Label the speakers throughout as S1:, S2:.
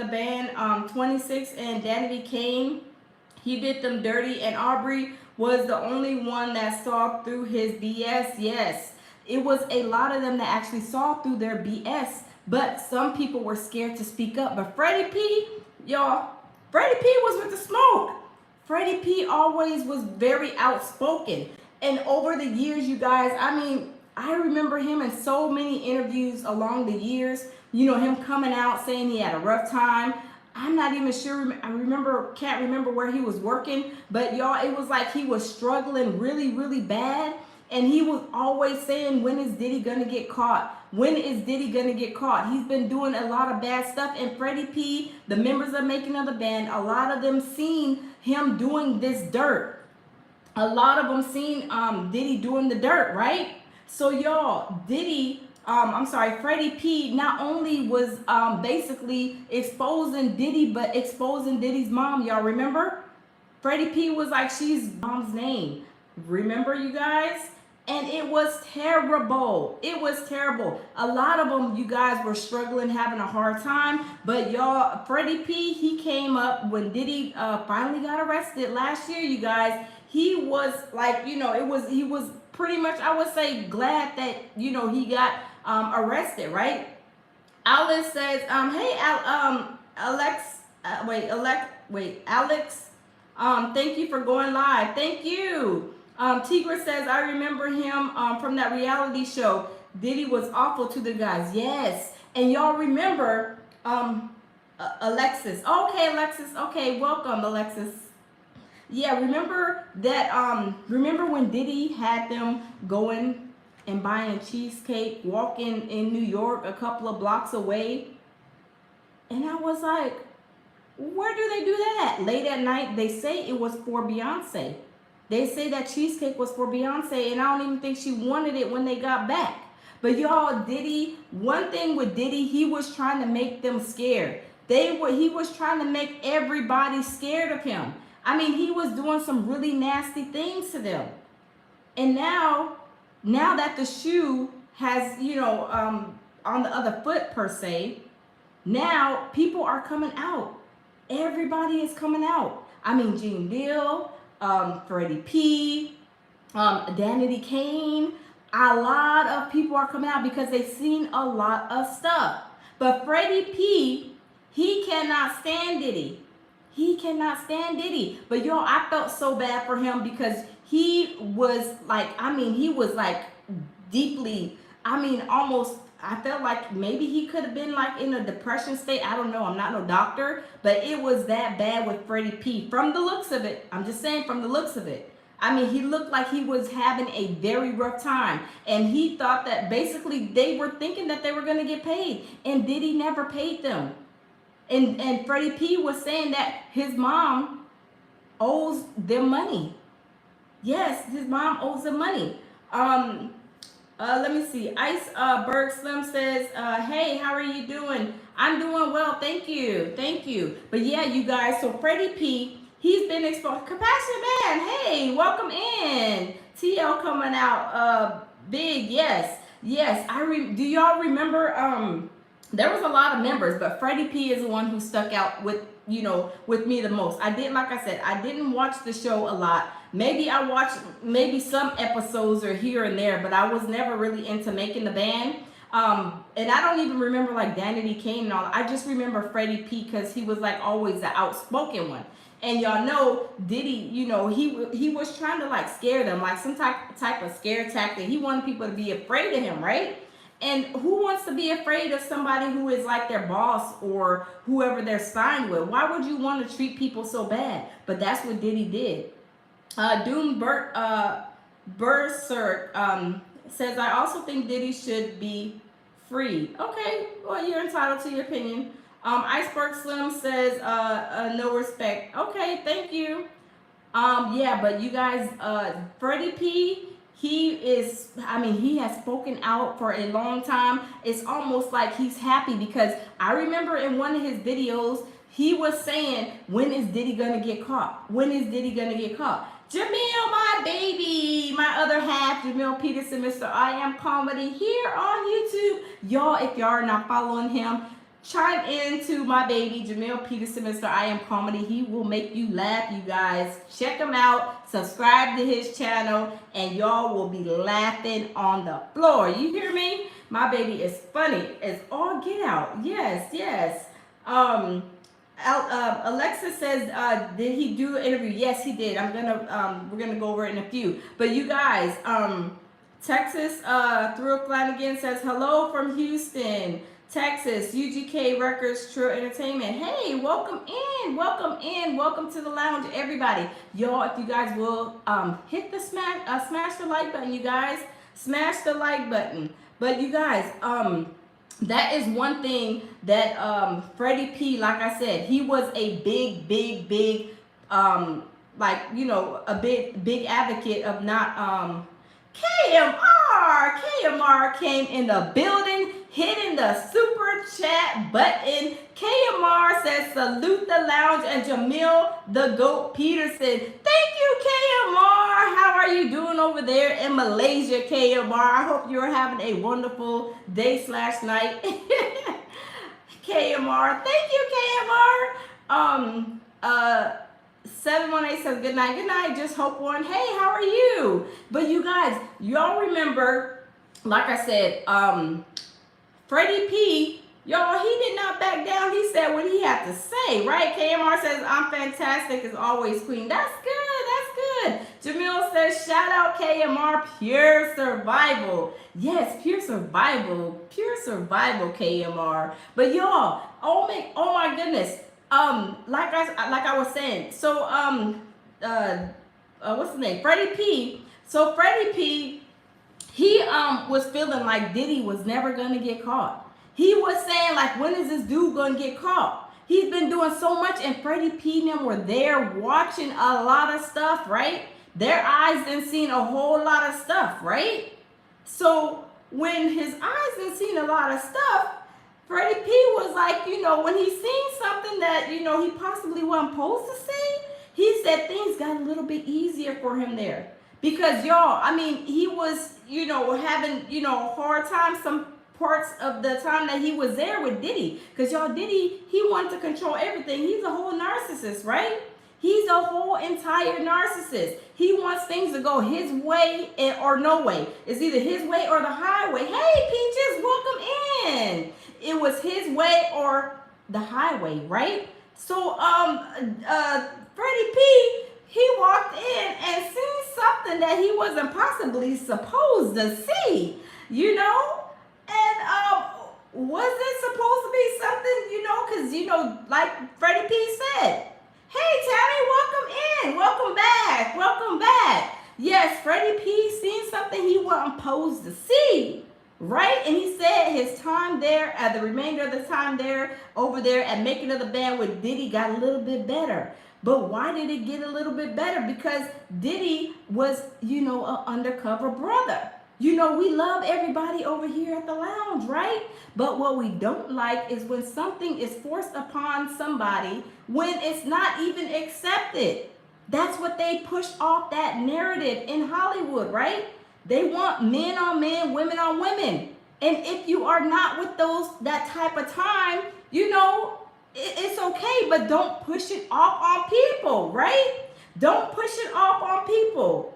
S1: the band 26 and Danity Kane. He did them dirty, and Aubrey was the only one that saw through his BS. Yes, it was a lot of them that actually saw through their BS, but some people were scared to speak up. But Freddie P, y'all, Freddie P was with the smoke. Freddie P always was very outspoken. And over the years, you guys, I mean, I remember him in so many interviews along the years, you know, him coming out saying he had a rough time. I'm not even sure. Can't remember where he was working, but y'all, it was like he was struggling really, really bad. And he was always saying, when is Diddy gonna get caught? When is Diddy gonna get caught? He's been doing a lot of bad stuff. And Freddie P, the members of Making of the Band, a lot of them seen him doing this dirt. A lot of them seen Diddy doing the dirt, right? So y'all, Freddie P not only was basically exposing Diddy, but exposing Diddy's mom. Y'all remember? Freddie P was like, she's mom's name. Remember, you guys? And it was terrible. It was terrible. A lot of them, you guys, were struggling, having a hard time. But y'all, Freddie P, he came up when Diddy finally got arrested last year, you guys. He was like, you know, he was pretty much, I would say, glad that, you know, he got arrested, right? Alice says, hey, Alex, thank you for going live. Thank you. Tigra says, I remember him from that reality show. Diddy was awful to the guys. Yes. And y'all remember Alexis. Okay, Alexis. Okay, welcome, Alexis. Yeah, remember that, remember when Diddy had them going and buying cheesecake, walking in New York a couple of blocks away? And I was like, where do they do that at? Late at night, they say it was for Beyonce. They say that cheesecake was for Beyonce, and I don't even think she wanted it when they got back. But y'all, Diddy, one thing with Diddy, he was trying to make them scared. He was trying to make everybody scared of him. I mean, he was doing some really nasty things to them. And now that the shoe has, you know, on the other foot per se, now people are coming out. Everybody is coming out. I mean, Gene Deal, Freddie P, Danity Kane. A lot of people are coming out because they've seen a lot of stuff. But Freddie P, he cannot stand Diddy. He cannot stand Diddy. But y'all, I felt so bad for him because he was like, I mean, he was like deeply, I mean, almost, I felt like maybe he could have been like in a depression state. I don't know. I'm not no doctor, but it was that bad with Freddie P. From the looks of it. I'm just saying, from the looks of it. I mean, he looked like he was having a very rough time. And he thought that basically they were thinking that they were going to get paid. And Diddy never paid them. And Freddie P was saying that his mom owes them money. Yes, his mom owes them money. Let me see. Ice Berg Slim says, hey, how are you doing? I'm doing well, thank you. Thank you. But yeah, you guys, so Freddie P, he's been exposed. Compassionate Man, hey, welcome in. TL coming out big, yes. Yes, do y'all remember, there was a lot of members, but Freddie P is the one who stuck out with, you know, with me the most. Like I said, I didn't watch the show a lot. Maybe I watched some episodes or here and there, but I was never really into Making the Band. And I don't even remember like Danity Kane and all. I just remember Freddie P because he was like always the outspoken one. And y'all know Diddy, you know, he was trying to like scare them, like some type of scare tactic. He wanted people to be afraid of him, right? And who wants to be afraid of somebody who is like their boss or whoever they're signed with? Why would you want to treat people so bad? But that's what Diddy did. Berserk says, I also think Diddy should be free. Okay, well, you're entitled to your opinion. Iceberg Slim says, no respect. Okay, thank you. Yeah, but you guys, Freddie P, he has spoken out for a long time. It's almost like he's happy because I remember in one of his videos, he was saying, when is Diddy gonna get caught? When is Diddy gonna get caught? Jamil, my baby, my other half, Jamil Peterson, Mr. I Am Comedy here on YouTube. Y'all, if y'all are not following him, chime in to my baby Jamil Peterson, Mr. I Am Comedy. He will make you laugh, you guys. Check him out. Subscribe to his channel, and y'all will be laughing on the floor. You hear me? My baby is funny as all get out. Yes, yes. Alexa says, did he do an interview? Yes, he did. We're gonna go over it in a few. But you guys, Texas, Thrill Flanagan says, hello from Houston, Texas, UGK Records, True Entertainment. Hey, welcome in, welcome to the lounge, everybody. Y'all, if you guys will, hit the smash the like button, you guys. Smash the like button. But you guys, that is one thing that Freddie P, like I said, he was a big like, you know, a big advocate of not KMR came in the building, hitting the super chat button. KMR says salute the lounge and Jamil the Goat Peterson. Thank you, KMR. How are you doing over there in Malaysia, KMR? I hope you're having a wonderful day / night. KMR. Thank you, KMR. 718 says good night, just hope one. Hey, how are you? But you guys, y'all remember, like I said, Freddie P, y'all, he did not back down. He said what he had to say, right? KMR says, I'm fantastic as always, queen. That's good. Jamil says, shout out KMR, pure survival. Yes, pure survival, KMR. But y'all, oh my goodness. Like I was saying, so what's his name? Freddie P. So Freddie P, he was feeling like Diddy was never gonna get caught. He was saying like, when is this dude gonna get caught? He's been doing so much, and Freddie P and them were there watching a lot of stuff, right? Their eyes done seen a whole lot of stuff, right? So when his eyes done seen a lot of stuff, Freddie P was like, you know, when he seen something that, you know, he possibly wasn't supposed to see, he said things got a little bit easier for him there. Because, y'all, I mean, he was, you know, having, you know, a hard time some parts of the time that he was there with Diddy. Because, y'all, Diddy, he wanted to control everything. He's a whole narcissist, right? He's a whole entire narcissist. He wants things to go his way or no way. It's either his way or the highway. Hey, Peaches, welcome in. It was his way or the highway, right? So, Freddie P, he walked in and seen something that he wasn't possibly supposed to see, you know? And, was it supposed to be something, you know, because, you know, like Freddie P said, hey, Tammy, welcome back. Yes, Freddie P seen something he wasn't supposed to see. Right? And he said his time there, the remainder of the time there, over there at Making of the Band with Diddy got a little bit better. But why did it get a little bit better? Because Diddy was, you know, an undercover brother. You know, we love everybody over here at the lounge, right? But what we don't like is when something is forced upon somebody when it's not even accepted. That's what they push off that narrative in Hollywood, right? They want men on men, women on women. And if you are not with that type of time, you know, it's okay, but don't push it off on people, right? Don't push it off on people.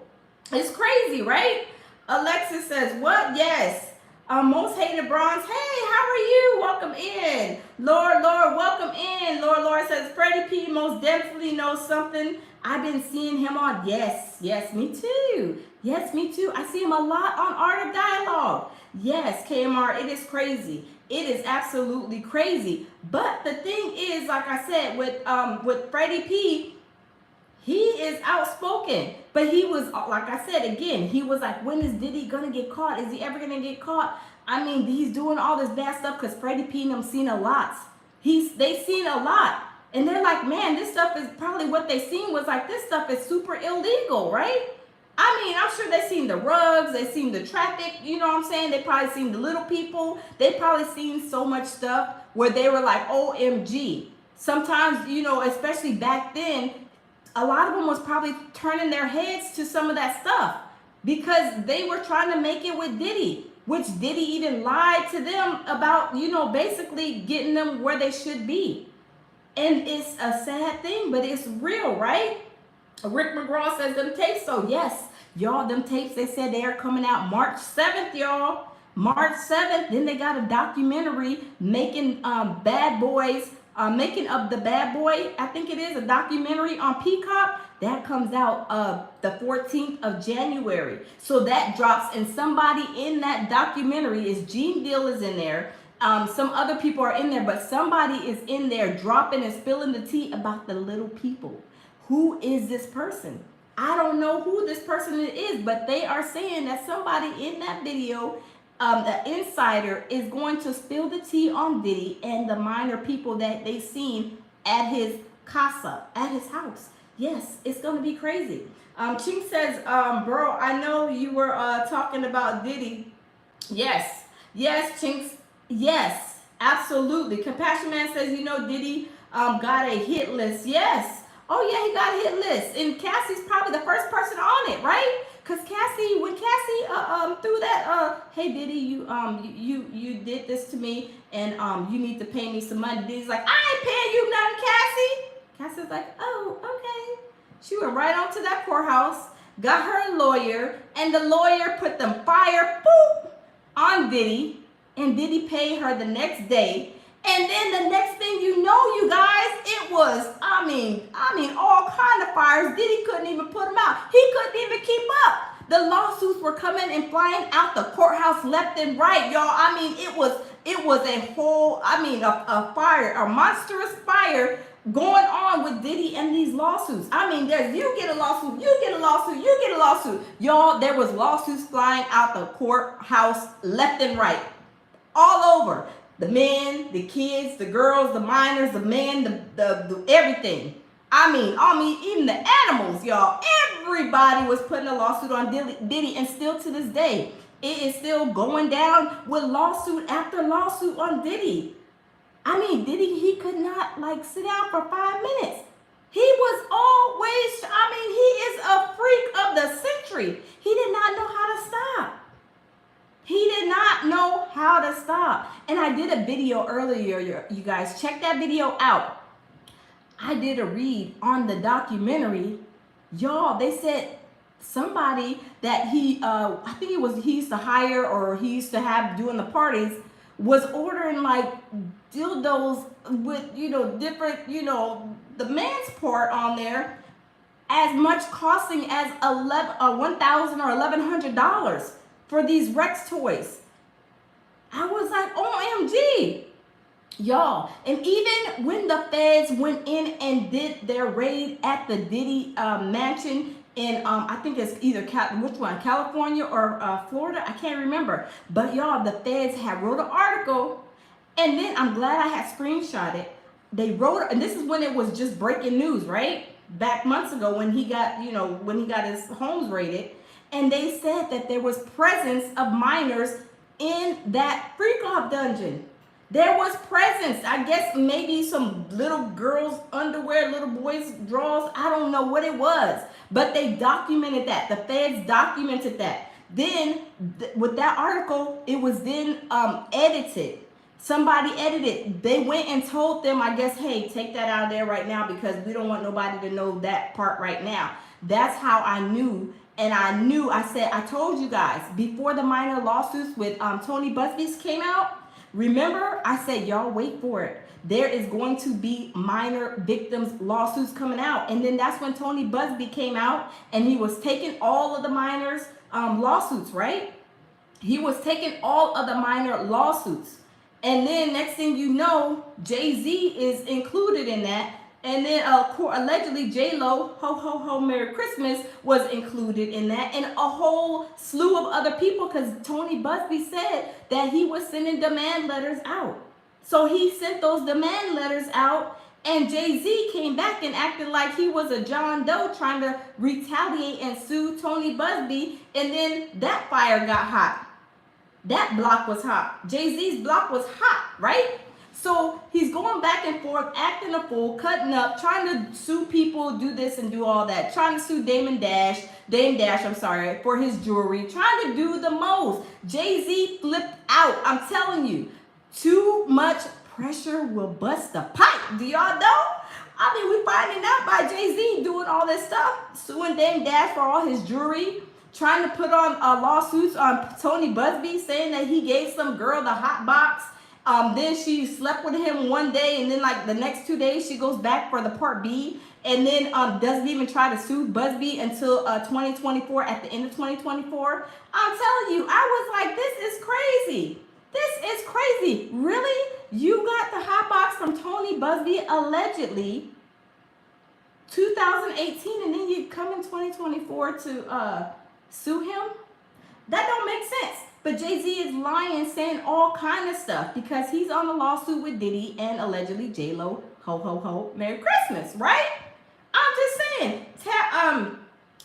S1: It's crazy, right? Alexis says, what? Yes. Most hated bronze. Hey, how are you? Welcome in. Lord, welcome in. Lord says, Freddie P most definitely knows something. I've been seeing him on. Yes, me too. I see him a lot on Art of Dialogue. Yes, KMR, it is crazy. It is absolutely crazy. But the thing is, like I said, with Freddie P, he is outspoken. But he was, like I said, again, he was like, when is Diddy gonna get caught? Is he ever gonna get caught? I mean, he's doing all this bad stuff because Freddie P and them seen a lot. They seen a lot. And they're like, man, this stuff is probably what they seen was like, this stuff is super illegal, right? I mean, I'm sure they seen the rugs, they seen the traffic, you know what I'm saying? They probably seen the little people. They probably seen so much stuff where they were like, OMG. Sometimes, you know, especially back then, a lot of them was probably turning their heads to some of that stuff because they were trying to make it with Diddy. which Diddy even lied to them about, basically getting them where they should be. And it's a sad thing, but it's real, right? Rick McGraw says them tapes. So yes, y'all, them tapes, they said they are coming out March 7th, y'all. March 7th. Then they got a documentary making Bad Boys, making of the Bad Boy. I think it is a documentary on Peacock. That comes out the 14th of January. So that drops, and somebody in that documentary is Gene Deal is in there. Some other people are in there, but somebody is in there dropping and spilling the tea about the little people. Who is this person? I don't know who this person is, but they are saying that somebody in that video, the insider, is going to spill the tea on Diddy and the minor people that they seen at his casa, at his house. Yes, it's going to be crazy. Chink says, bro, I know you were talking about Diddy. Yes, Chinks. Yes, absolutely. Compassion Man says, Diddy got a hit list. Yes. Oh yeah, he got a hit list, and Cassie's probably the first person on it, right? Cause Cassie, when Cassie threw that, hey Diddy, you did this to me, and you need to pay me some money. Diddy's like, I ain't paying you nothing, Cassie. Cassie's like, oh, okay. She went right on to that courthouse, got her a lawyer, and the lawyer put them fire on Diddy, and Diddy paid her the next day. And then the next thing you know, you guys, it was, I mean, all kind of fires. Diddy couldn't even put them out. He couldn't even keep up. The lawsuits were coming and flying out the courthouse left and right, y'all. I mean, it was a whole, a fire, a monstrous fire going on with Diddy and these lawsuits. I mean, you get a lawsuit, you get a lawsuit, you get a lawsuit. Y'all, there was lawsuits flying out the courthouse left and right, all over. The men, the kids, the girls, the minors, the men, the everything. I mean, even the animals, y'all. Everybody was putting a lawsuit on Diddy, and still to this day, it is still going down with lawsuit after lawsuit on Diddy. I mean, Diddy, he could not sit down for 5 minutes. He was always, he is a freak of the century. He did not know how to stop. He did not know how to stop. And I did a video earlier, you guys. Check that video out. I did a read on the documentary. Y'all, they said somebody that he used to hire, or he used to have doing the parties, was ordering dildos with, different, the man's part on there, as much costing as $1,000 or $1,100. For these Rex toys. I was like, OMG. Y'all, and even when the feds went in and did their raid at the Diddy mansion in, I think it's either, California or Florida, I can't remember. But y'all, the feds had wrote an article, and then I'm glad I had screenshot it. They wrote, and this is when it was just breaking news, right? Back months ago when he got, when he got his homes raided. And they said that there was presence of minors in that freak-off dungeon. There was presence. I guess maybe some little girls' underwear, little boys' drawers. I don't know what it was. But they documented that. The feds documented that. Then, with that article, it was then edited. Somebody edited. They went and told them, I guess, hey, take that out of there right now because we don't want nobody to know that part right now. That's how I knew. And I told you guys, before the minor lawsuits with Tony Busby's came out, remember, I said, y'all wait for it. There is going to be minor victims lawsuits coming out. And then that's when Tony Busby came out, and he was taking all of the minors lawsuits, right? He was taking all of the minor lawsuits. And then next thing you know, Jay-Z is included in that. And then allegedly J-Lo, ho, ho, ho, Merry Christmas, was included in that. And a whole slew of other people, because Tony Busby said that he was sending demand letters out. So he sent those demand letters out, and Jay-Z came back and acted like he was a John Doe trying to retaliate and sue Tony Busby. And then that fire got hot. That block was hot. Jay-Z's block was hot, right? So he's going back and forth, acting a fool, cutting up, trying to sue people, do this and do all that, trying to sue Dame Dash, I'm sorry, for his jewelry, trying to do the most. Jay-Z flipped out. I'm telling you, too much pressure will bust the pipe. Do y'all know? I mean, we finding out by Jay-Z doing all this stuff, suing Dame Dash for all his jewelry, trying to put on lawsuits on Tony Busby, saying that he gave some girl the hot box. Then she slept with him one day, and then like the next 2 days she goes back for the part B, and then doesn't even try to sue Busby until 2024, at the end of 2024. I'm telling you, I was like, this is crazy. This is crazy. Really? You got the hot box from Tony Busby allegedly 2018, and then you come in 2024 to sue him? That don't make sense. But Jay-Z is lying, saying all kind of stuff because he's on a lawsuit with Diddy and allegedly J-Lo. Ho, ho, ho. Merry Christmas, right? I'm just saying.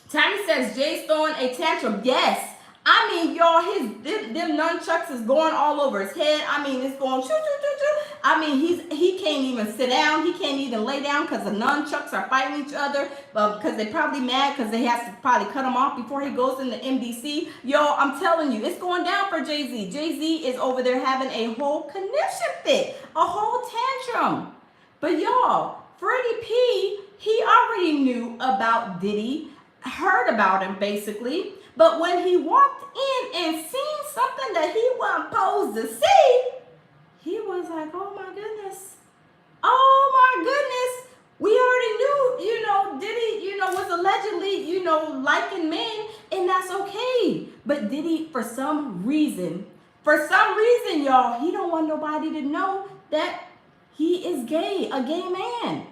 S1: Tammy says Jay's throwing a tantrum. Yes. I mean, y'all, them nunchucks is going all over his head. I mean, it's going choo, choo, choo, choo. I mean, he can't even sit down. He can't even lay down because the nunchucks are fighting each other. Because they're probably mad because they have to probably cut him off before he goes into MDC. Yo, I'm telling you, it's going down for Jay-Z. Jay-Z is over there having a whole conniption fit, a whole tantrum. But y'all, Freddie P, he already knew about Diddy, heard about him basically. But when he walked in and seen something that he wasn't supposed to see, he was like, oh my goodness. Oh my goodness. We already knew, Diddy, was allegedly, liking men, and that's okay. But Diddy, for some reason, y'all, he don't want nobody to know that he is gay, a gay man.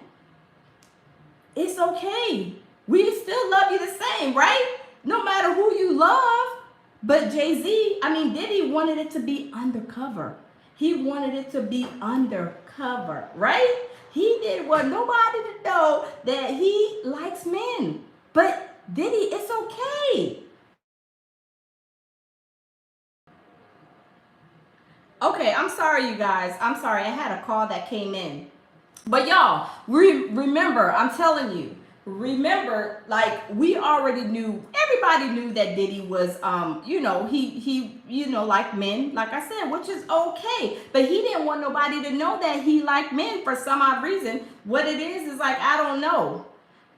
S1: It's okay. We still love you the same, right? No matter who you love. But Diddy wanted it to be undercover. He wanted it to be undercover, right? He didn't want nobody to know that he likes men. But Diddy, it's okay. Okay, I'm sorry, you guys. I'm sorry. I had a call that came in. But y'all, remember, I'm telling you, remember, like, we already knew, everybody knew that Diddy was, he liked men, like I said, which is okay. But he didn't want nobody to know that he liked men for some odd reason. What it is like, I don't know.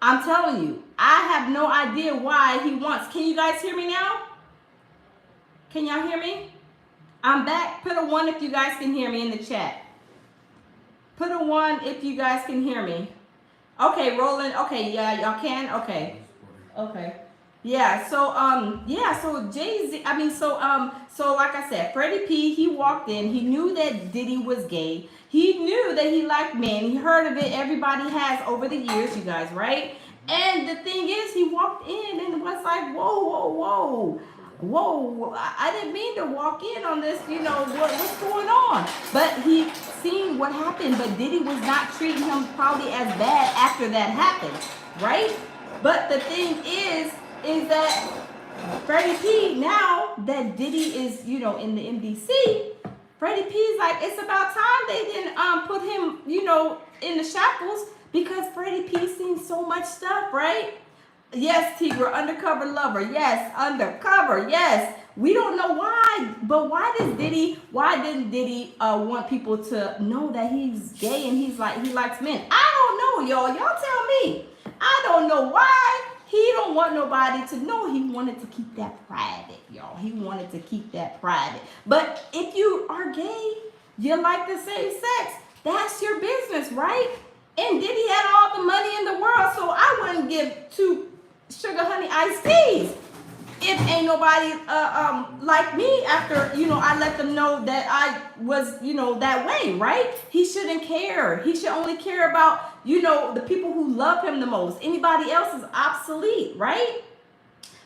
S1: I'm telling you, I have no idea why he wants. Can you guys hear me now? Can y'all hear me? I'm back. Put a 1 if you guys can hear me in the chat. Put a 1 if you guys can hear me. Okay, Roland. Okay, yeah, y'all can. Okay. Yeah. So Jay-Z. So like I said, Freddie P. He walked in. He knew that Diddy was gay. He knew that he liked men. He heard of it. Everybody has over the years, you guys, right? And the thing is, he walked in and was like, whoa, I didn't mean to walk in on this, what's going on? But he seen what happened, but Diddy was not treating him probably as bad after that happened, right? But the thing is that Freddie P, now that Diddy is, in the MDC, Freddie P's like, it's about time they didn't put him, in the shackles, because Freddie P seen so much stuff, right? Yes, Tigra, undercover lover. Yes, undercover. Yes. We don't know why, but why didn't Diddy want people to know that he's gay and he likes men? I don't know, y'all. Y'all tell me. I don't know why he don't want nobody to know. He wanted to keep that private, y'all. He wanted to keep that private. But if you are gay, you like the same sex, that's your business, right? And Diddy had all the money in the world, so I wouldn't give two sugar honey iced teas if ain't nobody like me after I let them know that I was that way, right? He shouldn't care. He should only care about the people who love him the most. Anybody else is obsolete, right?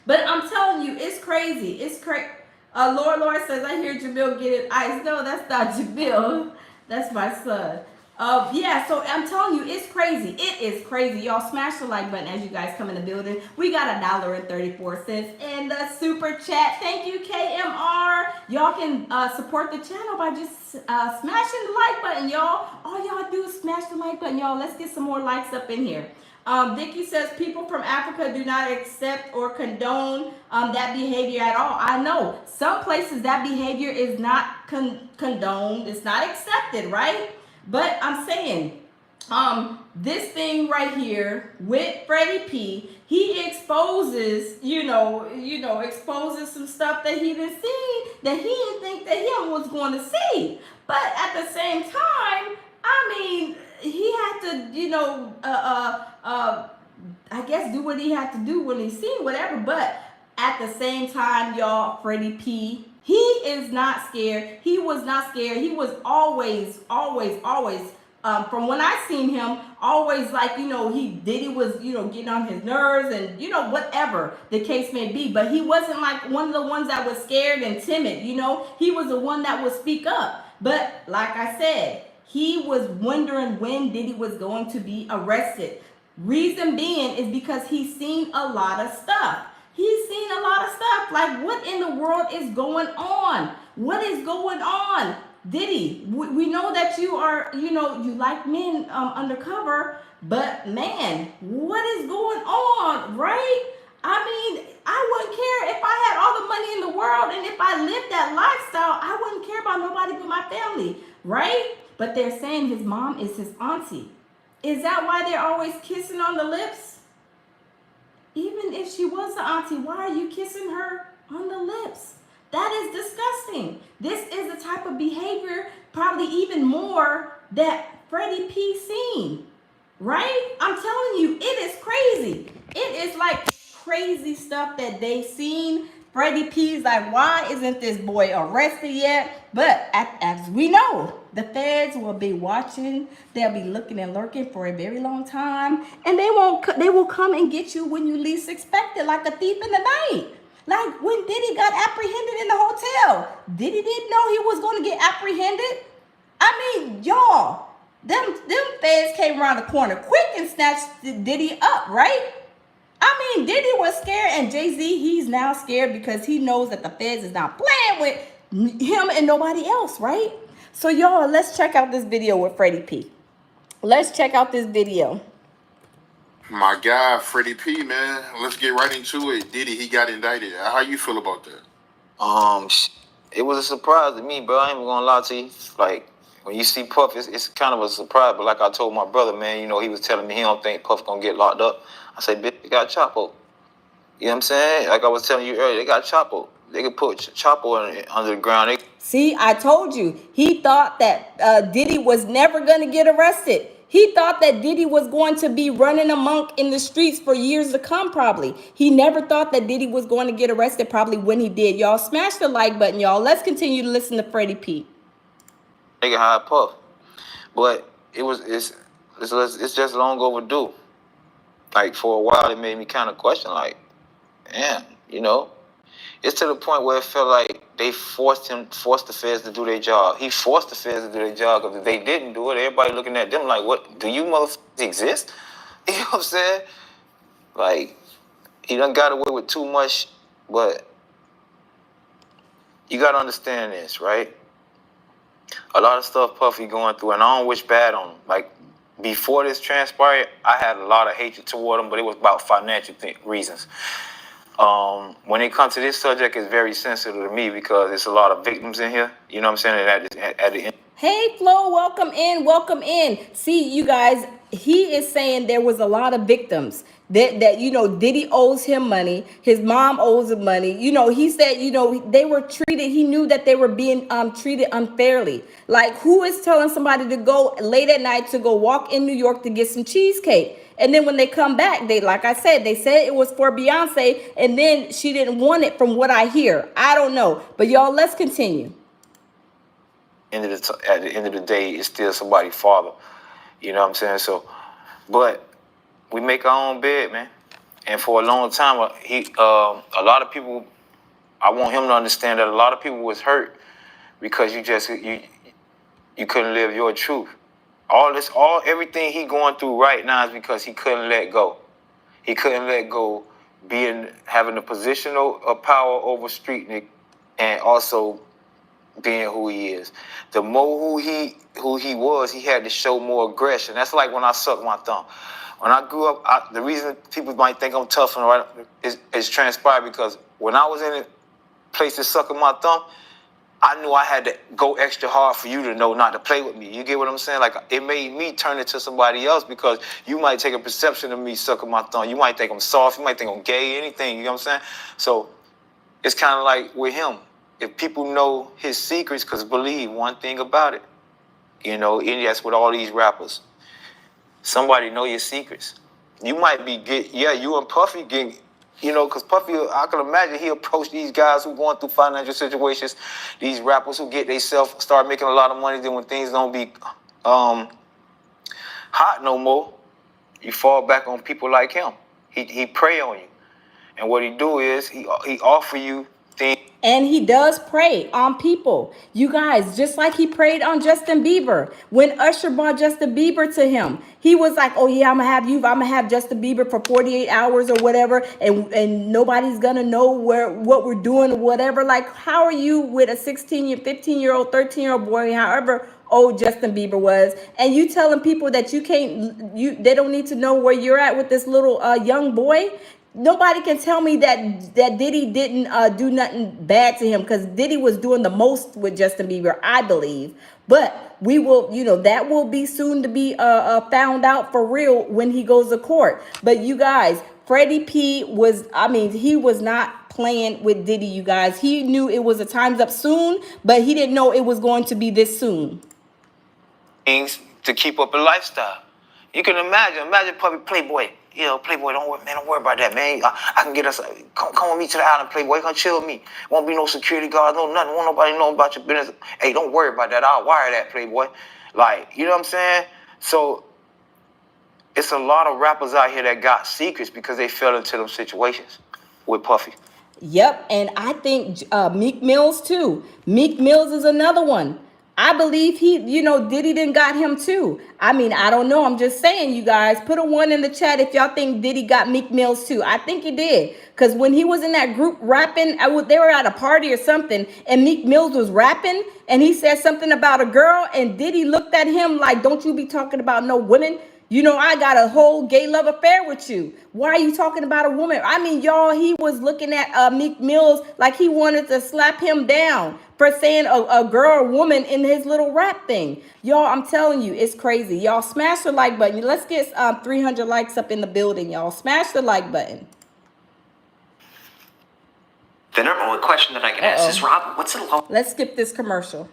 S1: But I'm telling you, it's crazy. It's crazy. Laura says, I hear Jamil get it iced. No, that's not Jamil. That's my son. Yeah, so I'm telling you, it's crazy. It is crazy. Y'all smash the like button as you guys come in the building. We got $1.34 in the super chat. Thank you, KMR. Y'all can support the channel by just smashing the like button, y'all. All y'all do is smash the like button, y'all. Let's get some more likes up in here. Vicky says people from Africa do not accept or condone that behavior at all. I know some places that behavior is not condoned. It's not accepted, right? But I'm saying, this thing right here with Freddie P, he exposes, exposes some stuff that he didn't see, that he didn't think that him was going to see. But at the same time, I mean, he had to, I guess do what he had to do when he seen whatever. But at the same time, y'all, Freddie P, he is not scared. He was not scared. He was always, always, always. From when I seen him, always like, Diddy was, getting on his nerves and, whatever the case may be. But he wasn't like one of the ones that was scared and timid, He was the one that would speak up. But like I said, he was wondering when Diddy was going to be arrested. Reason being is because he's seen a lot of stuff. He's seen a lot of stuff. Like, what in the world is going on? What is going on? Diddy, we know that you are, you like men undercover, but man, what is going on, right? I mean, I wouldn't care if I had all the money in the world and if I lived that lifestyle, I wouldn't care about nobody but my family, right? But they're saying his mom is his auntie. Is that why they're always kissing on the lips? Even if she was the auntie, why are you kissing her on the lips? That is disgusting. This is the type of behavior, probably even more, that Freddie P seen. Right? I'm telling you, it is crazy. It is like crazy stuff that they seen. Freddie P's like, why isn't this boy arrested yet? But as we know, the feds will be watching. They'll be looking and lurking for a very long time, and they will come and get you when you least expect it, like a thief in the night. Like when Diddy got apprehended in the hotel. Diddy didn't know he was going to get apprehended. I mean, y'all, them feds came around the corner quick and snatched Diddy up, right? I mean, Diddy was scared, and Jay-Z, he's now scared because he knows that the feds is not playing with him and nobody else, right? So y'all, let's check out this video with Freddie P. Let's check out this video.
S2: My guy, Freddie P, man. Let's get right into it. Diddy, he got indicted. How you feel about that?
S3: It was a surprise to me, bro. I ain't even gonna lie to you. Like, when you see Puff, it's kind of a surprise. But like I told my brother, man, he was telling me he don't think Puff gonna get locked up. I say, bitch, they got Chapo. You know what I'm saying? Like I was telling you earlier, they got Chapo. They could put Chapo under the ground.
S1: See, I told you. He thought that Diddy was never going to get arrested. He thought that Diddy was going to be running amok in the streets for years to come, probably. He never thought that Diddy was going to get arrested, probably when he did. Y'all smash the like button, y'all. Let's continue to listen to Freddie P.
S3: Nigga high Puff. But it's just long overdue. Like, for a while, it made me kind of question, like, damn, It's to the point where it felt like they forced the feds to do their job. He forced the feds to do their job, because if they didn't do it, everybody looking at them like, what, do you motherfuckers exist? You know what I'm saying? Like, he done got away with too much, but you got to understand this, right? A lot of stuff Puffy going through, and I don't wish bad on him. Like, before this transpired, I had a lot of hatred toward him, but it was about financial reasons. When it comes to this subject, it's very sensitive to me because there's a lot of victims in here. You know what I'm saying? At the end.
S1: Hey, Flo, welcome in, welcome in. See, you guys, he is saying there was a lot of victims. That Diddy owes him money. His mom owes him money. He said, they were treated. He knew that they were being treated unfairly. Like, who is telling somebody to go late at night to go walk in New York to get some cheesecake? And then when they come back, like I said, they said it was for Beyonce, and then she didn't want it, from what I hear. I don't know. But y'all, let's continue.
S3: At the end of the day, it's still somebody's father. You know what I'm saying? So, but we make our own bed, man. And for a long time, a lot of people, I want him to understand that a lot of people was hurt because you couldn't live your truth. Everything he going through right now is because he couldn't let go. He couldn't let go having a position of power over street Nick, and also being who he is. The more who he was, he had to show more aggression. That's like when I sucked my thumb. When I grew up, the reason people might think I'm tough is transpired because when I was in a place sucking my thumb, I knew I had to go extra hard for you to know not to play with me. You get what I'm saying? Like, it made me turn into somebody else because you might take a perception of me sucking my thumb. You might think I'm soft. You might think I'm gay, anything. You know what I'm saying? So it's kind of like with him. If people know his secrets, because believe one thing about it, and that's with all these rappers. Somebody know your secrets. You might be you and Puffy getting, because Puffy, I can imagine he approached these guys who going through financial situations, these rappers who get themselves start making a lot of money. Then when things don't be hot no more, you fall back on people like him. He prey on you, and what he do is he offer you things.
S1: And he does prey on people. You guys, just like he preyed on Justin Bieber. When Usher brought Justin Bieber to him, he was like, oh yeah, I'm gonna have Justin Bieber for 48 hours or whatever, and nobody's gonna know what we're doing or whatever. Like, how are you with a 16-year, 15-year-old, 13-year-old boy, however old Justin Bieber was, and you telling people that they don't need to know where you're at with this little young boy? Nobody can tell me that Diddy didn't do nothing bad to him, because Diddy was doing the most with Justin Bieber, I believe. But we will, that will be soon to be found out for real when he goes to court. But you guys, Freddie P he was not playing with Diddy, you guys. He knew it was a time's up soon, but he didn't know it was going to be this soon.
S3: Things to keep up a lifestyle. You can imagine Puppy Playboy. Playboy, don't worry about that, man. I can get us, come with me to the island, Playboy. You gonna chill with me. Won't be no security guards, no nothing. Won't nobody know about your business. Hey, don't worry about that. I'll wire that, Playboy. Like, you know what I'm saying? So, it's a lot of rappers out here that got secrets because they fell into them situations with Puffy.
S1: Yep, and I think Meek Mills too. Meek Mills is another one. I believe Diddy done got him too. I don't know. I'm just saying, you guys. Put a 1 in the chat if y'all think Diddy got Meek Mills too. I think he did. Because when he was in that group rapping, they were at a party or something, and Meek Mills was rapping, and he said something about a girl, and Diddy looked at him like, don't you be talking about no women. I got a whole gay love affair with you. Why are you talking about a woman? Y'all, he was looking at Meek Mills like he wanted to slap him down for saying a girl or woman in his little rap thing. Y'all, I'm telling you, it's crazy. Y'all, smash the like button. Let's get 300 likes up in the building, y'all. Smash the like button.
S4: The number one question that I get asked is, Rob, what's it like?
S1: Let's skip this commercial.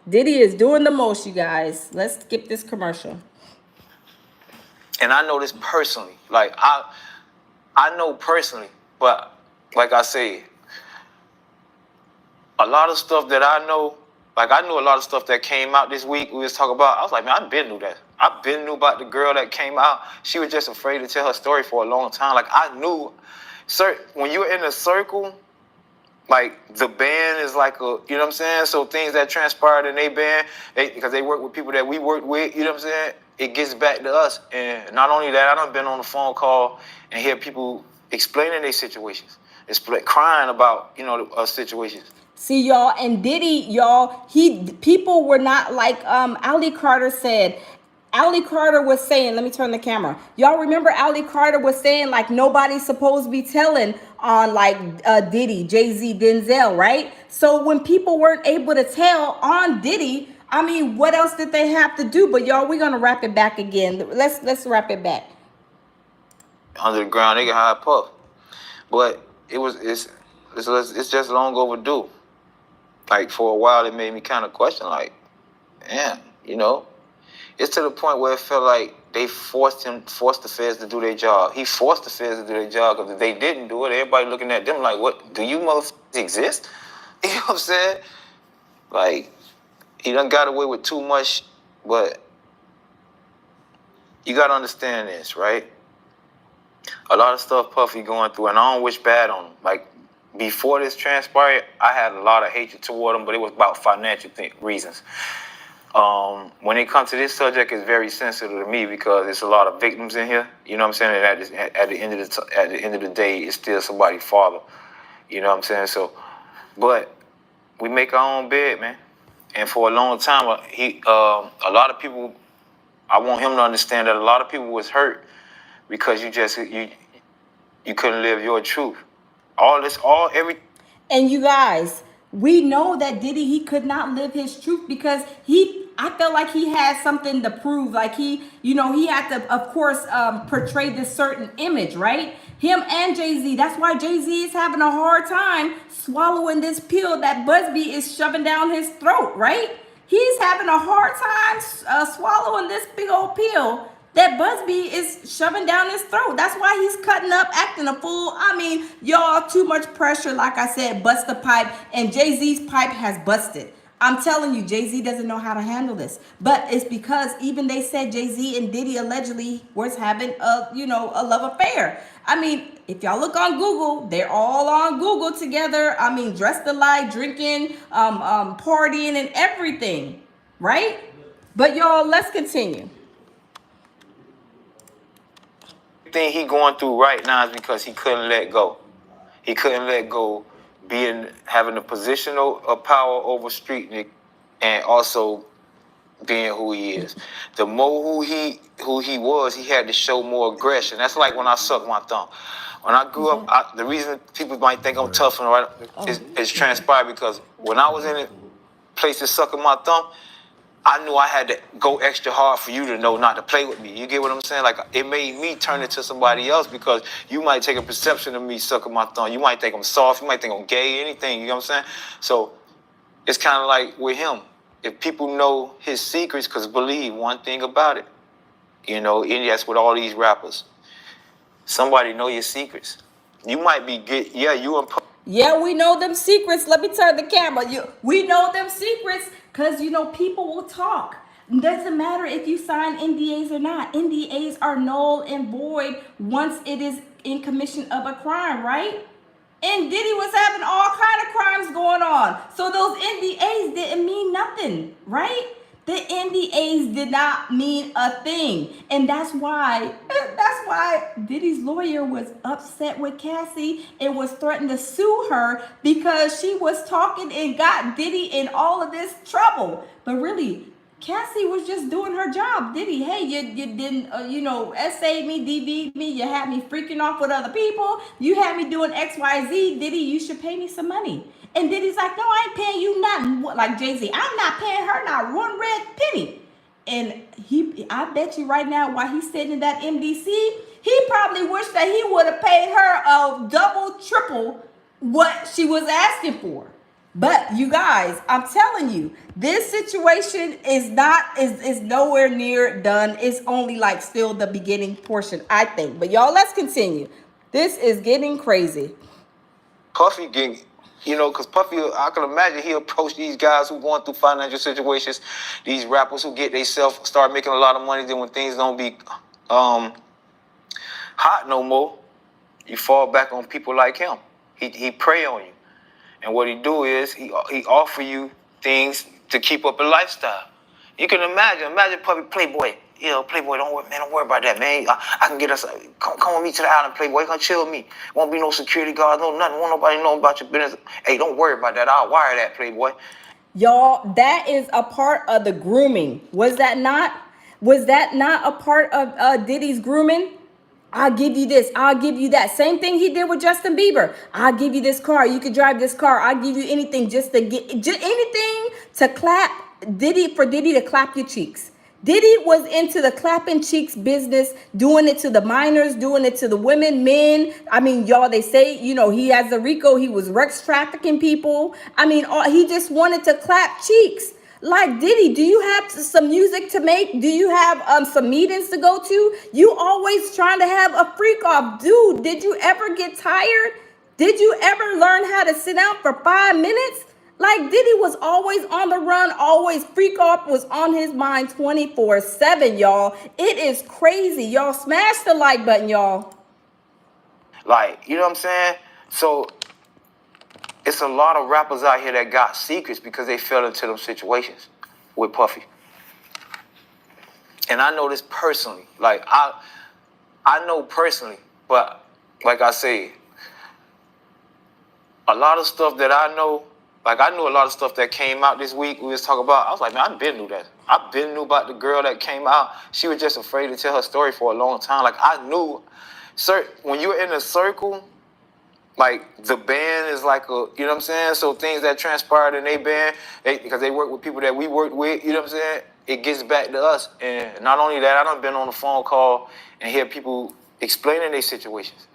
S1: Diddy is doing the most, you guys. Let's skip this commercial.
S3: And I know this personally. Like, I know personally, but like I say, a lot of stuff that I know, like I knew a lot of stuff that came out this week we was talking about. I was like, man, I've been knew that. I've been knew about the girl that came out. She was just afraid to tell her story for a long time. Like, I knew, when you're in a circle, like the band is like you know what I'm saying? So things that transpired in their band, because they work with people that we work with, you know what I'm saying? It gets back to us. And not only that, I done been on the phone call and hear people explaining their situations. It's crying about, situations.
S1: See, y'all, and Diddy, y'all, people were not like Ali Carter said. Ali Carter was saying, let me turn the camera. Y'all remember Ali Carter was saying like nobody's supposed to be telling on like Diddy, Jay-Z, Denzel, right? So when people weren't able to tell on Diddy, what else did they have to do? But y'all, we're gonna wrap it back again. Let's wrap it back.
S3: Under the ground, they can hide Puff, but it's just long overdue. Like, for a while, it made me kind of question, like, damn, it's to the point where it felt like they forced the feds to do their job. He forced the feds to do their job, because if they didn't do it, everybody looking at them like, what, do you motherfuckers exist? You know what I'm saying? Like, he done got away with too much, but you got to understand this, right? A lot of stuff Puffy going through, and I don't wish bad on him. Like, before this transpired, I had a lot of hatred toward him, but it was about financial reasons. When it comes to this subject, it's very sensitive to me because there's a lot of victims in here. You know what I'm saying? And at the end of the day, it's still somebody's father. You know what I'm saying? So, but we make our own bed, man. And for a long time, a lot of people. I want him to understand that a lot of people was hurt because you couldn't live your truth. Every.
S1: And you guys, we know that Diddy, he could not live his truth because I felt like he had something to prove. Like he had to, of course, portray this certain image, right? Him and Jay-Z. That's why Jay-Z is having a hard time swallowing this pill that Busby is shoving down his throat, right? He's having a hard time swallowing this big old pill that Busby is shoving down his throat. That's why he's cutting up, acting a fool. I mean, y'all, too much pressure. Like I said, bust the pipe, and Jay-Z's pipe has busted. I'm telling you, Jay-Z doesn't know how to handle this. But it's because even they said Jay-Z and Diddy allegedly was having a love affair. I mean, if y'all look on Google, they're all on Google together. I mean, dressed alike, drinking, partying, and everything, right? But y'all, let's continue.
S3: Thing he going through right now is because he couldn't let go. He couldn't let go having a position of power over Street Nick and also being who he is. The more who he was, he had to show more aggression. That's like when I sucked my thumb. When I grew up, the reason people might think I'm tough and is transpired because when I was in a place of sucking my thumb, I knew I had to go extra hard for you to know not to play with me. You get what I'm saying? Like, it made me turn into somebody else because you might take a perception of me sucking my thumb. You might think I'm soft. You might think I'm gay, anything. You know what I'm saying? So it's kind of like with him. If people know his secrets, because believe one thing about it, and that's with all these rappers. Somebody know your secrets. You might be good. Yeah,
S1: Yeah, we know them secrets. Let me turn the camera. We know them secrets because, people will talk. It doesn't matter if you sign NDAs or not. NDAs are null and void once it is in commission of a crime, right? And Diddy was having all kind of crimes going on. So those NDAs didn't mean nothing, right? The NDAs did not mean a thing. And that's why Diddy's lawyer was upset with Cassie and was threatening to sue her because she was talking and got Diddy in all of this trouble. But really, Cassie was just doing her job. Diddy, hey, you didn't, essay me, DV'd me. You had me freaking off with other people. You had me doing X, Y, Z. Diddy, you should pay me some money. And Diddy's like, no, I ain't paying you nothing. Like Jay-Z, I'm not paying her not one red penny. And I bet you right now, while he's sitting in that MDC, he probably wished that he would have paid her a double, triple what she was asking for. But you guys, I'm telling you, this situation is nowhere near done. It's only like still the beginning portion, I think. But y'all, let's continue. This is getting crazy.
S3: Puffy getting, because Puffy, I can imagine he approach these guys who going through financial situations, these rappers who get themselves start making a lot of money. Then when things don't be hot no more, you fall back on people like him. He prey on you. And what he do is he offer you things to keep up a lifestyle. You can imagine Puffy, Playboy. Playboy, don't worry about that, man. I can get us, come with me to the island, Playboy. Come chill with me. Won't be no security guards, no nothing. Won't nobody know about your business. Hey, don't worry about that. I'll wire that, Playboy.
S1: Y'all, that is a part of the grooming. Was that not a part of Diddy's grooming? I'll give you this. I'll give you that. Same thing he did with Justin Bieber. I'll give you this car. You can drive this car. I'll give you anything just anything to clap Diddy to clap your cheeks. Diddy was into the clapping cheeks business, doing it to the minors, doing it to the women, men. I mean, y'all, they say, he has a RICO. He was sex trafficking people. I mean, he just wanted to clap cheeks. Like, Diddy, do you have some music to make? Do you have some meetings to go to? You always trying to have a freak off. Dude, did you ever get tired? Did you ever learn how to sit down for 5 minutes? Like, Diddy was always on the run, always freak off was on his mind 24/7, y'all. It is crazy. Y'all smash the like button, y'all.
S3: Like, you know what I'm saying? So it's a lot of rappers out here that got secrets because they fell into them situations with Puffy. and I know this personally. Like I know personally, but like I say, a lot of stuff that I know, like I knew a lot of stuff that came out this week. We was talking about. I was like, man, I've been knew that. I've been knew about the girl that came out. She was just afraid to tell her story for a long time. Like I knew, sir, when you're in a circle, like the band is like a, you know what I'm saying? So things that transpired in their band, because they work with people that we worked with, you know what I'm saying? It gets back to us. And not only that, I done been on a phone call and hear people explaining their situations,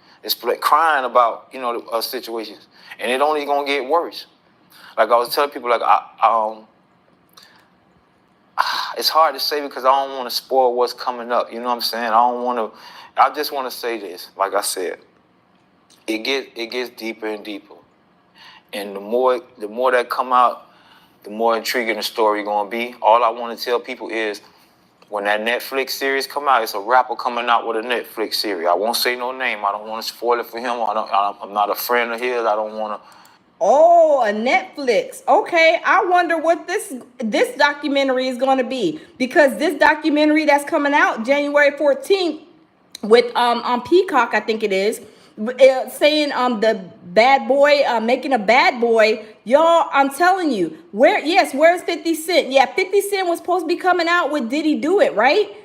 S3: crying about, you know, situations. And it only gonna get worse. Like I was telling people, like it's hard to say because I don't want to spoil what's coming up. You know what I'm saying? I just want to say this. Like I said, it gets deeper and deeper, and the more that come out, the more intriguing the story gonna be. All I want to tell people is, when that Netflix series come out, it's a rapper coming out with a Netflix series. I won't say no name. I don't want to spoil it for him. I'm not a friend of his. I don't want to.
S1: Oh, a Netflix. Okay, I wonder what this documentary is going to be, because this documentary that's coming out January 14th with on Peacock, I think it is, saying the bad boy, making a bad boy. Y'all, I'm telling you, where's 50 Cent? Yeah, 50 Cent was supposed to be coming out with Diddy Do It, right?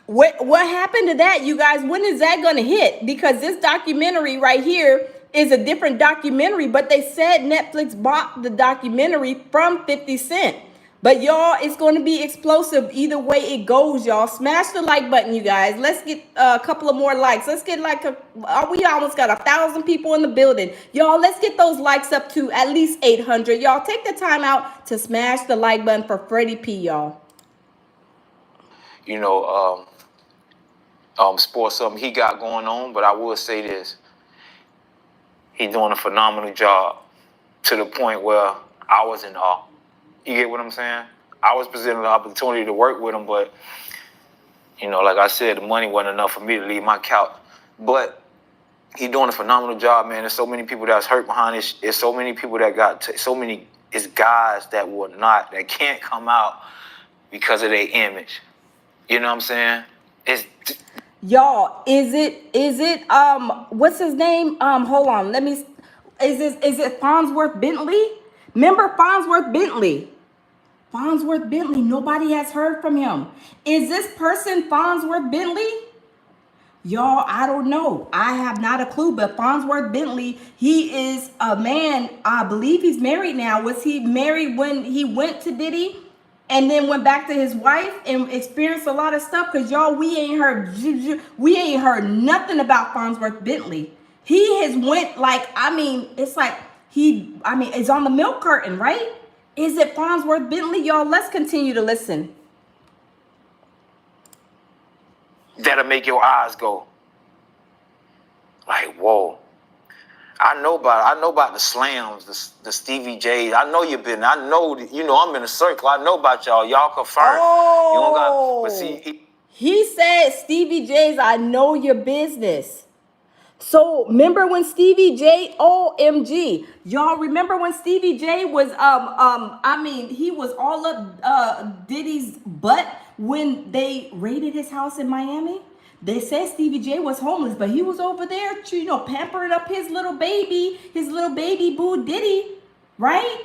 S1: What happened to that, you guys? When is that going to hit? Because this documentary right here is a different documentary, but they said Netflix bought the documentary from 50 Cent. But y'all, it's going to be explosive either way it goes, y'all. Smash the like button, you guys. Let's get a couple of more likes. Let's get we almost got 1,000 people in the building. Y'all, let's get those likes up to at least 800. Y'all, take the time out to smash the like button for Freddy P, y'all.
S3: You know, sport something he got going on, but I will say this. He's doing a phenomenal job to the point where I was in awe. You get what I'm saying? I was presented the opportunity to work with him, but, you know, like I said, the money wasn't enough for me to leave my couch. But he's doing a phenomenal job, man. There's so many people that's hurt behind this. There's so many people that it's guys that can't come out because of their image. You know what I'm saying?
S1: Y'all, is it what's his name? Hold on, is it Farnsworth Bentley? Remember Farnsworth Bentley? Nobody has heard from him. Is this person Farnsworth Bentley? Y'all, I don't know. I have not a clue, but Farnsworth Bentley, he is a man, I believe he's married now. Was he married when he went to Diddy and then went back to his wife and experienced a lot of stuff? Because y'all, we ain't heard nothing about Farnsworth Bentley. He has went it's on the milk curtain, right? Is it Farnsworth Bentley? Y'all, let's continue to listen.
S3: That'll make your eyes go like, whoa. I know about the slams, the Stevie J's. I know I'm in a circle. I know about y'all. Y'all confirm.
S1: Oh,
S3: you don't got, but see,
S1: he said, Stevie J's, I know your business. So remember when Stevie J, OMG, y'all remember when Stevie J was he was all up Diddy's butt when they raided his house in Miami? They said Stevie J was homeless, but he was over there, pampering up his little baby boo Diddy, right?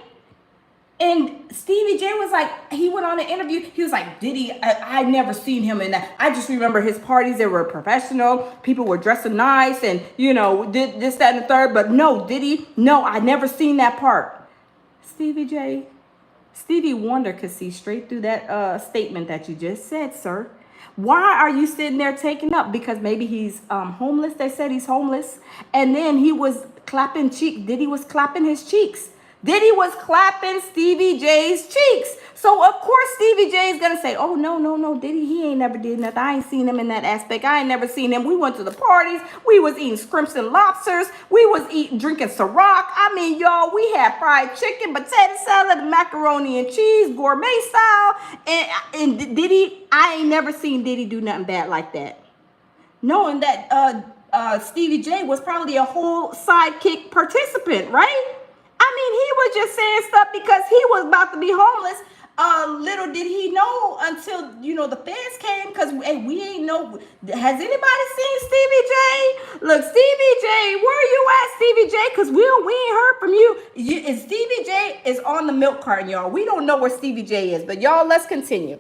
S1: And Stevie J was like, he went on an interview. He was like, Diddy, I never seen him in that. I just remember his parties. They were professional. People were dressing nice and, did this, that, and the third. But no, Diddy, no, I never seen that part. Stevie Wonder could see straight through that statement that you just said, sir. Why are you sitting there taking up? Because maybe he's homeless. They said he's homeless. And then he was clapping cheek. Diddy was clapping his cheeks. Diddy was clapping Stevie J's cheeks. So, of course, Stevie J is going to say, oh, no, Diddy, he ain't never did nothing. I ain't seen him in that aspect. I ain't never seen him. We went to the parties. We was eating scrimps and lobsters. We was drinking Ciroc. I mean, y'all, we had fried chicken, potato salad, macaroni and cheese, gourmet style. And Diddy, I ain't never seen Diddy do nothing bad like that. Knowing that Stevie J was probably a whole sidekick participant, right? I mean, he was just saying stuff because he was about to be homeless. Little did he know until the feds came, because we ain't know. Has anybody seen Stevie J? Look, Stevie J, where you at, Stevie J? Because we ain't heard from you. Stevie J is on the milk carton, y'all. We don't know where Stevie J is, but y'all, let's continue.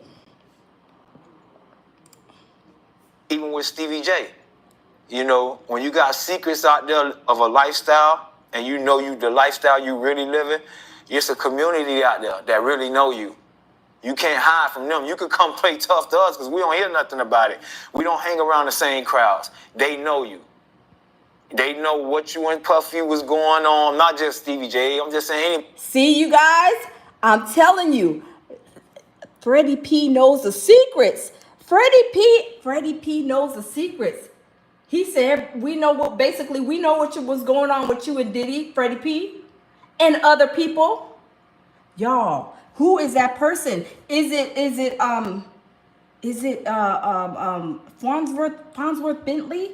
S3: Even with Stevie J, when you got secrets out there of a lifestyle, and the lifestyle you really living, it's a community out there that really know you. You can't hide from them. You could come play tough to us because we don't hear nothing about it. We don't hang around the same crowds. They know you. They know what you and Puffy was going on. Not just Stevie J. I'm just saying.
S1: See, you guys, I'm telling you, Freddie P knows the secrets. Freddie P knows the secrets. He said, we know what was going on with you and Diddy, Freddie P, and other people. Y'all, who is that person? Is it Farnsworth Bentley?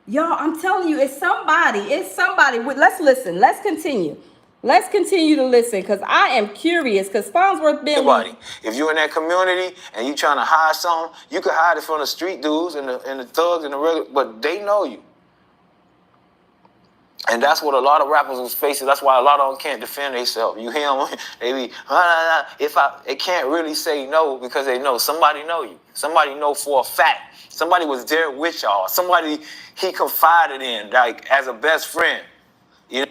S1: Y'all, I'm telling you, it's somebody. Let's listen. Let's continue to listen, because I am curious, because Farnsworth Bentley.
S3: If you're in that community and you trying to hide something, you can hide it from the street dudes and the thugs and the regular, but they know you. And that's what a lot of rappers was facing. That's why a lot of them can't defend themselves. You hear them? They be, they can't really say no, because they know somebody know you. Somebody know for a fact. Somebody was there with y'all. Somebody he confided in, like as a best friend.
S1: I'm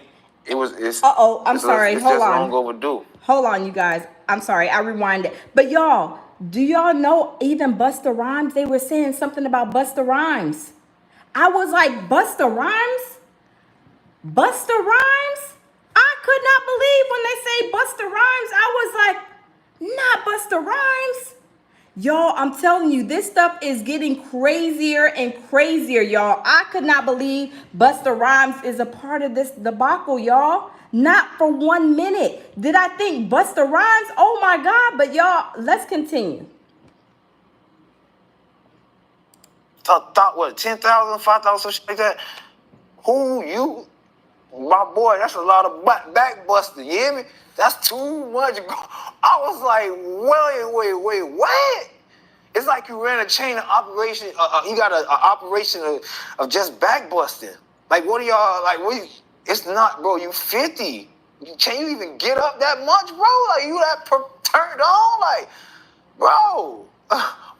S1: sorry. Hold on.
S3: Long overdue.
S1: Hold on, you guys. I'm sorry. I rewinded. But y'all, do y'all know even Busta Rhymes? They were saying something about Busta Rhymes. I was like, Busta Rhymes? Busta Rhymes? I could not believe when they say Busta Rhymes. I was like, not Busta Rhymes. Y'all, I'm telling you, this stuff is getting crazier and crazier, y'all. I could not believe Busta Rhymes is a part of this debacle, y'all. Not for 1 minute did I think Busta Rhymes. Oh my God. But y'all, let's continue.
S3: Thought what, 10,000, 5,000, some shit like that? Who you? My boy, that's a lot of back busting. You hear me? That's too much. I was like, wait, what? It's like you ran a chain of operation. You got an operation of just back busting. Like, what are y'all, like, it's not, bro, you 50. Can you even get up that much, bro? Like, you that turned on? Like, bro,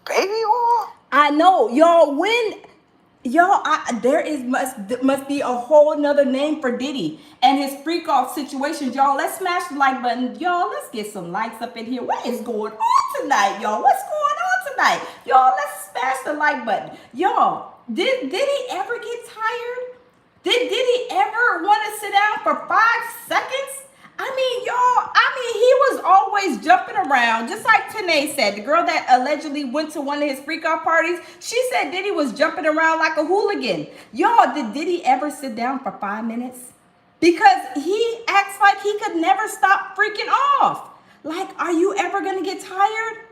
S3: baby oil?
S1: I know, y'all, must be a whole nother name for Diddy and his freak off situations, y'all. Let's smash the like button, y'all. Let's get some likes up in here. What is going on tonight, y'all? What's going on tonight, y'all? Let's smash the like button, y'all. Did Diddy ever get tired? Did Diddy ever want to sit down for 5 seconds? I mean, y'all, he was always jumping around, just like Tanae said, the girl that allegedly went to one of his freak out parties. She said Diddy was jumping around like a hooligan. Y'all, did Diddy ever sit down for 5 minutes? Because he acts like he could never stop freaking off. Like, are you ever going to get tired?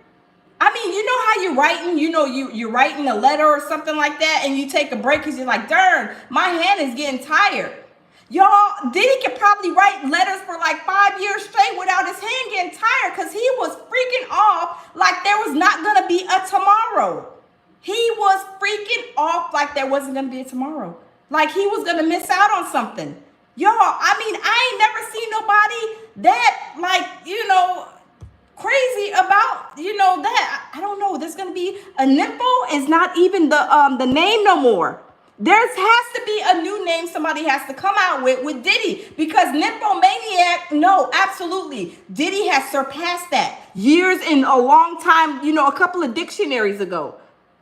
S1: I mean, you know how you're writing, you're writing a letter or something like that, and you take a break because you're like, darn, my hand is getting tired. Y'all, Diddy could probably write letters for like 5 years straight without his hand getting tired, because he was freaking off like there was not going to be a tomorrow. He was freaking off like there wasn't going to be a tomorrow. Like he was going to miss out on something. Y'all, I ain't never seen nobody that, like, crazy about, that. I don't know. There's going to be a Nympho is not even the name no more. There has to be a new name somebody has to come out with Diddy, because Nymphomaniac, no, absolutely. Diddy has surpassed that years in a long time, a couple of dictionaries ago.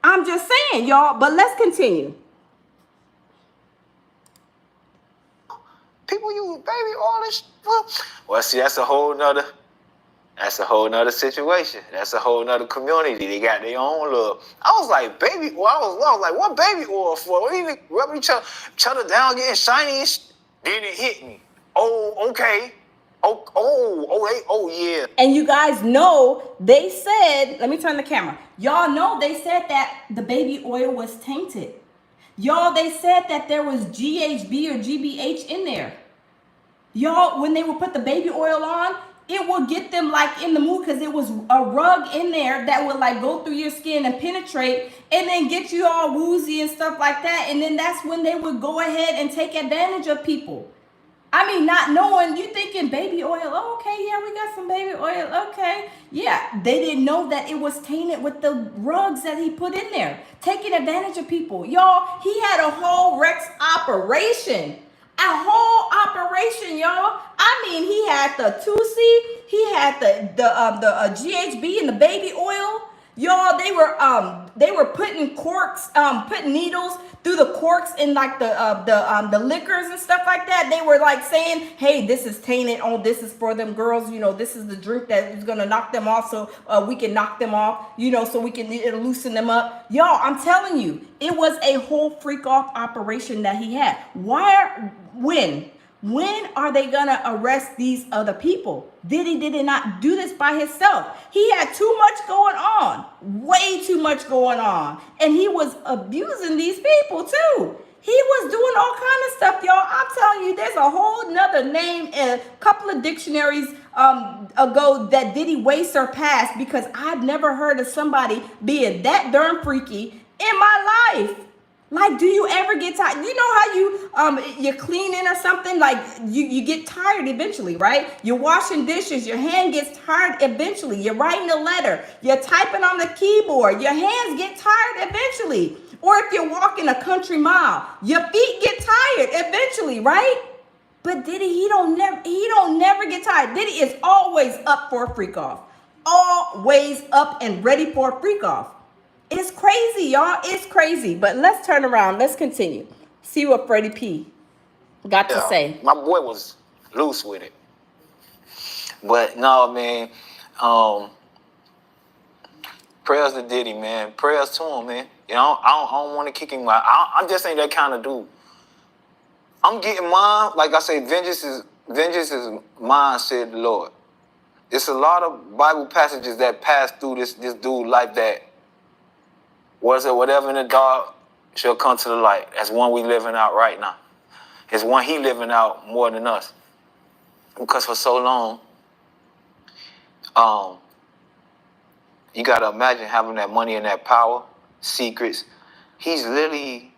S1: I'm just saying, y'all, but let's continue.
S3: People use baby all this. Well, see, that's a whole nother situation. That's a whole nother community. They got their own love. I was like, baby oil. I was like, what baby oil for? What even rubbing each other down, getting shiny and shit? Then it hit me. Oh, okay. Oh, yeah.
S1: And you guys know, they said, let me turn the camera. Y'all know they said that the baby oil was tainted. Y'all, they said that there was GHB or GBH in there. Y'all, when they would put the baby oil on, it will get them like in the mood because it was a rug in there that would like go through your skin and penetrate and then get you all woozy and stuff like that. And then that's when they would go ahead and take advantage of people. I mean, not knowing, you thinking baby oil, oh, okay, yeah, we got some baby oil, okay. Yeah, they didn't know that it was tainted with the rugs that he put in there, taking advantage of people. Y'all, he had a whole Rex operation. A whole operation, y'all. I mean, he had the 2C, he had the GHB and the baby oil. Y'all, they were putting corks, putting needles through the corks in like the liquors and stuff like that. They were like saying, "Hey, this is tainted. Oh, this is for them girls. You know, this is the drink that is gonna knock them off, so we can knock them off. You know, so we can loosen them up." Y'all, I'm telling you, it was a whole freak off operation that he had. When are they gonna arrest these other people? Diddy did not do this by himself. He had too much going on, way too much going on, and he was abusing these people too. He was doing all kind of stuff, y'all. I'm telling you, there's a whole nother name in a couple of dictionaries ago that Diddy way surpassed, because I've never heard of somebody being that darn freaky in my life. Like, do you ever get tired? You know how you're cleaning or something, like you get tired eventually, right? You're washing dishes, your hand gets tired eventually. You're writing a letter, you're typing on the keyboard, your hands get tired eventually. Or if you're walking a country mile, your feet get tired eventually, right? But Diddy, he don't never get tired. Diddy is always up for a freak off. Always up and ready for a freak off. It's crazy, y'all. It's crazy. But let's turn around. Let's continue. See what Freddy P got to say.
S3: My boy was loose with it. But no, man. Prayers to Diddy, man. Prayers to him, man. You know, I don't want to kick him out. I just ain't that kind of dude. I'm getting mine. Like I say, vengeance is mine, said the Lord. It's a lot of Bible passages that pass through this dude like that. Was it whatever in the dark shall come to the light? That's one we living out right now. It's one he living out more than us. Because for so long, you got to imagine having that money and that power, secrets. He's literally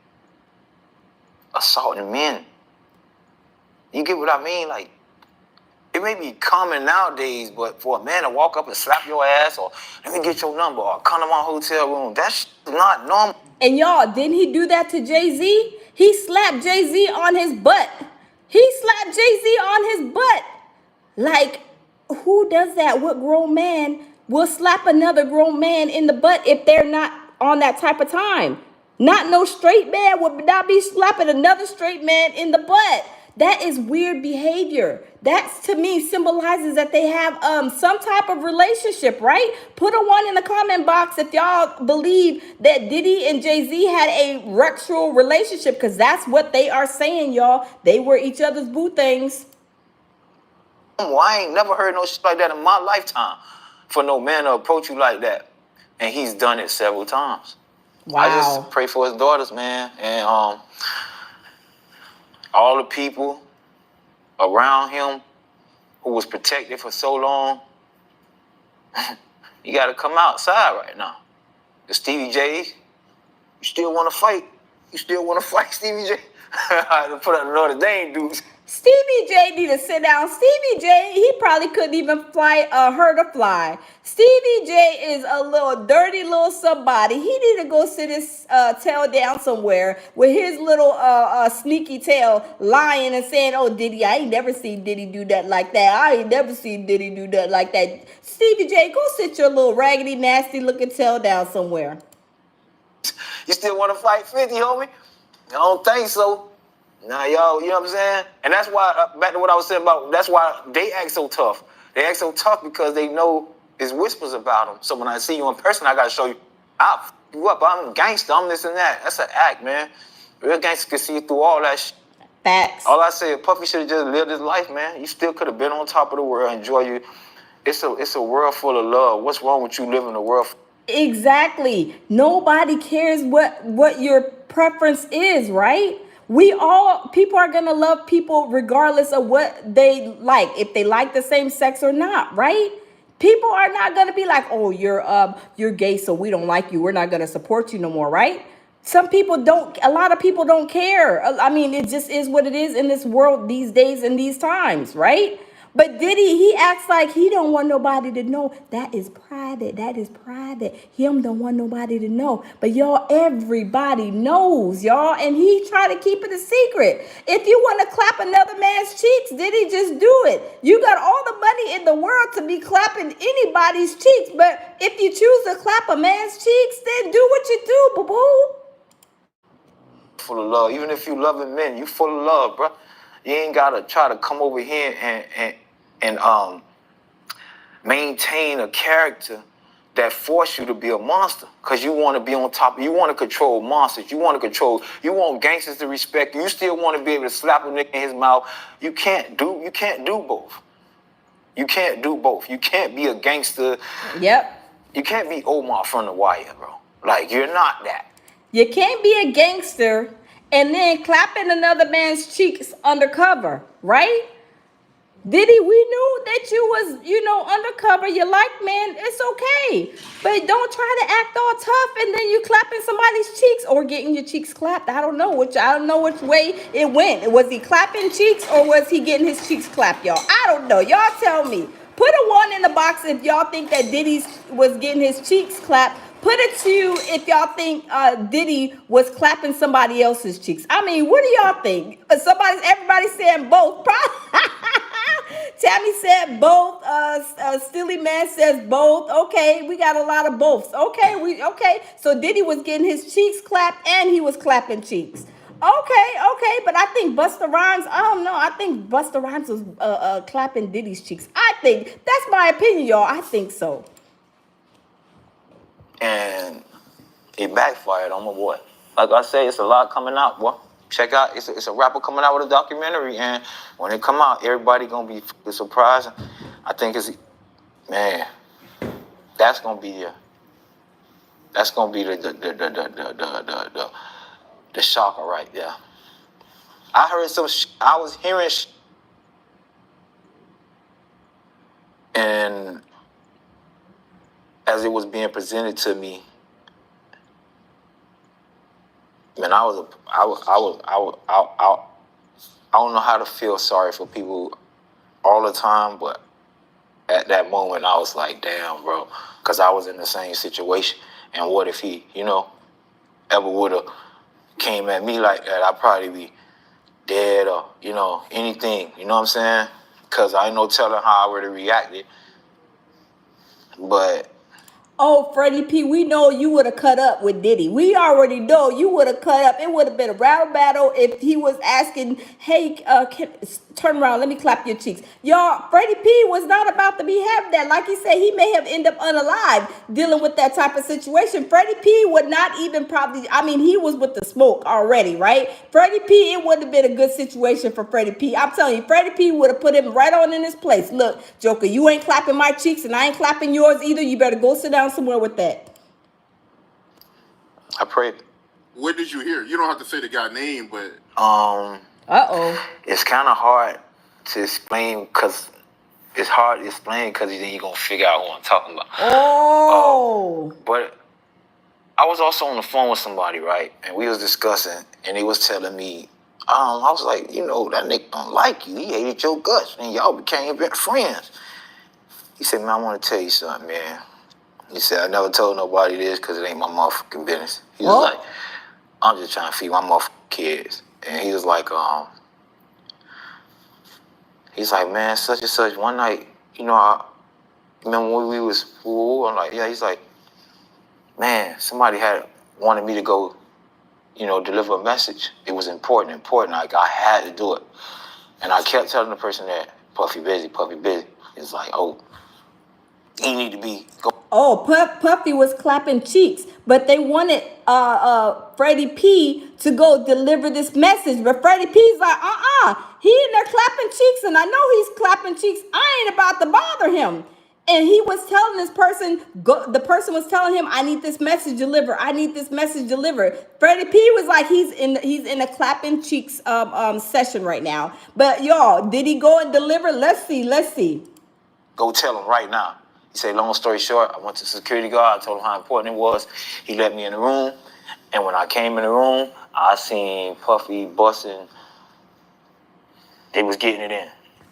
S3: assaulting men. You get what I mean? Like, it may be common nowadays, but for a man to walk up and slap your ass, or let me get your number, or come to my hotel room, that's not normal.
S1: And y'all, didn't he do that to Jay-Z? He slapped Jay-Z on his butt. He slapped Jay-Z on his butt. Like, who does that? What grown man will slap another grown man in the butt if they're not on that type of time? Not no straight man would not be slapping another straight man in the butt. That is weird behavior. That, to me, symbolizes that they have some type of relationship, right? Put a 1 in the comment box if y'all believe that Diddy and Jay-Z had a sexual relationship, because that's what they are saying, y'all. They were each other's boo things.
S3: I ain't never heard no shit like that in my lifetime, for no man to approach you like that. And he's done it several times. Wow. I just pray for his daughters, man. And all the people around him who was protected for so long, you got to come outside right now. The Stevie J, you still want to fight? You still want to fight, Stevie J? I had to put out Notre Dame dudes.
S1: Stevie J need to sit down. Stevie J, he probably couldn't even fly, hurt a fly. Stevie J is a little dirty little somebody. He need to go sit his tail down somewhere with his little sneaky tail, lying and saying, "Oh, Diddy, I ain't never seen Diddy do that like that. I ain't never seen Diddy do that like that." Stevie J, go sit your little raggedy, nasty looking tail down somewhere.
S3: You still want to fight 50, homie? I don't think so. Nah, y'all, you know what I'm saying? And that's why, back to what I was saying about, that's why they act so tough. They act so tough because they know there's whispers about them. So when I see you in person, I got to show you, I'll f you up. I'm a gangster. I'm this and that. That's an act, man. Real gangsters can see through all that shit.
S1: Facts.
S3: All I say is Puffy should have just lived his life, man. You still could have been on top of the world, enjoy you. It's a world full of love. What's wrong with you living in a world? Exactly.
S1: Nobody cares what your preference is, right? People are gonna love people regardless of what they like, if they like the same sex or not, right? People are not gonna be like, oh, you're gay, so we don't like you. We're not gonna support you no more, right? Some people don't. A lot of people don't care. I mean, it just is what it is in this world these days and these times, right? But Diddy, he acts like he don't want nobody to know. That is private. That is private. Him don't want nobody to know. But y'all, everybody knows, y'all. And he try to keep it a secret. If you want to clap another man's cheeks, Diddy, just do it. You got all the money in the world to be clapping anybody's cheeks. But if you choose to clap a man's cheeks, then do what you do, boo-boo.
S3: Full of love. Even if you loving men, you full of love, bro. You ain't gotta try to come over here and maintain a character that force you to be a monster. Cause you want to be on top. You want to control monsters. You want want gangsters to respect you. You still want to be able to slap a nigga in his mouth. You can't do both. You can't do both. You can't be a gangster.
S1: Yep.
S3: You can't be Omar from The Wire, bro. Like, you're not that.
S1: You can't be a gangster and then clapping another man's cheeks undercover, right? Diddy, we knew that you was, undercover. You like men, it's okay. But don't try to act all tough and then you clapping somebody's cheeks or getting your cheeks clapped. I don't know which way it went. Was he clapping cheeks or was he getting his cheeks clapped, y'all? I don't know. Y'all tell me. Put a 1 in the box if y'all think that Diddy was getting his cheeks clapped. Put it to you if y'all think Diddy was clapping somebody else's cheeks. I mean, what do y'all think? Everybody's saying both. Tammy said both. Steely Man says both. Okay, we got a lot of boths. Okay. So Diddy was getting his cheeks clapped and he was clapping cheeks. Okay, but I think Busta Rhymes, I don't know. I think Busta Rhymes was clapping Diddy's cheeks. I think that's my opinion, y'all. I think so.
S3: And it backfired on my boy. Like I say, it's a lot coming out, boy. Check out, it's a rapper coming out with a documentary, and when it come out, everybody gonna be surprised. I think that's gonna be the shocker right there. I heard I was hearing and as it was being presented to me, man, I don't know how to feel sorry for people all the time, but at that moment I was like, damn, bro, because I was in the same situation. And what if he, ever would have came at me like that? I'd probably be dead or, anything, you know what I'm saying? Because I ain't no telling how I would have reacted. But
S1: oh, Freddie P, we know you would have cut up with Diddy. We already know you would have cut up. It would have been a rattle battle if he was asking, hey, turn around, let me clap your cheeks. Y'all, Freddie P was not about to be having that. Like he said, he may have ended up unalive dealing with that type of situation. Freddie P would not even he was with the smoke already, right? Freddie P, it wouldn't have been a good situation for Freddie P. I'm telling you, Freddie P would have put him right on in his place. Look, Joker, you ain't clapping my cheeks and I ain't clapping yours either. You better go sit down somewhere with that.
S3: I prayed.
S2: What did you hear? You don't have to say the guy's name, but
S3: it's kind of hard to explain because then you're gonna figure out what I'm talking about. But I was also on the phone with somebody, right? And we was discussing, and he was telling me, I was like, that nigga don't like you. He hated your guts, and y'all became friends. He said, man, I want to tell you something, man. He said, I never told nobody this because it ain't my motherfucking business. He was like, I'm just trying to feed my motherfucking kids. And he was like, man, such and such. One night, I remember when we was, I'm like, yeah. He's like, man, somebody wanted me to go, deliver a message. It was important. Like, I had to do it. And I kept telling the person that, Puffy busy. It's like, he need to be go.
S1: Puffy was clapping cheeks, but they wanted Freddie P to go deliver this message. But Freddie P's like, he in there clapping cheeks, and I know he's clapping cheeks. I ain't about to bother him. And he was telling this person, the person was telling him, I need this message delivered. I need this message delivered. Freddie P was like, he's in a clapping cheeks session right now. But y'all, did he go and deliver? Let's see.
S3: Go tell him right now. He said, long story short, I went to the security guard. I told him how important it was. He let me in the room. And when I came in the room, I seen Puffy busting. They was getting it in.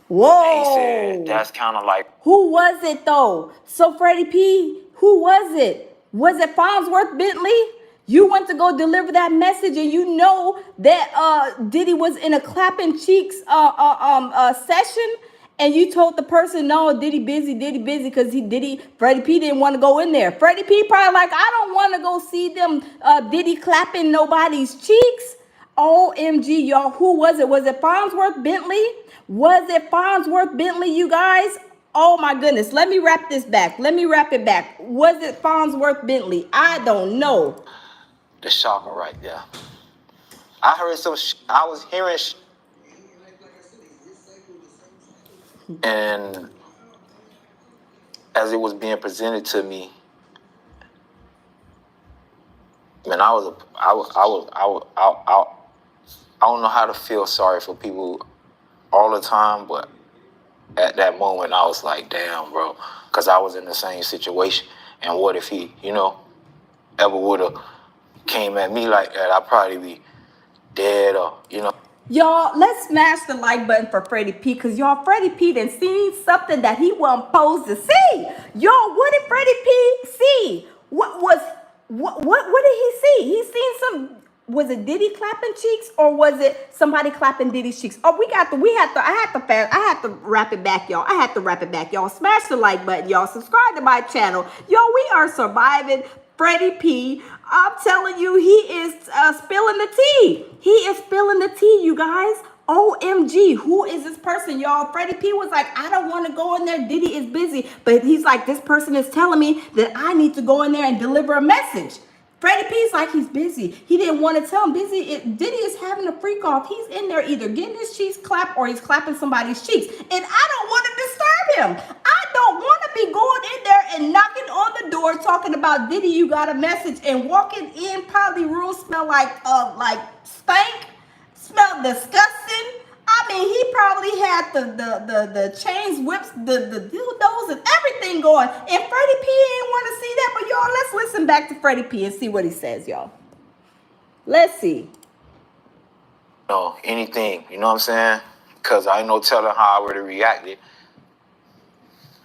S1: Whoa.
S3: And he said, that's kind of like.
S1: Who was it though? So Freddie P, who was it? Was it Farnsworth Bentley? You went to go deliver that message, and you know that Diddy was in a clapping cheeks session, and you told the person, no, Diddy busy, because Freddie P didn't want to go in there. Freddie P probably like, I don't want to go see them Diddy clapping nobody's cheeks. OMG, y'all, who was it? Was it Farnsworth Bentley? Was it Farnsworth Bentley, you guys? Oh my goodness, let me wrap this back. Let me wrap it back. Was it Farnsworth Bentley? I don't know.
S3: The shocker right there. I heard I was hearing and as it was being presented to me, man, I don't know how to feel sorry for people all the time, but at that moment I was like, damn, bro, because I was in the same situation. And what if he, ever would have came at me like that? I'd probably be dead or,
S1: Y'all, let's smash the like button for Freddie P, because y'all, Freddie P done seen something that he wasn't supposed to see. Y'all, what did Freddie P see? What did he see? He seen some. Was it Diddy clapping cheeks, or was it somebody clapping Diddy's cheeks? Oh, I had to wrap it back, y'all. Smash the like button, y'all. Subscribe to my channel. Y'all, we are surviving Freddie P. I'm telling you, he is spilling the tea. He is spilling the tea, you guys. OMG, who is this person, y'all? Freddie P was like, I don't want to go in there. Diddy is busy. But he's like, this person is telling me that I need to go in there and deliver a message. Freddie P's like, he's busy. He didn't want to tell him. Diddy is having a freak off. He's in there either getting his cheeks clapped or he's clapping somebody's cheeks. And I don't want to disturb him. I don't want to be going in there and knocking on the door talking about Diddy, you got a message, and walking in, probably room smell like stank, smell disgusting. I mean, he probably had the chains, whips, the dildos, and everything going. And Freddie P ain't want to see that. But y'all, let's listen back to Freddie P and see what he says, y'all. Let's see.
S3: Anything, you know what I'm saying? Because I ain't no telling how I would have reacted.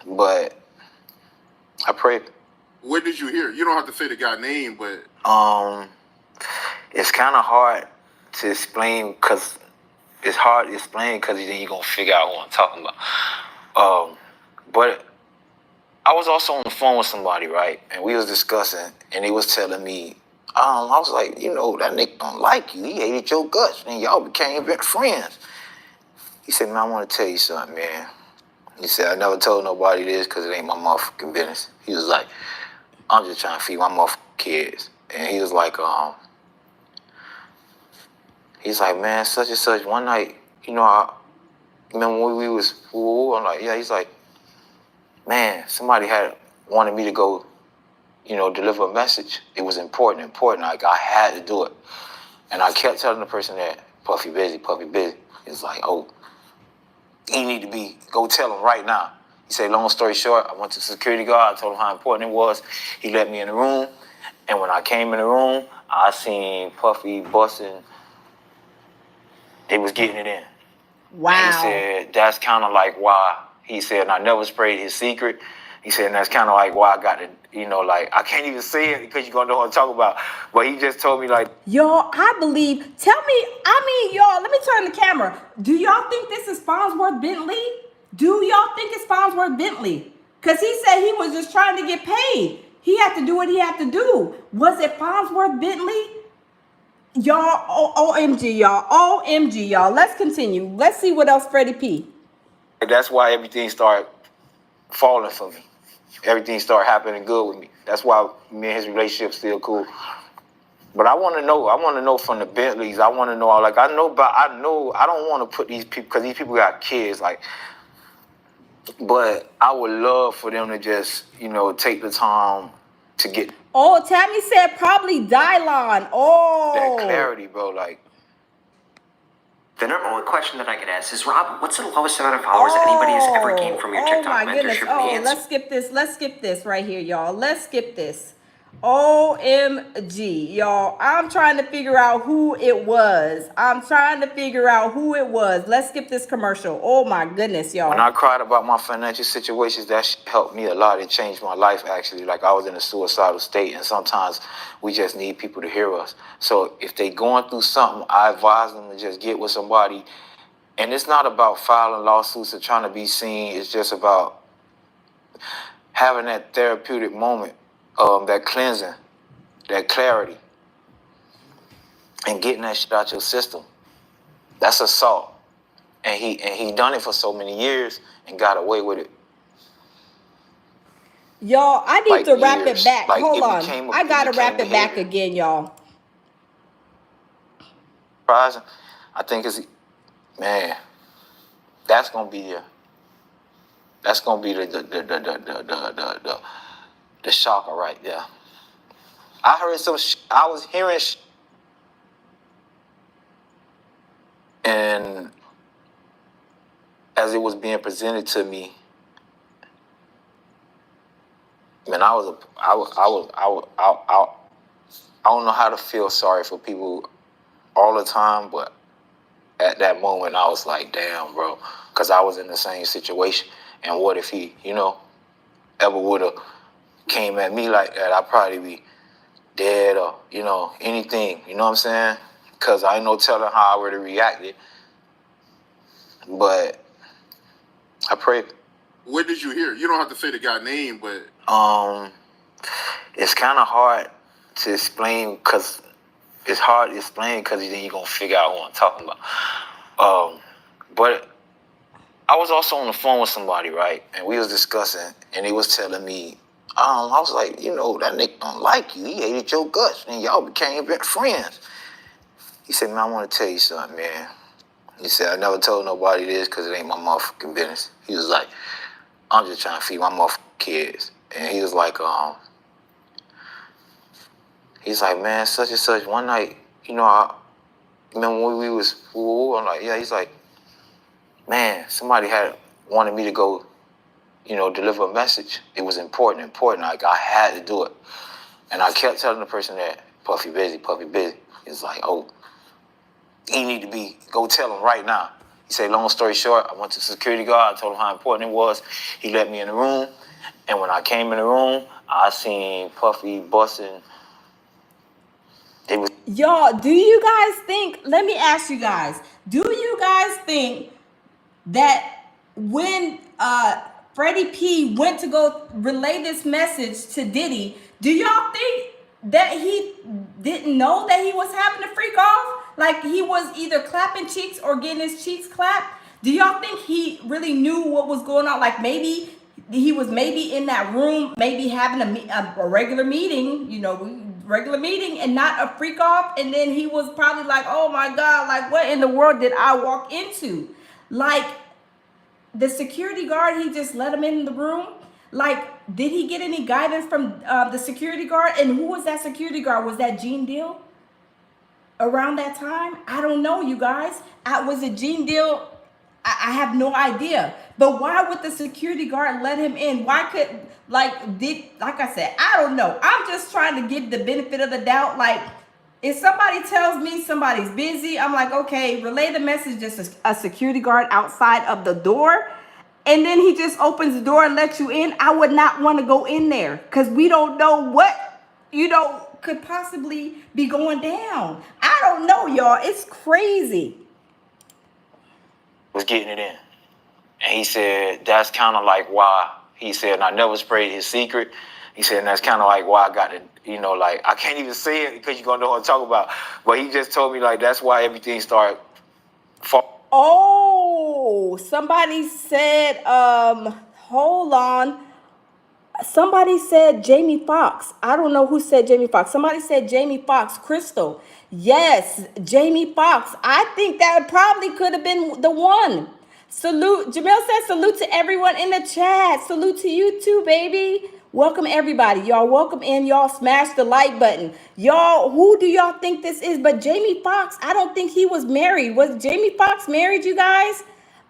S3: But I prayed.
S2: What did you hear? You don't have to say the guy's name, but
S3: it's kind of hard to explain because then you're going to figure out what I'm talking about. But I was also on the phone with somebody, right? And we was discussing, and he was telling me, I was like, that nigga don't like you. He hated your guts, and y'all became friends. He said, man, I want to tell you something, man. He said, I never told nobody this because it ain't my motherfucking business. He was like, I'm just trying to feed my motherfucking kids. And he was like, he's like, man, such and such. One night, I remember when we was, I'm like, yeah. He's like, man, somebody had wanted me to go, deliver a message. It was important. Like, I had to do it. And I kept telling the person that Puffy busy. It's like, oh, he need to go tell him right now. He said, long story short, I went to the security guard. I told him how important it was. He let me in the room. And when I came in the room, I seen Puffy busting. They was getting it in.
S1: Wow.
S3: And he said, that's kind of like why. He said, and I never sprayed his secret. He said, and that's kind of like why I got to, I can't even say it because you're going to know what I'm talking about. But he just told me like.
S1: Y'all, I believe, y'all, let me turn the camera. Do y'all think this is Farnsworth Bentley? Do y'all think it's Farnsworth Bentley? Because he said he was just trying to get paid. He had to do what he had to do. Was it Farnsworth Bentley? Y'all, OMG, y'all. Let's continue. Let's see what else Freddie P.
S3: That's why everything started falling for me. Everything started happening good with me. That's why me and his relationship still cool. But I want to know from the Bentleys. I want to know, I don't want to put these people, because these people got kids. Like, But I would love for them to just, take the time to get
S1: Oh, Tammy said probably Dylon. Oh.
S3: that clarity, bro. Like,
S4: The number one question that I get asked is, Rob, what's the lowest amount of followers that anybody has ever gained from your TikTok
S1: my goodness.
S4: mentorship? And the
S1: Oh,
S4: answer
S1: let's skip this. Let's skip this right here, y'all. Let's skip this. OMG, y'all. I'm trying to figure out who it was. Let's skip this commercial. Oh my goodness, y'all.
S3: when I cried about my financial situations, that helped me a lot. It changed my life, actually. Like, I was in a suicidal state, and sometimes we just need people to hear us. So if they going through something, I advise them to just get with somebody. And it's not about filing lawsuits or trying to be seen. It's just about having that therapeutic moment, that cleansing, that clarity, and getting that shit out your system. That's assault. And he done it for so many years and got away with it.
S1: Y'all, I need
S3: Like
S1: to wrap it
S3: years.
S1: back.
S3: Like,
S1: Hold
S3: it
S1: on.
S3: became
S1: I gotta wrap it back
S3: behavior.
S1: again, y'all.
S3: Surprising. I think man, that's gonna be the shocker right there. I heard I was hearing and as it was being presented to me, man, I don't know how to feel sorry for people all the time, but at that moment I was like, damn, bro, because I was in the same situation. And what if he, ever would have came at me like that? I'd probably be dead or, anything, you know what I'm saying? Because I ain't no telling how I would have reacted. But I pray.
S2: What did you hear? You don't have to say the guy's name, but
S3: it's kind of hard to explain because then you're going to figure out what I'm talking about. But I was also on the phone with somebody, right? And we was discussing, and he was telling me, I was like, that nigga don't like you. He hated your guts, and y'all became friends. He said, man, I want to tell you something, man. He said, I never told nobody this because it ain't my motherfucking business. He was like, I'm just trying to feed my motherfucking kids. And he was like, he's like, man, such and such. One night, I remember when we was, I'm like, yeah. He's like, man, somebody had wanted me to go, deliver a message. It was important. Like, I had to do it. And I kept telling the person that, Puffy busy. He's like, oh, he need to go tell him right now. He said, long story short, I went to the security guard. I told him how important it was. He let me in the room. And when I came in the room, I seen Puffy busting.
S1: Y'all, do you guys think, let me ask you guys, do you guys think that when Freddie P went to go relay this message to Diddy, do y'all think that he didn't know that he was having a freak off? Like, he was either clapping cheeks or getting his cheeks clapped? Do y'all think he really knew what was going on? Like, maybe he was in that room, maybe having a regular meeting, regular meeting, and not a freak off. And then he was probably like, oh my God, like, what in the world did I walk into? Like, the security guard, he just let him in the room. Like, did he get any guidance from the security guard? And who was that security guard? Was that Gene Deal around that time? I don't know, you guys. Was it Gene Deal? I have no idea. But why would the security guard let him in? Why could, like I said, I don't know. I'm just trying to give the benefit of the doubt. Like, if somebody tells me somebody's busy, I'm like, okay, relay the message, just a security guard outside of the door. And then he just opens the door and lets you in. I would not want to go in there because we don't know what, could possibly be going down. I don't know, y'all. It's crazy.
S3: Was getting it in. And he said, that's kind of like why, he said, and I never sprayed his secret. He said, and that's kind of like why I got it, like, I can't even say it because you're going to know what I'm talking about. But he just told me, like, that's why everything started falling.
S1: Oh, somebody said, hold on. Somebody said Jamie Foxx. I don't know who said Jamie Foxx. Somebody said Jamie Foxx, Crystal. Yes, Jamie Foxx. I think that probably could have been the one. Salute. Jamil says salute to everyone in the chat. Salute to you too, baby. Welcome everybody. Y'all welcome in. Y'all smash the like button. Y'all, who do y'all think this is? But Jamie Foxx, I don't think he was married. Was Jamie Foxx married, you guys?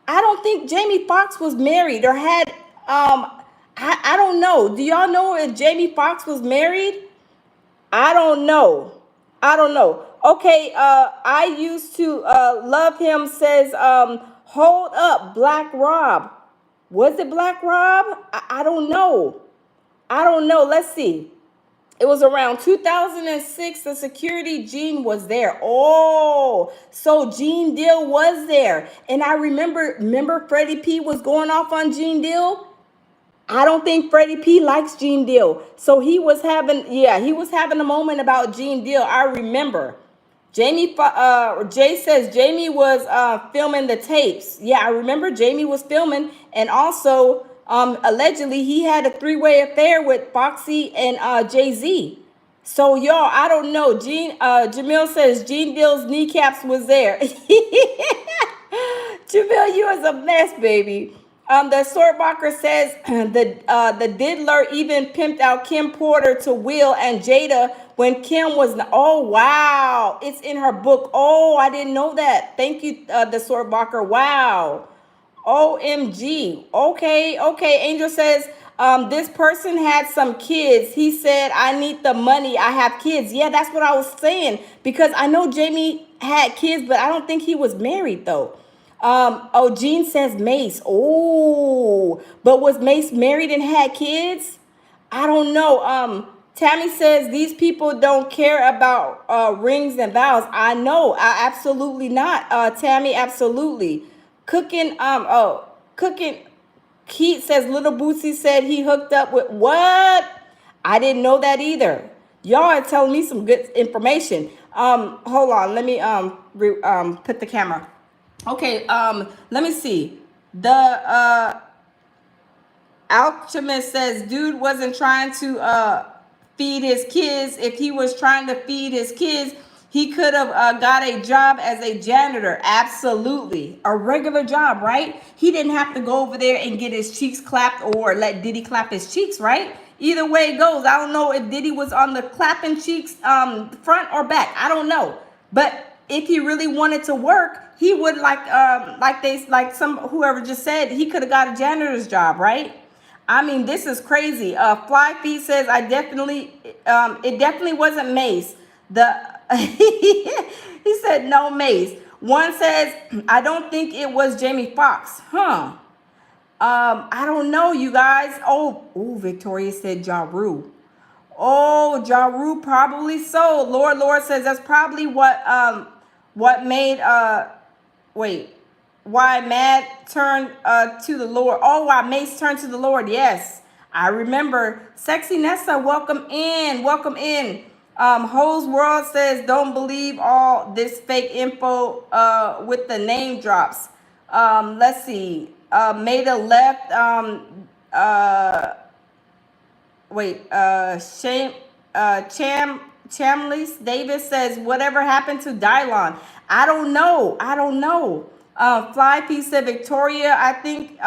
S1: I don't think Jamie Foxx was married or had I don't know. Do y'all know if Jamie Foxx was married? I don't know. I don't know. Okay, I used to love him, says hold up, Black Rob. Was it Black Rob? I don't know. I don't know. Let's see. It was around 2006. The security Gene was there. Oh, so Gene Deal was there. And I remember Freddie P was going off on Gene Deal. I don't think Freddie P likes Gene Deal. So he was having a moment about Gene Deal. I remember. Jay says Jamie was filming the tapes. Yeah, I remember Jamie was filming, and also allegedly he had a three-way affair with Foxy and Jay-Z. So y'all, I don't know. Jamil says Gene Deal's kneecaps was there. Jamil, you is a mess, baby. The Sortbacher says the diddler even pimped out Kim Porter to Will and Jada when Kim was. Oh wow, it's in her book. Oh, I didn't know that. Thank you, the Sortbacher. Wow. OMG. Okay. Angel says this person had some kids. He said, I need the money. I have kids. Yeah, that's what I was saying. Because I know Jamie had kids, but I don't think he was married though. Gene says Mace. Oh, but was Mace married and had kids? I don't know. Tammy says these people don't care about rings and vows. I know. Absolutely not. Tammy, absolutely. Cooking. Keith says Little Bootsy said he hooked up with what? I didn't know that either. Y'all are telling me some good information. Hold on. Let me put the camera. Okay, let me see. The Alchemist says dude wasn't trying to feed his kids. If he was trying to feed his kids, he could have got a job as a janitor. Absolutely. A regular job, right? He didn't have to go over there and get his cheeks clapped or let Diddy clap his cheeks, right? Either way it goes. I don't know if Diddy was on the clapping cheeks front or back. I don't know. But if he really wanted to work, he would like whoever just said, he could have got a janitor's job, right? I mean, this is crazy. Fly Feet says it definitely wasn't Mace. He said no Mace. One says I don't think it was Jamie Foxx. I don't know, you guys. Oh, Victoria said Ja Rule. Oh, Ja Rule, probably so. Lord says that's probably what made why Mad turned to the Lord. Oh, why Mace turned to the Lord. Yes, I remember. Sexy Nessa, welcome in. Ho's World says don't believe all this fake info with the name drops. Let's see. Maida left. Chambliss Davis says whatever happened to Dylon. I don't know. Fly P said Victoria. I think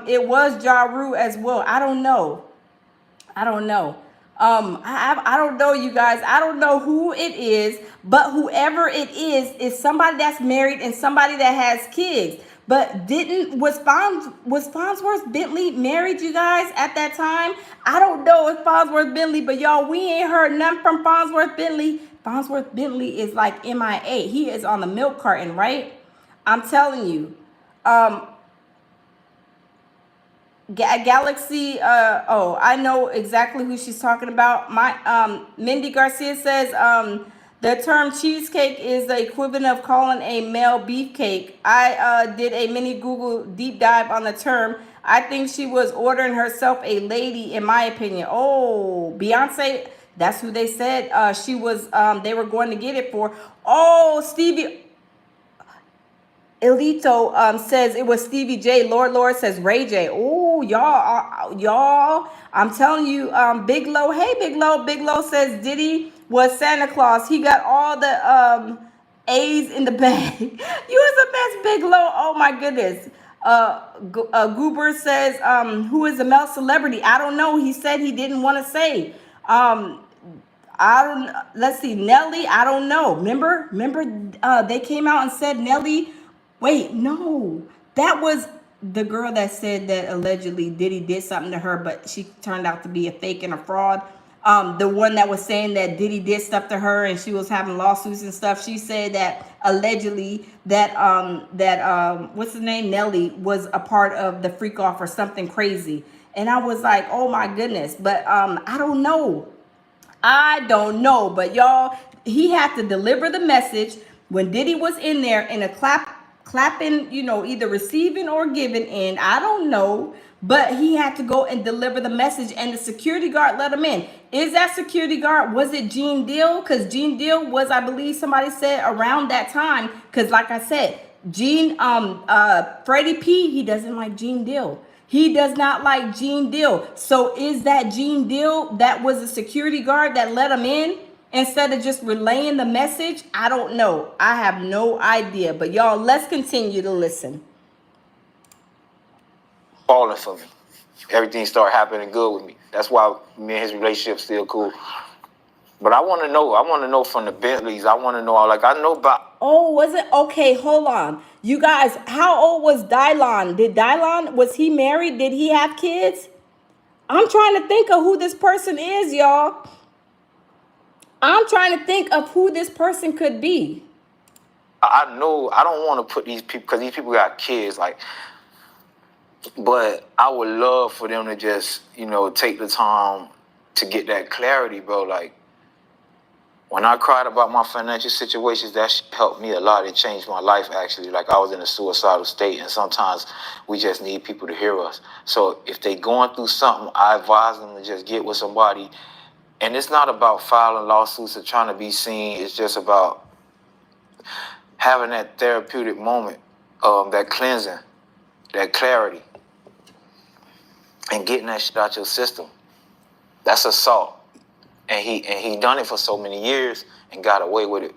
S1: it was Ja Rule as well. I don't know. I don't know, you guys. I don't know who it is, but whoever it is somebody that's married and somebody that has kids. But was Farnsworth Bentley married, you guys, at that time? I don't know if Farnsworth Bentley, but y'all, we ain't heard nothing from Farnsworth Bentley. Farnsworth Bentley is like MIA. He is on the milk carton, right? I'm telling you. Galaxy, I know exactly who she's talking about. Mindy Garcia says the term cheesecake is the equivalent of calling a male beefcake. I did a mini Google deep dive on the term. I think she was ordering herself a lady, in my opinion. Oh, Beyonce, that's who they said she was. They were going to get it for. Oh, Stevie Elito says it was Stevie J. Lord says Ray J. Oh, y'all. I'm telling you, Big Low. Hey, Big Low. Big Low says Diddy was Santa Claus. He got all the A's in the bag. You was the best, Big Low. Oh my goodness. Goober says, who is a male celebrity? I don't know. He said he didn't want to say. I don't. Let's see, Nelly. I don't know. Remember, they came out and said Nelly. Wait, no, that was the girl that said that allegedly Diddy did something to her, but she turned out to be a fake and a fraud. The one that was saying that Diddy did stuff to her and she was having lawsuits and stuff. She said that allegedly that what's his name, Nelly, was a part of the freak off or something crazy. And I was like, oh my goodness, but I don't know. I don't know, but y'all, he had to deliver the message when Diddy was in there in a clapping, either receiving or giving in. I don't know, but he had to go and deliver the message, and the security guard let him in. Is that security guard, was it Gene Deal? Because Gene Deal was, I believe somebody said, around that time. Because like I said, Freddie P, he doesn't like Gene Deal. He does not like Gene Deal. So is that Gene Deal that was a security guard that let him in instead of just relaying the message? I don't know. I have no idea. But y'all, let's continue to listen.
S3: Falling for me. Everything started happening good with me. That's why me and his relationship still cool. But I want to know. I want to know from the Bentleys. I want to know. Like, I know about.
S1: Oh, was it? Okay, hold on. You guys, how old was Dylon? Was he married? Did he have kids? I'm trying to think of who this person is, y'all. I'm trying to think of who this person could be.
S3: I know I don't want to put these people, because these people got kids, like, but I would love for them to just, take the time to get that clarity, bro. Like, when I cried about my financial situations, that shit helped me a lot. It changed my life, actually. Like, I was in a suicidal state, and sometimes we just need people to hear us. So if they going through something, I advise them to just get with somebody. And it's not about filing lawsuits or trying to be seen. It's just about having that therapeutic moment, that cleansing, that clarity, and getting that shit out your system. That's assault. And he done it for so many years and got away with it.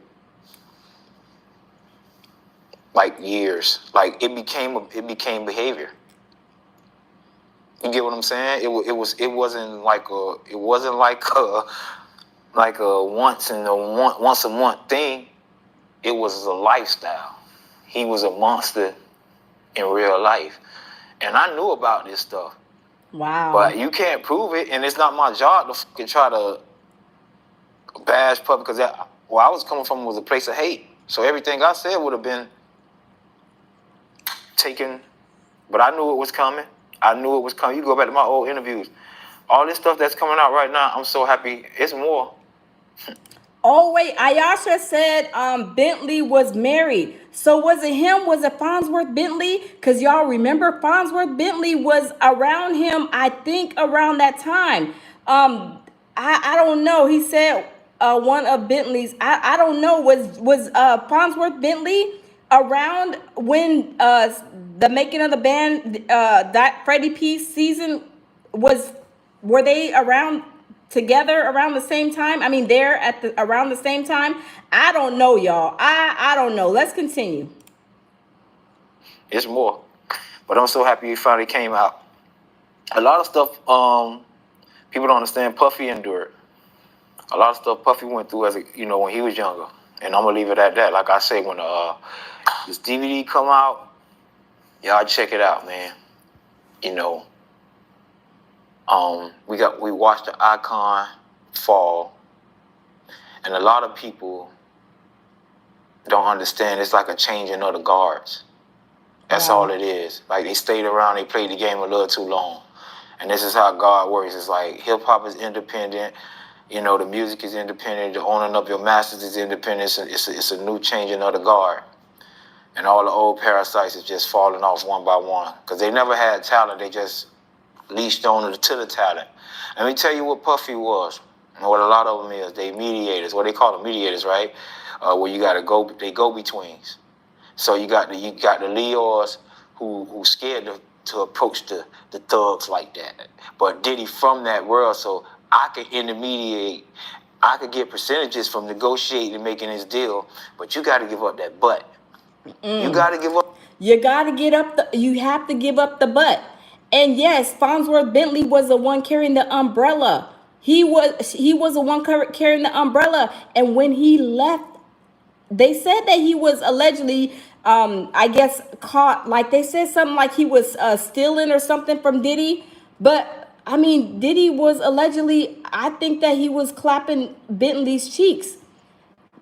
S3: Like years. Like it became behavior. You get what I'm saying? It wasn't like a once a month thing. It was a lifestyle. He was a monster in real life. And I knew about this stuff.
S1: Wow.
S3: But you can't prove it, and it's not my job to fucking try to bash public, because where I was coming from was a place of hate. So everything I said would have been taken, but I knew it was coming. You go back to my old interviews. All this stuff that's coming out right now, I'm so happy. It's more.
S1: Oh, wait. Ayasha said Bentley was married. So was it him? Was it Farnsworth Bentley? Because y'all remember Farnsworth Bentley was around him, I think, around that time. I don't know. He said one of Bentley's. I don't know. Was Farnsworth Bentley around when the making of the band that Freddie P season was? Were they around together around the same time? I mean, they're around the same time. I don't know, y'all. I don't know. Let's continue.
S3: It's more. But I'm so happy he finally came out. A lot of stuff people don't understand Puffy endured. A lot of stuff Puffy went through as when he was younger. And I'm gonna leave it at that. Like I say, when this DVD come out, y'all check it out, man. We watched the icon fall, and a lot of people don't understand. It's like a changing of the guards. That's all it is. Like, they stayed around, they played the game a little too long. And this is how God works. It's like hip hop is independent, the music is independent, the owning of your masters is independent. It's a new changing of the guard. And all the old parasites is just falling off one by one. Because they never had talent, they just leashed on to the talent. Let me tell you what Puffy was, and what a lot of them is. They mediators, what they call them mediators, right? Where you gotta they go-betweens. So you got the Leors who scared to approach the thugs like that. But Diddy from that world, so I could intermediate, I could get percentages from negotiating and making his deal, but you gotta give up that butt. You gotta give up.
S1: You gotta you have to give up the butt. And yes, Farnsworth Bentley was the one carrying the umbrella. He was the one carrying the umbrella. And when he left, they said that he was allegedly, I guess, caught. Like they said something like he was stealing or something from Diddy. But I mean, Diddy was allegedly, I think that he was clapping Bentley's cheeks.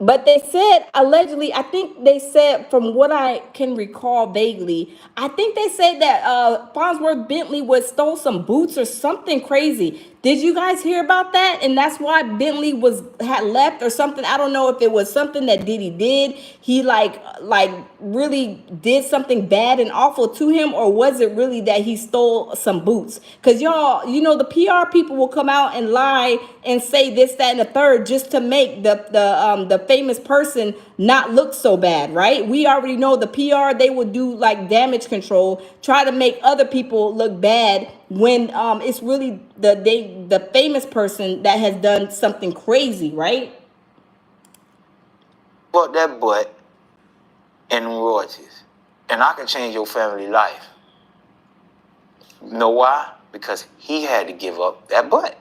S1: But they said allegedly, I think they said, from what I can recall vaguely, I think they said that Farnsworth Bentley stole some boots or something crazy. Did you guys hear about that? And that's why Bentley had left or something. I don't know if it was something that Diddy did. He like really did something bad and awful to him, or was it really that he stole some boots? Because y'all, the PR people will come out and lie and say this, that, and the third just to make the famous person not look so bad, right? We already know the PR, they will do like damage control, try to make other people look bad when it's really the famous person that has done something crazy, right?
S3: Fuck that butt and royalties. And I can change your family life. You know why? Because he had to give up that butt.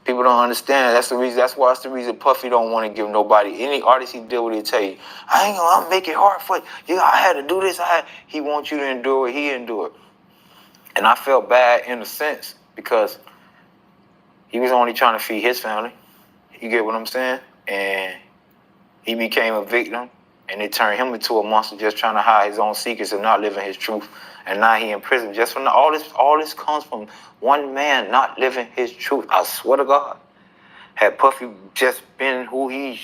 S3: People don't understand. That's the reason. That's why it's the reason Puffy don't want to give nobody, any artist he deal with, he'll tell you, I'm make it hard for you. I had to do this. He wants you to endure it. He endured. And I felt bad in a sense because he was only trying to feed his family. You get what I'm saying? And he became a victim, and it turned him into a monster just trying to hide his own secrets and not living his truth. And now he in prison just from all this comes from one man not living his truth. I swear to God. Had Puffy just been who he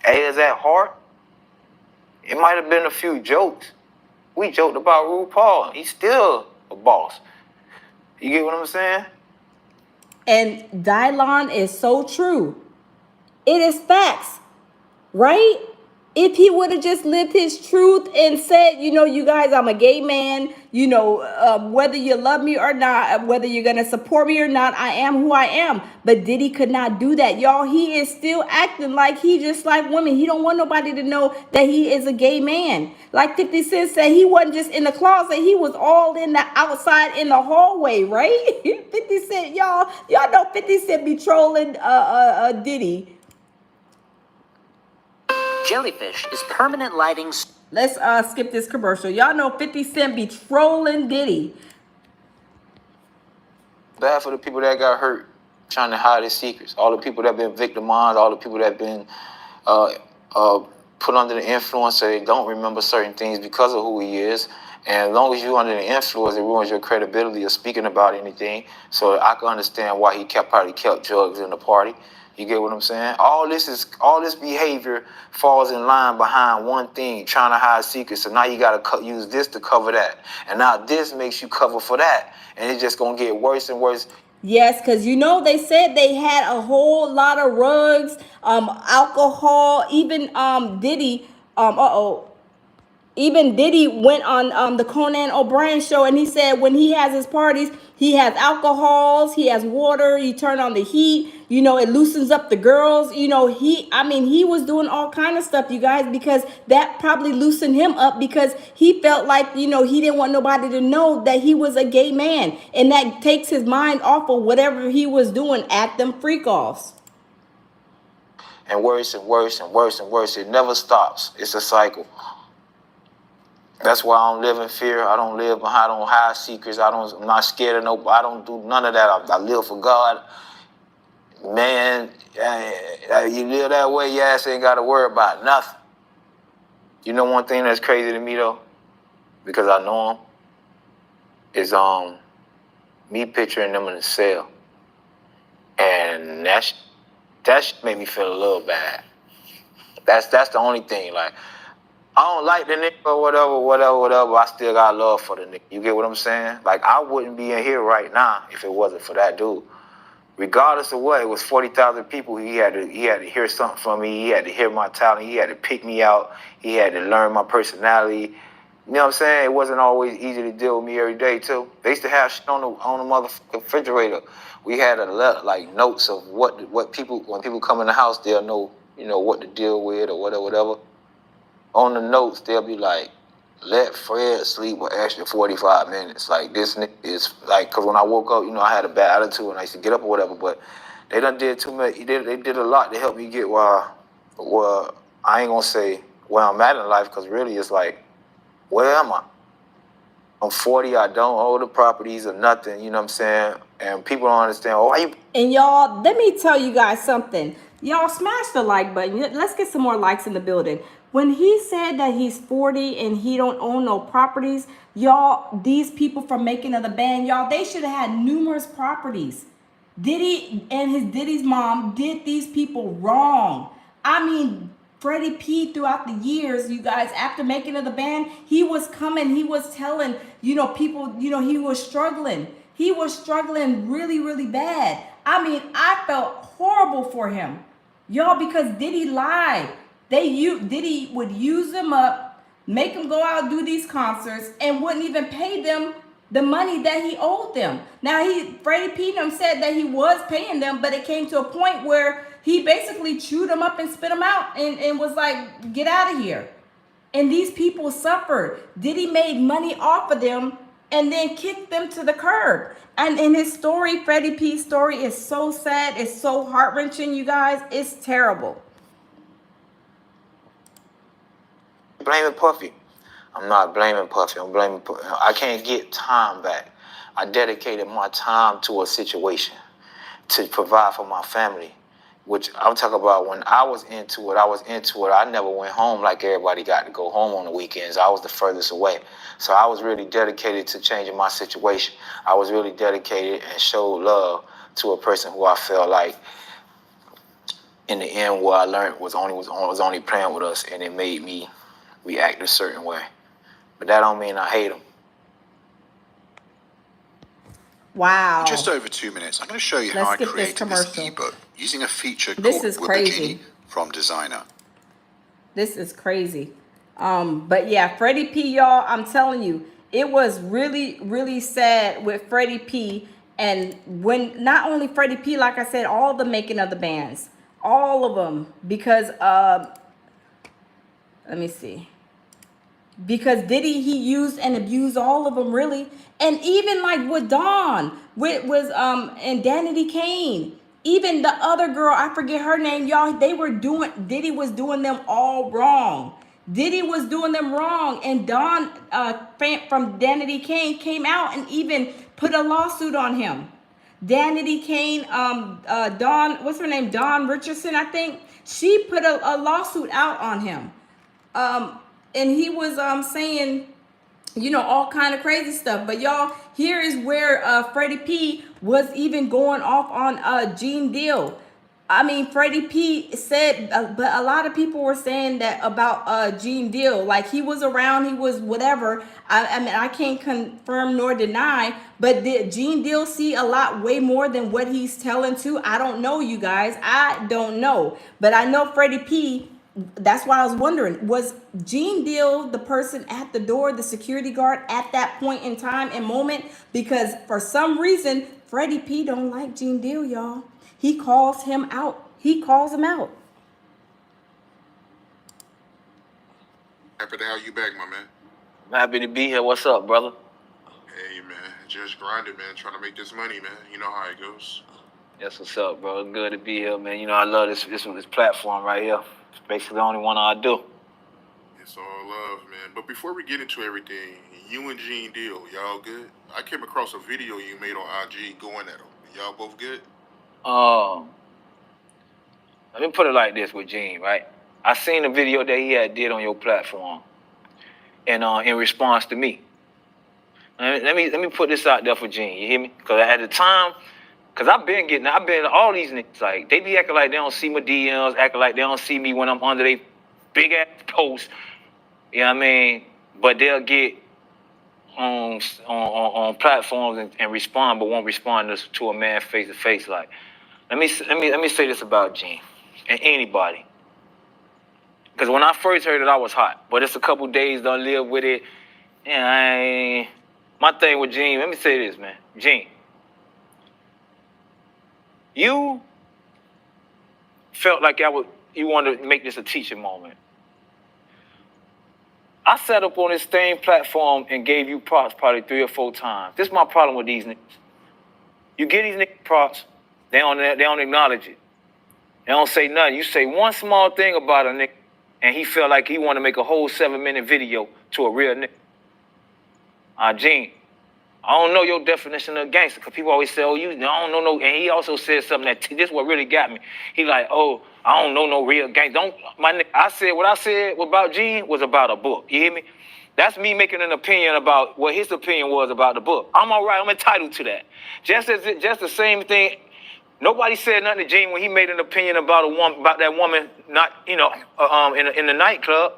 S3: is at heart, it might have been a few jokes. We joked about RuPaul. He's still a boss. You get what I'm saying?
S1: And Dylon is so true. It is facts, right? If he would have just lived his truth and said, you guys, I'm a gay man, whether you love me or not, whether you're going to support me or not, I am who I am. But Diddy could not do that, y'all. He is still acting like he just like women. He don't want nobody to know that he is a gay man. Like 50 Cent said, he wasn't just in the closet. He was all in the outside in the hallway, right? 50 Cent, y'all know 50 Cent be trolling Diddy.
S4: Jellyfish is permanent lighting.
S1: Let's skip this commercial. Y'all know 50 Cent be trolling Diddy.
S3: Bad for the people that got hurt trying to hide their secrets. All the people that been victimized, all the people that been put under the influence so they don't remember certain things because of who he is. And as long as you're under the influence, it ruins your credibility of speaking about anything. So I can understand why he probably kept drugs in the party. You get what I'm saying? All this behavior falls in line behind one thing, trying to hide secrets. So now you got to use this to cover that. And now this makes you cover for that. And it's just going to get worse and worse.
S1: Yes, because they said they had a whole lot of rugs, alcohol, even Diddy, even Diddy went on the Conan O'Brien show, and he said when he has his parties, he has alcohols, he has water, he turn on the heat, it loosens up the girls. He was doing all kind of stuff, you guys, because that probably loosened him up because he felt like, he didn't want nobody to know that he was a gay man. And that takes his mind off of whatever he was doing at them freak-offs.
S3: And worse and worse and worse and worse. It never stops. It's a cycle. That's why I don't live in fear. I don't hide secrets. I'm not scared of nobody. I don't do none of that. I live for God. Man, you live that way, your ass ain't got to worry about nothing. You know one thing that's crazy to me, though, because I know him, is me picturing them in a cell. And that made me feel a little bad. That's the only thing, like, I don't like the nigga or whatever. I still got love for the nigga. You get what I'm saying? Like, I wouldn't be in here right now if it wasn't for that dude. Regardless of what, it was 40,000 people. He had to hear something from me. He had to hear my talent. He had to pick me out. He had to learn my personality. You know what I'm saying? It wasn't always easy to deal with me every day, too. They used to have shit on the motherfucking refrigerator. We had like notes of what people, when people come in the house, they'll know, what to deal with or whatever. On the notes, they'll be like, let Fred sleep an extra 45 minutes. Like, this nigga is like, because when I woke up, I had a bad attitude and I used to get up or whatever, but they done did too much. They did a lot to help me get well, I ain't gonna say where I'm at in life, because really it's like, where am I? I'm 40, I don't own the properties or nothing, you know what I'm saying? And people don't understand, why you...
S1: And y'all, let me tell you guys something. Y'all smash the like button. Let's get some more likes in the building. When he said that he's 40 and he don't own no properties, y'all, these people from Making of the Band, y'all, they should have had numerous properties. Diddy and Diddy's mom did these people wrong. I mean, Freddie P throughout the years, you guys, after Making of the Band, he was coming, he was telling, people, he was struggling. He was struggling really, really bad. I mean, I felt horrible for him. Y'all, because Diddy lied. Diddy would use them up, make them go out and do these concerts, and wouldn't even pay them the money that he owed them. Now, Freddie P said that he was paying them, but it came to a point where he basically chewed them up and spit them out and was like, get out of here. And these people suffered. Diddy made money off of them and then kicked them to the curb. And in his story, Freddie P's story is so sad. It's so heart-wrenching, you guys. It's terrible.
S3: Blaming Puffy. I'm not blaming Puffy. I'm blaming Puffy. I can't get time back. I dedicated my time to a situation to provide for my family, which I'm talking about when I was into it. I never went home like everybody got to go home on the weekends. I was the furthest away. So I was really dedicated to changing my situation. I was really dedicated and showed love to a person who I felt like in the end what I learned was only playing with us, and it made me react a certain way. But that don't mean I hate him.
S1: Wow.
S5: In just over 2 minutes, I'm going to show you how I created this ebook using a feature called Genie from Designer.
S1: This is crazy. But yeah, Freddie P, y'all, I'm telling you, it was really, really sad with Freddie P. And when not only Freddie P, like I said, all the Making of the Bands, all of them, because let me see. Because Diddy, he used and abused all of them, really. And even like with Dawn, and Danity Kane, even the other girl, I forget her name, y'all, Diddy was doing them all wrong. Diddy was doing them wrong. And Dawn from Danity Kane came out and even put a lawsuit on him. Danity Kane, Dawn, what's her name? Dawn Richardson, I think. She put a lawsuit out on him. And he was saying, all kind of crazy stuff. But y'all, here is where Freddie P was even going off on Gene Deal. I mean, Freddie P said, but a lot of people were saying that about Gene Deal. Like, he was around, he was whatever. I mean, I can't confirm nor deny, but did Gene Deal see a lot way more than what he's telling to? I don't know, you guys. I don't know. But I know Freddie P, that's why I was wondering, was Gene Deal the person at the door, the security guard at that point in time and moment? Because for some reason, Freddie P don't like Gene Deal, y'all. He calls him out. He calls him out.
S2: Happy to have you back, my man.
S3: I'm happy to be here. What's up, brother?
S2: Hey, man. Just grinding, man. Trying to make this money, man. You know how it goes.
S3: That's what's up, bro. Good to be here, man. I love this platform right here. It's basically the only one I do.
S2: It's all love, man. But before we get into everything, you and Gene Deal, y'all good? I came across a video you made on IG going at him. Y'all both good?
S3: Let me put it like this with Gene, right? I seen the video that he did on your platform, and in response to me. Let me put this out there for Gene. You hear me? Because at the time, I've been all these niggas, like, they be acting like they don't see my DMs, acting like they don't see me when I'm under they big ass posts. You know what I mean? But they'll get on platforms and respond, but won't respond to a man face to face. Like, let me say this about Gene and anybody. Because when I first heard it, I was hot. But it's a couple days done live with it. Yeah, my thing with Gene, let me say this, man. Gene, you felt like you wanted to make this a teaching moment. I sat up on this same platform and gave you props probably 3 or 4 times. This is my problem with these niggas. You give these niggas props, they don't acknowledge it. They don't say nothing. You say one small thing about a nigga, and he felt like he want to make a whole 7-minute video to a real nigga. Gene, I don't know your definition of gangster, because people always say, oh, I don't know no, and he also said something that, this is what really got me. He like, oh, I don't know no real gangster. I said, what I said about Gene was about a book. You hear me? That's me making an opinion about what his opinion was about the book. I'm all right. I'm entitled to that. Just the same thing. Nobody said nothing to Gene when he made an opinion about about that woman not, in the nightclub.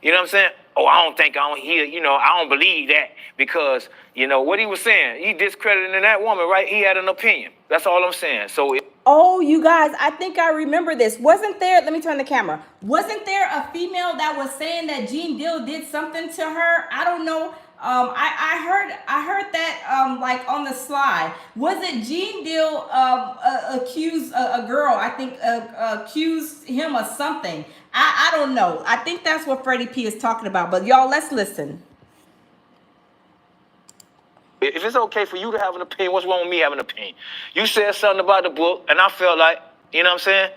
S3: You know what I'm saying? Oh, I don't hear, I don't believe that because, what he was saying, he discrediting that woman, right? He had an opinion. That's all I'm saying. So
S1: oh, you guys, I think I remember this. Wasn't there, let me turn the camera. Wasn't there a female that was saying that Gene Deal did something to her? I don't know. I heard that like on the slide. Was it Gene Deal accused a girl? I think accused him of something. I don't know. I think that's what Freddie P is talking about. But y'all, let's listen.
S3: If it's okay for you to have an opinion, what's wrong with me having an opinion? You said something about the book, and I felt like, you know what I'm saying?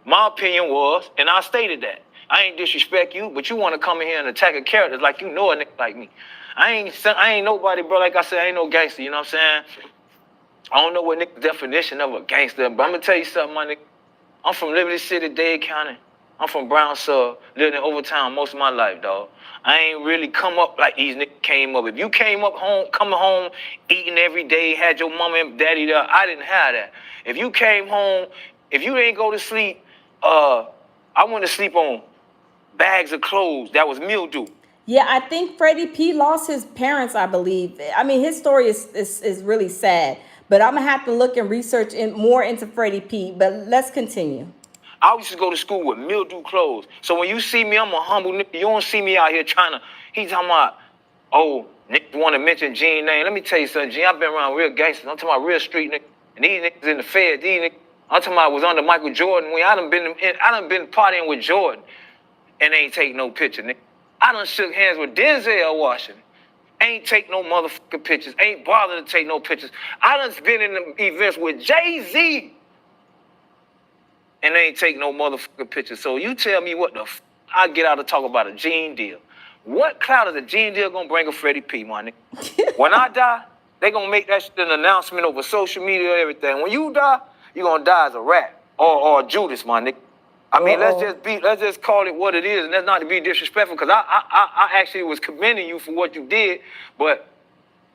S3: My opinion was, and I stated that. I ain't disrespect you, but you want to come in here and attack a character like you know a nigga like me. I ain't nobody, bro. Like I said, I ain't no gangster, you know what I'm saying? I don't know what nigga's definition of a gangster, but I'm going to tell you something, my nigga. I'm from Liberty City, Dade County. I'm from Brown Sub, lived in Overtown most of my life, dog. I ain't really come up like these niggas came up. If you came up coming home, eating every day, had your mama and daddy there, I didn't have that. If you came home, if you didn't go to sleep, I went to sleep on bags of clothes that was mildew.
S1: Yeah, I think Freddie P lost his parents, I believe. I mean, his story is really sad. But I'm going to have to look and research more into Freddie P. But let's continue.
S3: I used to go to school with mildew clothes. So when you see me, I'm a humble nigga. You don't see me out here trying to, he's talking about, oh, niggas want to mention Gene's name. Let me tell you something, Gene, I've been around real gangsters. I'm talking about real street niggas. And these niggas in the Fed, these niggas, I'm talking about was under Michael Jordan. When I done been partying with Jordan and ain't take no picture, nigga. I done shook hands with Denzel Washington. Ain't take no motherfucking pictures. Ain't bothered to take no pictures. I done been in the events with Jay-Z. And they ain't take no motherfucking pictures. So you tell me what the I get out to talk about a Gene Deal. What clout is a Gene Deal gonna bring a Freddie P, my nigga? When I die, they gonna make that shit an announcement over social media and everything. When you die, you gonna die as a rat or Judas, my nigga. I mean, let's just call it what it is, and that's not to be disrespectful, because I actually was commending you for what you did, but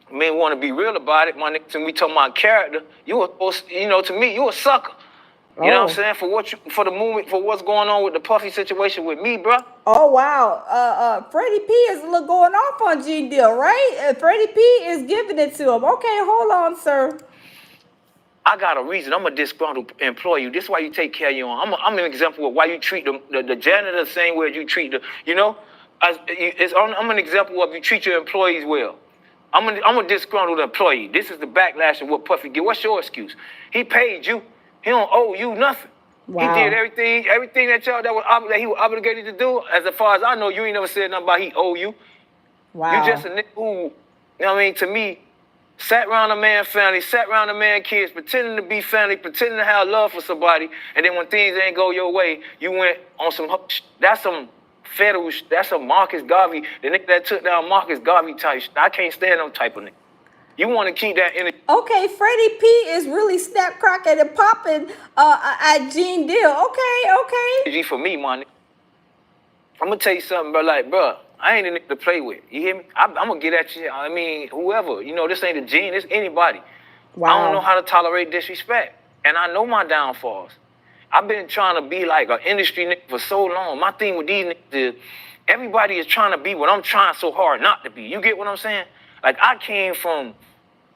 S3: men want to be real about it, my nigga. To me, talking about character, to me, you a sucker. You know what I'm saying? For the movement, for what's going on with the Puffy situation with me, bro.
S1: Oh, wow. Freddie P is going off on Gene Deal, right? Freddie P is giving it to him. Okay, hold on, sir.
S3: I got a reason. I'm a disgruntled employee. This is why you take care of your own. I'm an example of why you treat the janitor the same way as you treat I'm an example of you treat your employees well. I'm a disgruntled employee. This is the backlash of what Puffy did. What's your excuse? He paid you. He don't owe you nothing. Wow. He did everything that he was obligated to do. As far as I know, you ain't never said nothing about he owe you. Wow. You just a nigga who, to me, sat around a man's family, sat around a man's kids, pretending to be family, pretending to have love for somebody, and then when things ain't go your way, you went on some, that's some federal, that's some Marcus Garvey, the nigga that took down Marcus Garvey type shit. I can't stand them type of nigga. You want to keep that energy. Okay, Freddie P is really snap cracking and popping at Gene Deal. Okay. For me, man. I'm going to tell you something, bro. I ain't a nigga to play with. You hear me? I'm going to get at you. I mean, whoever. This ain't a Gene. This anybody. Wow. I don't know how to tolerate disrespect. And I know my downfalls. I've been trying to be like an industry nigga for so long. My thing with these niggas is everybody is trying to be what I'm trying so hard not to be. You get what I'm saying? Like, I came from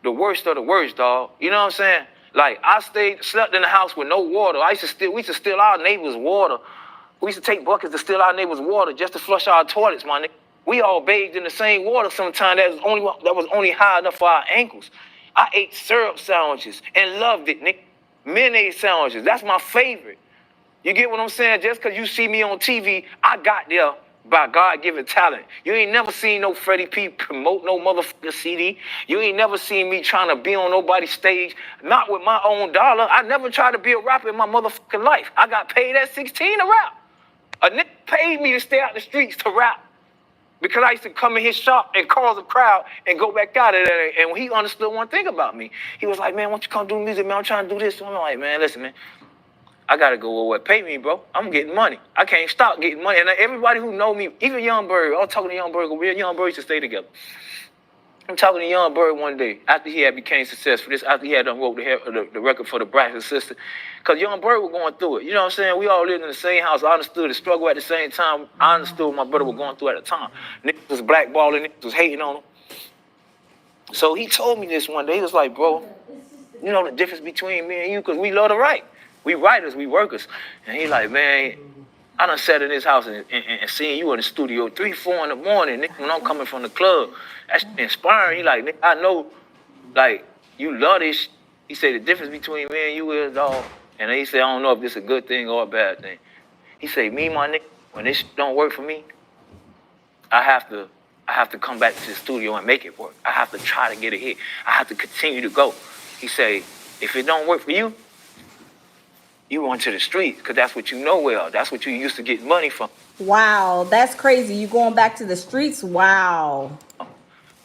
S3: the worst of the worst, dog. You know what I'm saying? Like, I slept in the house with no water. We used to steal our neighbor's water. We used to take buckets to steal our neighbor's water just to flush our toilets, my nigga. We all bathed in the same water sometimes that was only high enough for our ankles. I ate syrup sandwiches and loved it, nigga. Mayonnaise sandwiches, that's my favorite. You get what I'm saying? Just because you see me on TV, I got there by God-given talent. You ain't never seen no Freddy P promote no motherfucking CD. You ain't never seen me trying to be on nobody's stage, not with my own dollar. I never tried to be a rapper in my motherfucking life. I got paid at 16 to rap. A nigga paid me to stay out the streets to rap because I used to come in his shop and cause a crowd and go back out of there. And he understood one thing about me. He was like, man, why don't you come do music, man? I'm trying to do this. So I'm like, man, listen, man. I gotta go with what pay me, bro. I'm getting money. I can't stop getting money. And everybody who know me, even Young Bird, I was talking to Young Bird, we and Young Bird used to stay together. I'm talking to Young Bird one day after he had became successful. After he had done wrote the record for the Braxton Sister. Because Young Bird was going through it. You know what I'm saying? We all lived in the same house. I understood the struggle at the same time. I understood what my brother was going through at the time. Niggas was blackballing, niggas was hating on him. So he told me this one day. He was like, bro, you know the difference between me and you? Because we love to write. We writers, we workers. And he like, man, I done sat in this house and seen you in the studio 3, 4 in the morning, nigga, when I'm coming from the club. That's inspiring. He like, nigga, I know, like, you love this. He said the difference between me and you is, dog. And he said, I don't know if this is a good thing or a bad thing. He said, me, my nigga, when this don't work for me, I have to come back to the studio and make it work. I have to try to get a hit. I have to continue to go. He said, if it don't work for you, you run to the streets because that's what you know well. That's what you used to get money from.
S1: Wow, that's crazy. You going back to the streets? Wow.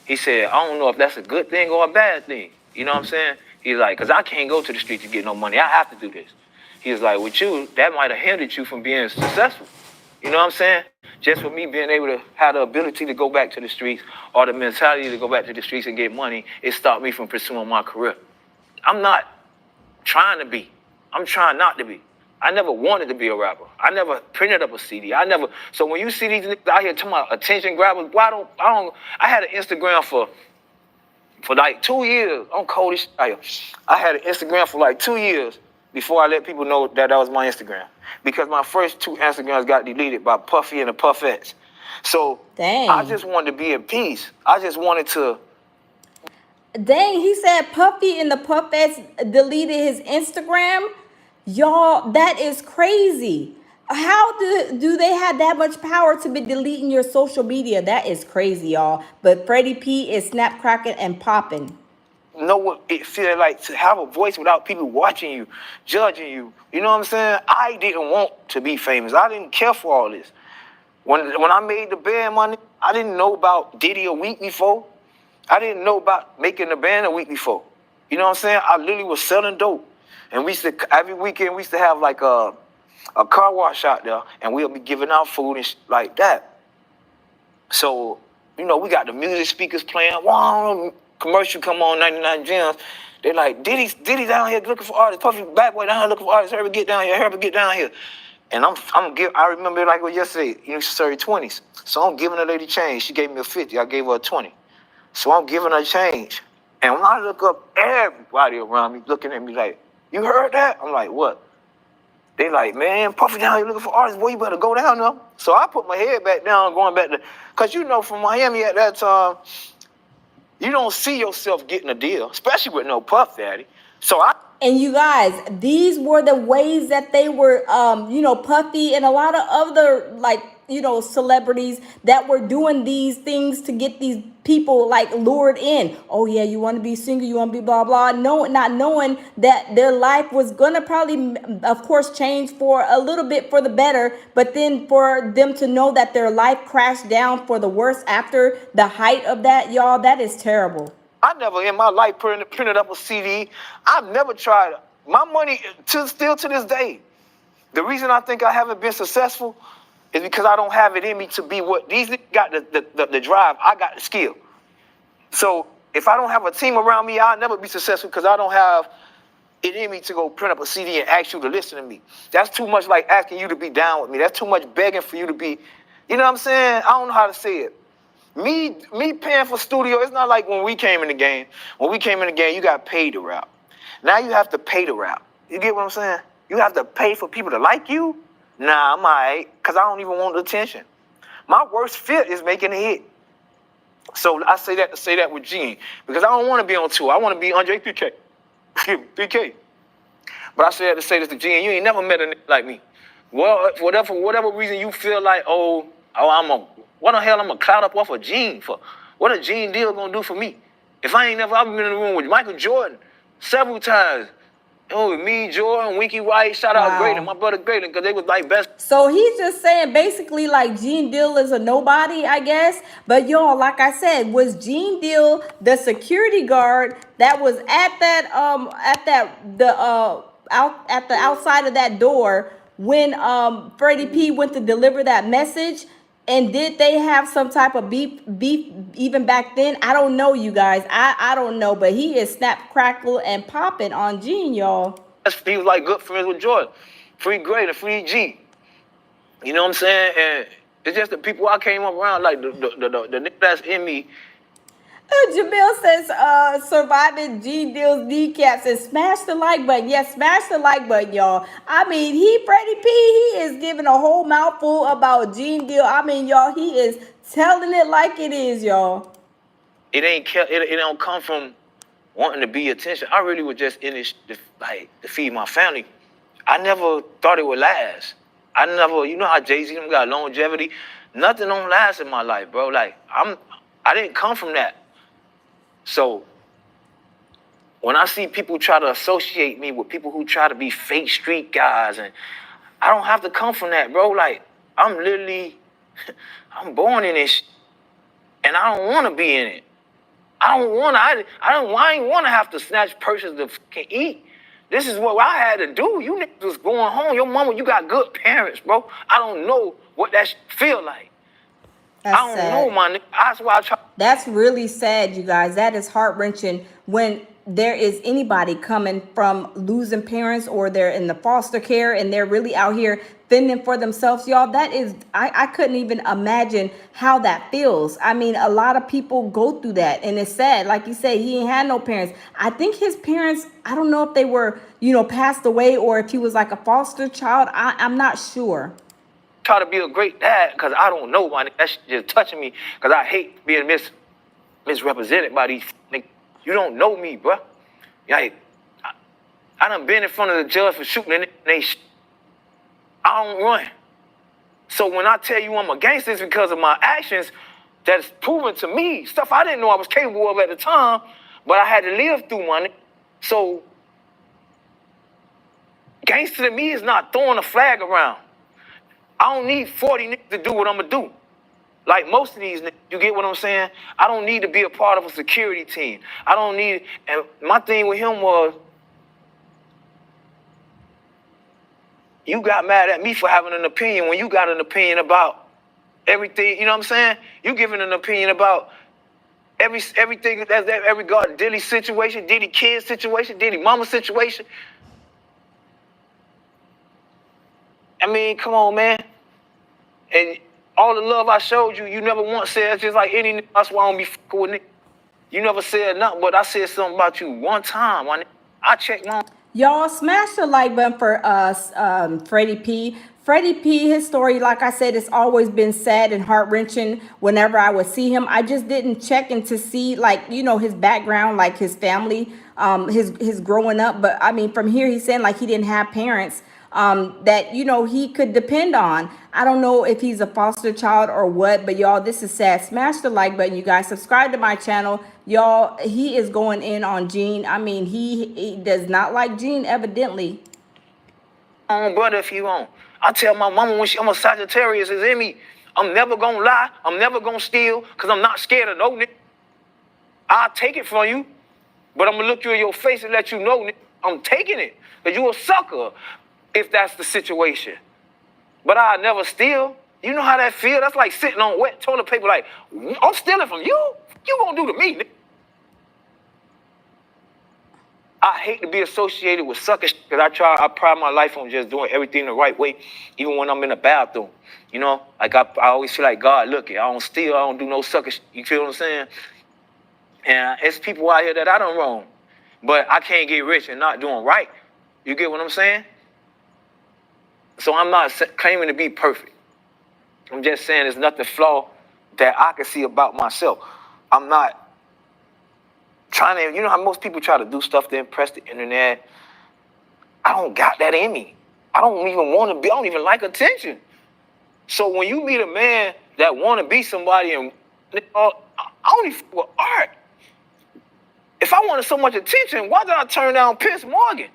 S3: He said, I don't know if that's a good thing or a bad thing. You know what I'm saying? He's like, because I can't go to the streets to get no money. I have to do this. He was like, with you, that might have hindered you from being successful. You know what I'm saying? Just for me being able to have the ability to go back to the streets or the mentality to go back to the streets and get money, it stopped me from pursuing my career. I'm not trying to be. I'm trying not to be. I never wanted to be a rapper. I never printed up a CD. So when you see these niggas out here talking about attention grabbers, I had an Instagram for like 2 years. I'm cold as shit out here. I had an Instagram for like 2 years before I let people know that was my Instagram. Because my first 2 Instagrams got deleted by Puffy and the Puffettes. So
S1: dang.
S3: I just wanted to be in peace. I just wanted to.
S1: Dang, he said Puffy and the Puffettes deleted his Instagram. Y'all, that is crazy. How do they have that much power to be deleting your social media? That is crazy, y'all. But Freddy P is snap cracking and popping.
S3: Know what it feels like to have a voice without people watching you, judging you. You know what I'm saying? I didn't want to be famous. I didn't care for all this. When I made the band money, I didn't know about Diddy a week before. I didn't know about making the band a week before. You know what I'm saying? I literally was selling dope. And we used to, every weekend, we used to have like a car wash out there, and we'll be giving out food and like that. So, you know, we got the music speakers playing. Wow, commercial come on, 99 Gems. They like, Diddy down here looking for artists. Puffy Bad Boy down here looking for artists. Herbie, get down here. Herbie, get down here. And I remember it like it was yesterday. You know, she started 20s. So I'm giving a lady change. She gave me a 50. I gave her a 20. So I'm giving her change. And when I look up, everybody around me looking at me like, you heard that? I'm like, what? They like, man, Puffy down here looking for artists. Boy, you better go down there. So I put my head back down, going back to, because you know, from Miami at that time, you don't see yourself getting a deal, especially with no Puff Daddy.
S1: And you guys, these were the ways that they were, you know, Puffy and a lot of other, like, you know, celebrities that were doing these things to get these people like lured in. Oh yeah, you want to be single, you want to be blah blah. No, not knowing that their life was gonna probably, of course, change for a little bit for the better, but then for them to know that their life crashed down for the worse after the height of that, y'all, that is terrible.
S3: I never in my life printed up a CD. I've never tried. My money, still to this day, the reason I think I haven't been successful is because I don't have it in me to be what these got the drive. I got the skill. So if I don't have a team around me, I'll never be successful because I don't have it in me to go print up a CD and ask you to listen to me. That's too much like asking you to be down with me. That's too much begging for you to be, you know what I'm saying? I don't know how to say it. Me paying for studio, it's not like when we came in the game. When we came in the game, you got paid to rap. Now you have to pay to rap. You get what I'm saying? You have to pay for people to like you? Nah, I'm all right, because I don't even want the attention. My worst fit is making a hit. So I say that to say that with Gene, because I don't want to be on tour. I want to be Andre 3K. 3K. But I say that to say this to Gene. You ain't never met a nigga like me. Well, for whatever reason you feel like, oh, what the hell I'm gonna cloud up off a Gene for? What a Gene deal gonna do for me? If I've been in the room with Michael Jordan several times. Oh, me, Jordan, Winky White, shout out Graydon, my brother Graydon, because they was like best.
S1: So he's just saying basically like Gene Deal is a nobody, I guess. But y'all, like I said, was Gene Deal the security guard that was at that outside of that door when Freddie P went to deliver that message? And did they have some type of beef even back then? I don't know, you guys. I don't know, but he is snap, crackle, and popping on Gene, y'all.
S3: He was like good friends with Jordan. Free Gray and Free G. You know what I'm saying? And it's just the people I came up around, like the nigga that's in me.
S1: Jamil says, surviving Gene Deal's kneecaps and smash the like button. Yes, smash the like button, y'all. I mean, Freddie P, he is giving a whole mouthful about Gene Deal. I mean, y'all, he is telling it like it is, y'all.
S3: It don't come from wanting to be attention. I really was just in this to feed my family. I never thought it would last. I never, you know how Jay-Z them got longevity? Nothing don't last in my life, bro. Like, I didn't come from that. So, when I see people try to associate me with people who try to be fake street guys, and I don't have to come from that, bro. Like, I'm born in this and I don't want to be in it. I ain't want to have to snatch purses to eat. This is what I had to do. You niggas was going home. Your mama, you got good parents, bro. I don't know what that feel like.
S1: That's
S3: I don't
S1: sad.
S3: know, my nigga. That's why I try.
S1: That's really sad, you guys. That is heart-wrenching when there is anybody coming from losing parents or they're in the foster care and they're really out here fending for themselves, y'all. That is, I couldn't even imagine how that feels. I mean, a lot of people go through that, and it's sad. Like you say, he ain't had no parents. I think his parents, I don't know if they were, passed away or if he was like a foster child. I'm not sure.
S3: Try to be a great dad because I don't know, my nigga. That shit just touching me because I hate being misrepresented by these niggas. You don't know me, bro. Like, I done been in front of the judge for shooting and I don't run. So when I tell you I'm a gangster, it's because of my actions that's proven to me. Stuff I didn't know I was capable of at the time, but I had to live through, my nigga. So, gangster to me is not throwing a flag around. I don't need 40 niggas to do what I'm going to do. Like most of these niggas, you get what I'm saying? I don't need to be a part of a security team. I don't need, and my thing with him was, you got mad at me for having an opinion when you got an opinion about everything, you know what I'm saying? You giving an opinion about everything that's every regard, Diddy situation, Diddy kid situation, Diddy mama situation. I mean, come on, man. And all the love I showed you, you never once said, it's just like any nigga, that's why I don't be fucking with niggas. You never said nothing, but I said something about you one time, my nigga. I checked my...
S1: Y'all smash the like button for Freddie P. Freddie P, his story, like I said, it's always been sad and heart-wrenching whenever I would see him. I just didn't check in to see, like, his background, like his family, his growing up. But, I mean, from here, he's saying, like, he didn't have parents that, he could depend on. I don't know if he's a foster child or what, but y'all, this is sad. Smash the like button, you guys. Subscribe to my channel. Y'all, he is going in on Gene. I mean, he does not like Gene, evidently.
S3: Brother, if you want. I tell my mama when I'm a Sagittarius, is in me. I'm never going to lie. I'm never going to steal because I'm not scared of no nigga. I'll take it from you, but I'm going to look you in your face and let you know, nigga, I'm taking it because you a sucker if that's the situation. But I'll never steal. You know how that feel? That's like sitting on wet toilet paper like, I'm stealing from you? You going to do to me, nigga? I hate to be associated with suckers because I pride my life on just doing everything the right way, even when I'm in the bathroom. Like I always feel like God looking. I don't steal. I don't do no sucker shit. You feel what I'm saying? And it's people out here that I don't wrong. But I can't get rich and not doing right. You get what I'm saying? So I'm not claiming to be perfect. I'm just saying there's nothing flaw that I can see about myself. I'm not trying to, how most people try to do stuff to impress the internet. I don't got that in me. I don't even want to be, I don't even like attention. So when you meet a man that want to be somebody, and I only f with art. If I wanted so much attention, why did I turn down Piers Morgan?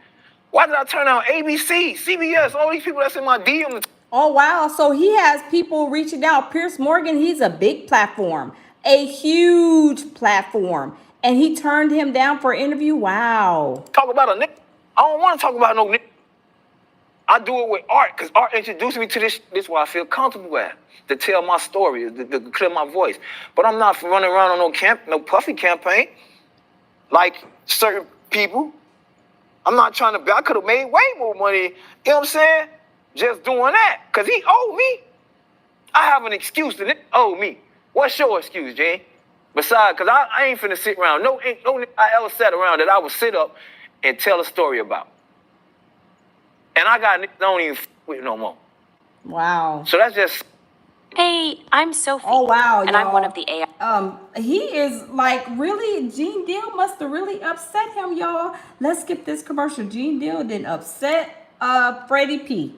S3: Why did I turn down ABC, CBS, all these people that's in my DM?
S1: Oh, wow. So he has people reaching out. Piers Morgan, he's a big platform, a huge platform. And he turned him down for an interview? Wow.
S3: Talk about a nigga. I don't want to talk about no nigga. I do it with art, because art introduced me to this. This is why I feel comfortable at, to tell my story, to clear my voice. But I'm not running around on no puffy campaign like certain people. I'm not trying to, I could have made way more money, you know what I'm saying? Just doing that, because he owed me. I have an excuse to owe me. What's your excuse, Gene? Besides, because I ain't finna sit around. No nigga I ever sat around that I would sit up and tell a story about. And I got niggas I don't even with no more.
S1: Wow.
S3: So that's just...
S6: Hey, I'm Sophie.
S1: Oh, wow,
S6: and I'm one of the AI.
S1: He is like really, Gene Deal must have really upset him, y'all. Let's skip this commercial. Gene Deal didn't upset Freddie P.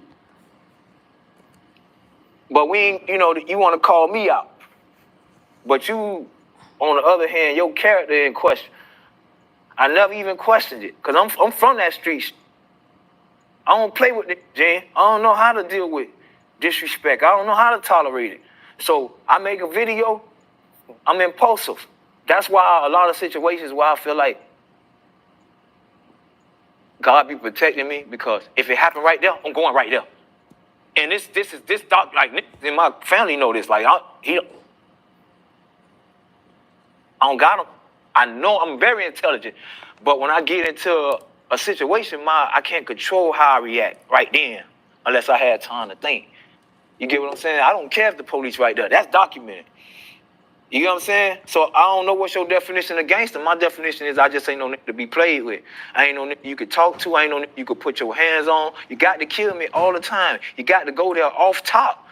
S3: But we ain't, you know, you want to call me out. But you, on the other hand, your character in question. I never even questioned it, because I'm from that street. I don't play with it, Gene. I don't know how to deal with disrespect. I don't know how to tolerate it. So I make a video, I'm impulsive. That's why a lot of situations where I feel like God be protecting me, because if it happened right there, I'm going right there. And this doc, like, in my family know this. Like, I don't got him. I know I'm very intelligent, but when I get into a situation, I can't control how I react right then, unless I had time to think. You get what I'm saying? I don't care if the police right there. That's documented. You get what I'm saying? So I don't know what's your definition of gangster. My definition is I just ain't no nigga to be played with. I ain't no nigga you could talk to. I ain't no nigga you could put your hands on. You got to kill me all the time. You got to go there off top.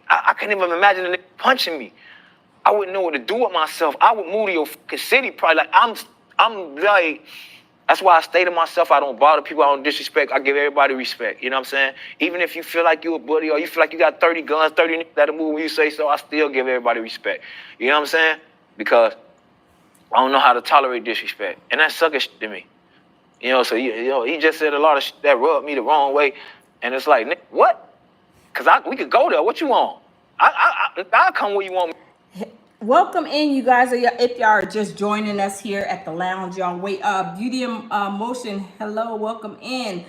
S3: I can't even imagine a nigga punching me. I wouldn't know what to do with myself. I would move to your fucking city probably. Like, I'm like, that's why I stay to myself. I don't bother people. I don't disrespect. I give everybody respect. You know what I'm saying? Even if you feel like you a buddy or you feel like you got 30 guns, 30 niggas that'll move when you say so, I still give everybody respect. You know what I'm saying? Because I don't know how to tolerate disrespect. And that's sucker shit to me. You know, so he just said a lot of shit that rubbed me the wrong way. And it's like, nigga, what? Because we could go there. What you want? I'll come where you want me.
S1: Welcome in, you guys. If y'all are just joining us here at the lounge, y'all wait. Beauty in Motion, hello, welcome in.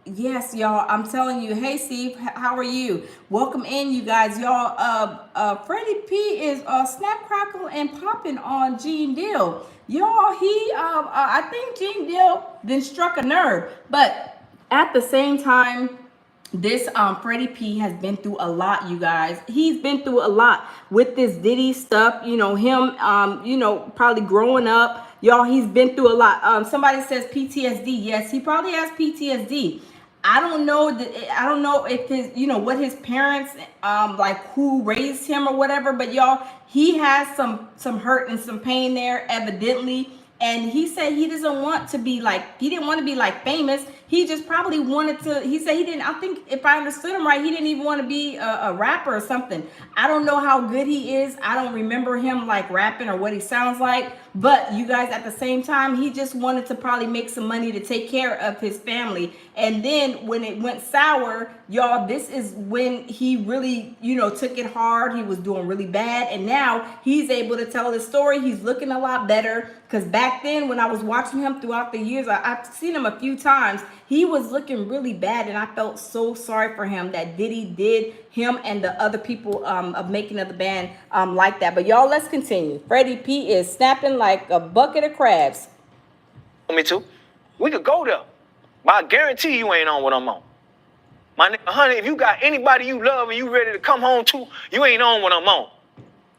S1: Yes, y'all, I'm telling you. Hey, Steve, how are you? Welcome in, you guys. Y'all, Freddie P is snap, crackle, and popping on Gene Deal. Y'all, I think Gene Deal then struck a nerve, but at the same time, this Freddie P has been through a lot, you guys. He's been through a lot with this Diddy stuff. You know, him, probably growing up. Y'all, he's been through a lot. Somebody says PTSD. Yes, he probably has PTSD. I don't know if his, what his parents, like who raised him or whatever. But y'all, he has some hurt and some pain there, evidently. And he said he doesn't want to be like, he didn't want to be like famous. He just probably wanted to, he said he didn't, I think if I understood him right, he didn't even want to be a rapper or something. I don't know how good he is. I don't remember him like rapping or what he sounds like. But you guys, at the same time, he just wanted to probably make some money to take care of his family. And then when it went sour, y'all, this is when he really, took it hard. He was doing really bad. And now he's able to tell his story. He's looking a lot better. Because back then, when I was watching him throughout the years, I've seen him a few times. He was looking really bad, and I felt so sorry for him that Diddy did him and the other people of making of the band like that. But y'all, let's continue. Freddie P is snapping like a bucket of crabs.
S3: Me too. We could go there, but I guarantee you ain't on what I'm on. My nigga, honey, if you got anybody you love and you ready to come home to, you ain't on what I'm on.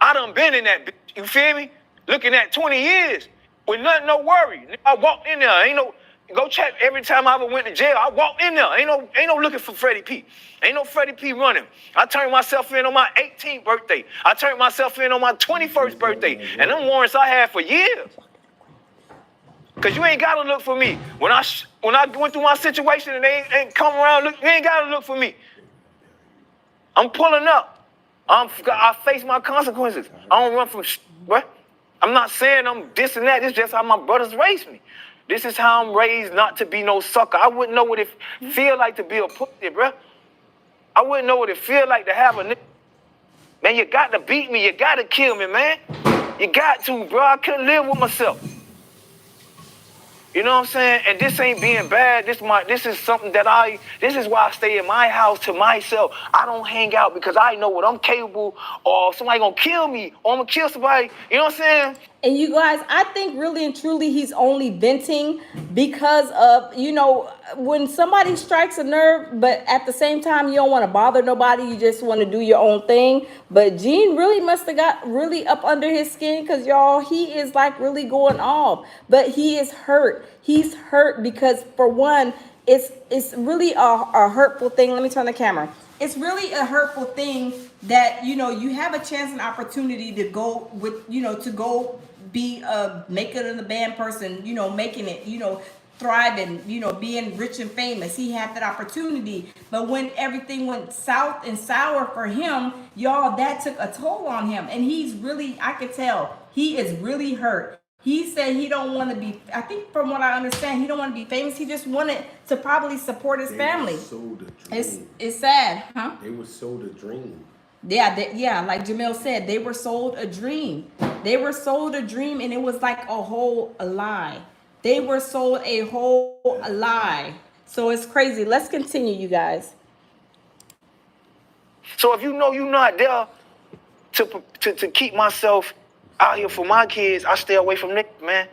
S3: I done been in that bitch, you feel me? Looking at 20 years with nothing, no worry. I walked in there, ain't no... Go check every time I ever went to jail. I walked in there. Ain't no looking for Freddie P. Ain't no Freddie P running. I turned myself in on my 18th birthday. I turned myself in on my 21st birthday. And them warrants I had for years. Cause you ain't gotta look for me. When I went through my situation and they ain't come around, you ain't gotta look for me. I'm pulling up. I face my consequences. I don't run from bro. I'm not saying I'm this and that. This is just how my brothers raised me. This is how I'm raised not to be no sucker. I wouldn't know what it feel like to be a pussy, bro. I wouldn't know what it feel like to have a nigga. Man, you got to beat me. You got to kill me, man. You got to, bro. I couldn't live with myself. You know what I'm saying? And this ain't being bad. This is something that this is why I stay in my house to myself. I don't hang out because I know what I'm capable, or somebody gonna kill me, or I'm gonna kill somebody. You know what I'm saying?
S1: And you guys, I think really and truly he's only venting because of, when somebody strikes a nerve, but at the same time, you don't want to bother nobody. You just want to do your own thing. But Gene really must have got really up under his skin because, y'all, he is like really going off. But he is hurt. He's hurt because, for one, it's really a hurtful thing. Let me turn the camera. It's really a hurtful thing that, you have a chance and opportunity to go with, to go be a make it in the band person, making it, thriving, being rich and famous. He had that opportunity. But when everything went south and sour for him, y'all, that took a toll on him. And he's really, I could tell, he is really hurt. He said he don't want to be, I think from what I understand, he don't want to be famous. He just wanted to probably support his family.
S7: Sold a dream.
S1: It's sad, huh?
S7: They were sold a dream.
S1: Yeah, like Jamel said, they were sold a dream. They were sold a dream, and it was like a whole lie. They were sold a whole lie. So it's crazy. Let's continue, you guys.
S3: So if you know you're not there to keep myself out here for my kids, I stay away from niggas, man.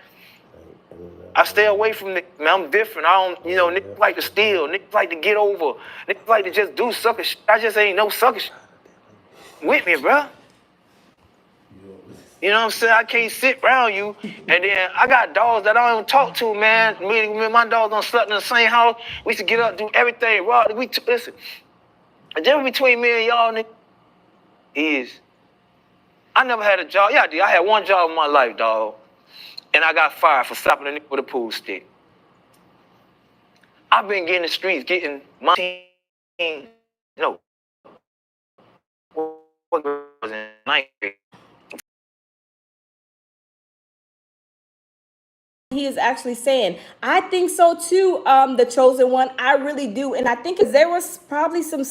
S3: I stay away from niggas, man. I'm different. I don't, niggas like to steal. Niggas like to get over. Niggas like to just do sucker shit. I just ain't no sucker shit with me, bro. You know what I'm saying? I can't sit around you. And then I got dogs that I don't talk to, man. Me and my dogs don't slept in the same house. We used to get up, do everything. Listen, the difference between me and y'all niggas is I never had a job. Yeah, I did. I had one job in my life, dog. And I got fired for stopping a nigga with a pool stick. I've been getting the streets, getting my team, what girls in ninth grade.
S1: He is actually saying, I think so too, the chosen one. I really do. And I think there was probably some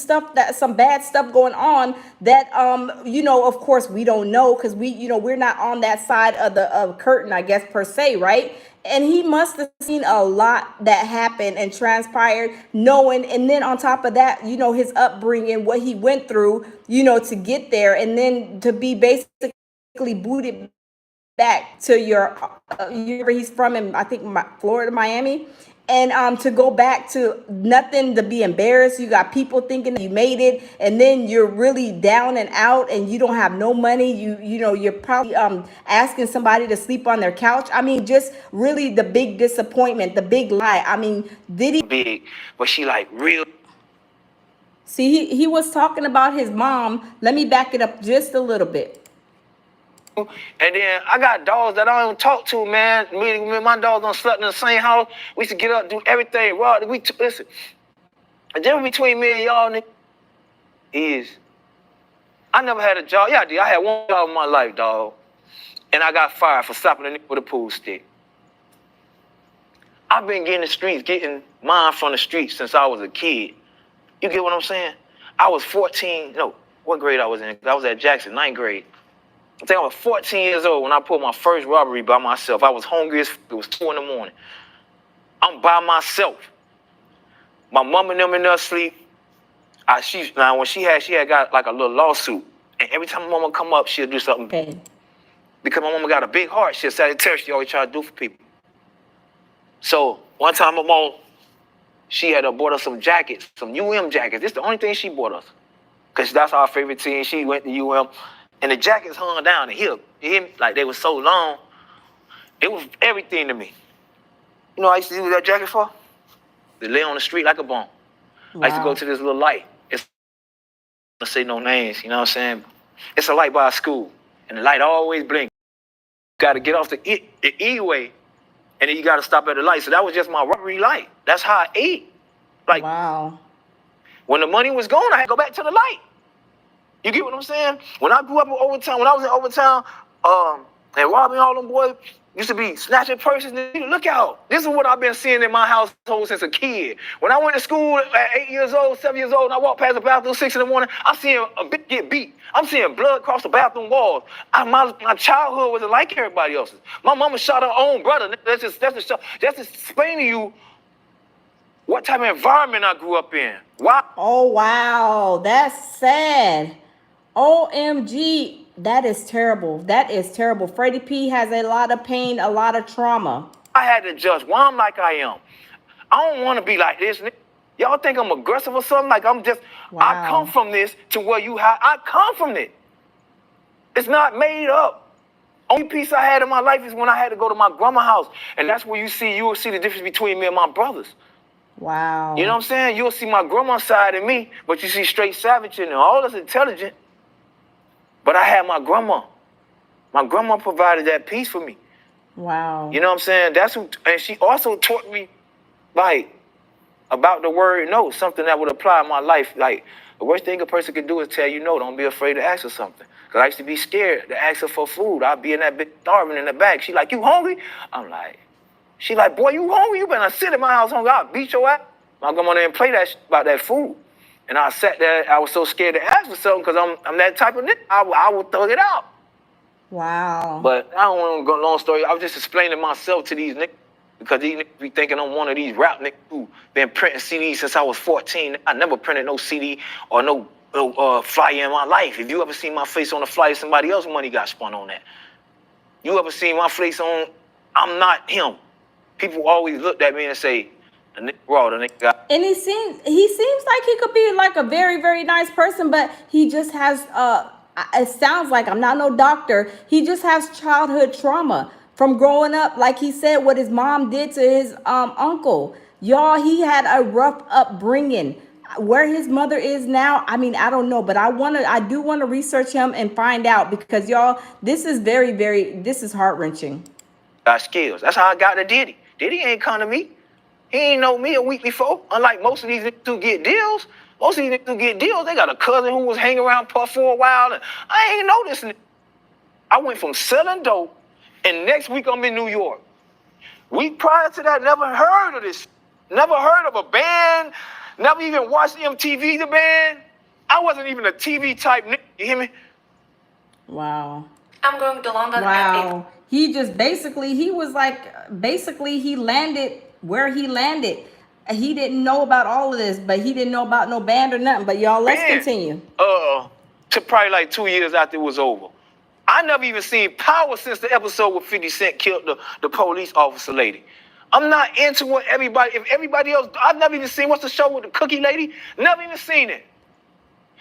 S1: bad stuff going on that, of course we don't know because we're not on that side of the curtain, I guess, per se, right? And he must have seen a lot that happened and transpired, knowing, and then on top of that, his upbringing, what he went through, to get there, and then to be basically booted back to where he's from, in I think Florida, Miami, and to go back to nothing, to be embarrassed. You got people thinking you made it, and then you're really down and out, and you don't have no money. You're probably asking somebody to sleep on their couch. I mean, just really the big disappointment, the big lie. I mean, Diddy
S3: big, but she like real.
S1: See, he was talking about his mom. Let me back it up just a little bit.
S3: And then I got dogs that I don't talk to, man. Me and my dogs don't slept in the same house. We used to get up, do everything. Listen, the difference between me and y'all niggas is I never had a job. Yeah, I did. I had one job in my life, dog. And I got fired for stopping a nigga with a pool stick. I've been getting the streets, getting mine from the streets since I was a kid. You get what I'm saying? I was 14. What grade I was in? I was at Jackson, 9th grade. I think I was 14 years old when I pulled my first robbery by myself. I was hungry as it was 2 a.m. I'm by myself. My mom and them in there asleep. When she had got like a little lawsuit. And every time my mama come up, she'll do something.
S1: Okay.
S3: Because my mama got a big heart. She'll Sagittarius, she always try to do for people. So one time my mom, she had bought us some jackets, some UM jackets. This is the only thing she bought us. Because that's our favorite team. She went to UM. And the jackets hung down the hip. You hear me? Like they were so long. It was everything to me. You know what I used to use that jacket for? To lay on the street like a bum. Wow. I used to go to this little light. It's don't say no names, you know what I'm saying? It's a light by a school. And the light always blinks. You gotta get off the E-way. And then you gotta stop at the light. So that was just my robbery light. That's how I ate. Like,
S1: wow.
S3: When the money was gone, I had to go back to the light. You get what I'm saying? When I grew up in Overtown, when I was in Overtown, and robbing all them boys used to be snatching purses. Look out. This is what I've been seeing in my household since a kid. When I went to school at 8 years old, 7 years old, and I walked past the bathroom 6 in the morning, I'm seeing a bitch get beat. I'm seeing blood cross the bathroom walls. My childhood wasn't like everybody else's. My mama shot her own brother. That's just explain to you what type of environment I grew up in. Why?
S1: Oh, wow. That's sad. OMG. That is terrible. That is terrible. Freddie P has a lot of pain, a lot of trauma.
S3: I had to adjust why I'm like I am. I don't want to be like this. Y'all think I'm aggressive or something? Like I'm just,
S1: wow.
S3: I come from this to where you have, I come from it. It's not made up. Only peace I had in my life is when I had to go to my grandma's house. And that's where you will see the difference between me and my brothers.
S1: Wow.
S3: You know what I'm saying? You'll see my grandma's side in me, but you see straight savage in there. All that's intelligent. But I had my grandma. My grandma provided that peace for me.
S1: Wow.
S3: You know what I'm saying? And she also taught me, like, about the word no, something that would apply in my life. Like, the worst thing a person can do is tell you no. Don't be afraid to ask her something. Because I used to be scared to ask her for food. I'd be in that bitch starving in the back. She like, you hungry? I'm like, she like, boy, you hungry? You better sit in my house hungry. I'll beat your ass. My grandma didn't play that shit about that food. And I sat there, I was so scared to ask for something because I'm that type of nigga. I would thug it out.
S1: Wow.
S3: But I don't want to go long story. I was just explaining myself to these niggas because these niggas be thinking I'm one of these rap niggas who been printing CDs since I was 14. I never printed no CD or no flyer in my life. If you ever seen my face on a flyer, somebody else's money got spun on that. You ever seen my face on, I'm not him. People always looked at me and say, the nigga raw, the nigga got.
S1: And he seems like he could be like a very, very nice person, but he just has it sounds like, I'm not no doctor, he just has childhood trauma from growing up, like he said, what his mom did to his uncle. Y'all, he had a rough upbringing. Where his mother is now, I mean, I don't know, but I do want to research him and find out, because y'all, this is very, very, this is heart-wrenching.
S3: Got skills. That's how I got to Diddy. Diddy ain't come to me. He ain't know me a week before. Unlike most of these niggas who get deals. Most of these niggas who get deals, they got a cousin who was hanging around Puff for a while. And I ain't know this nigga. I went from selling dope, and next week I'm in New York. Week prior to that, never heard of this. Never heard of a band. Never even watched MTV, the band. I wasn't even a TV type nigga. You hear me?
S1: Wow.
S6: I'm going to London.
S1: Wow. He just basically he landed where he landed. He didn't know about all of this, but he didn't know about no band or nothing. But y'all, let's continue.
S3: To probably like 2 years after it was over. I never even seen Power since the episode where 50 Cent killed the police officer lady. I'm not into what if everybody else, I've never even seen, what's the show with the cookie lady? Never even seen it.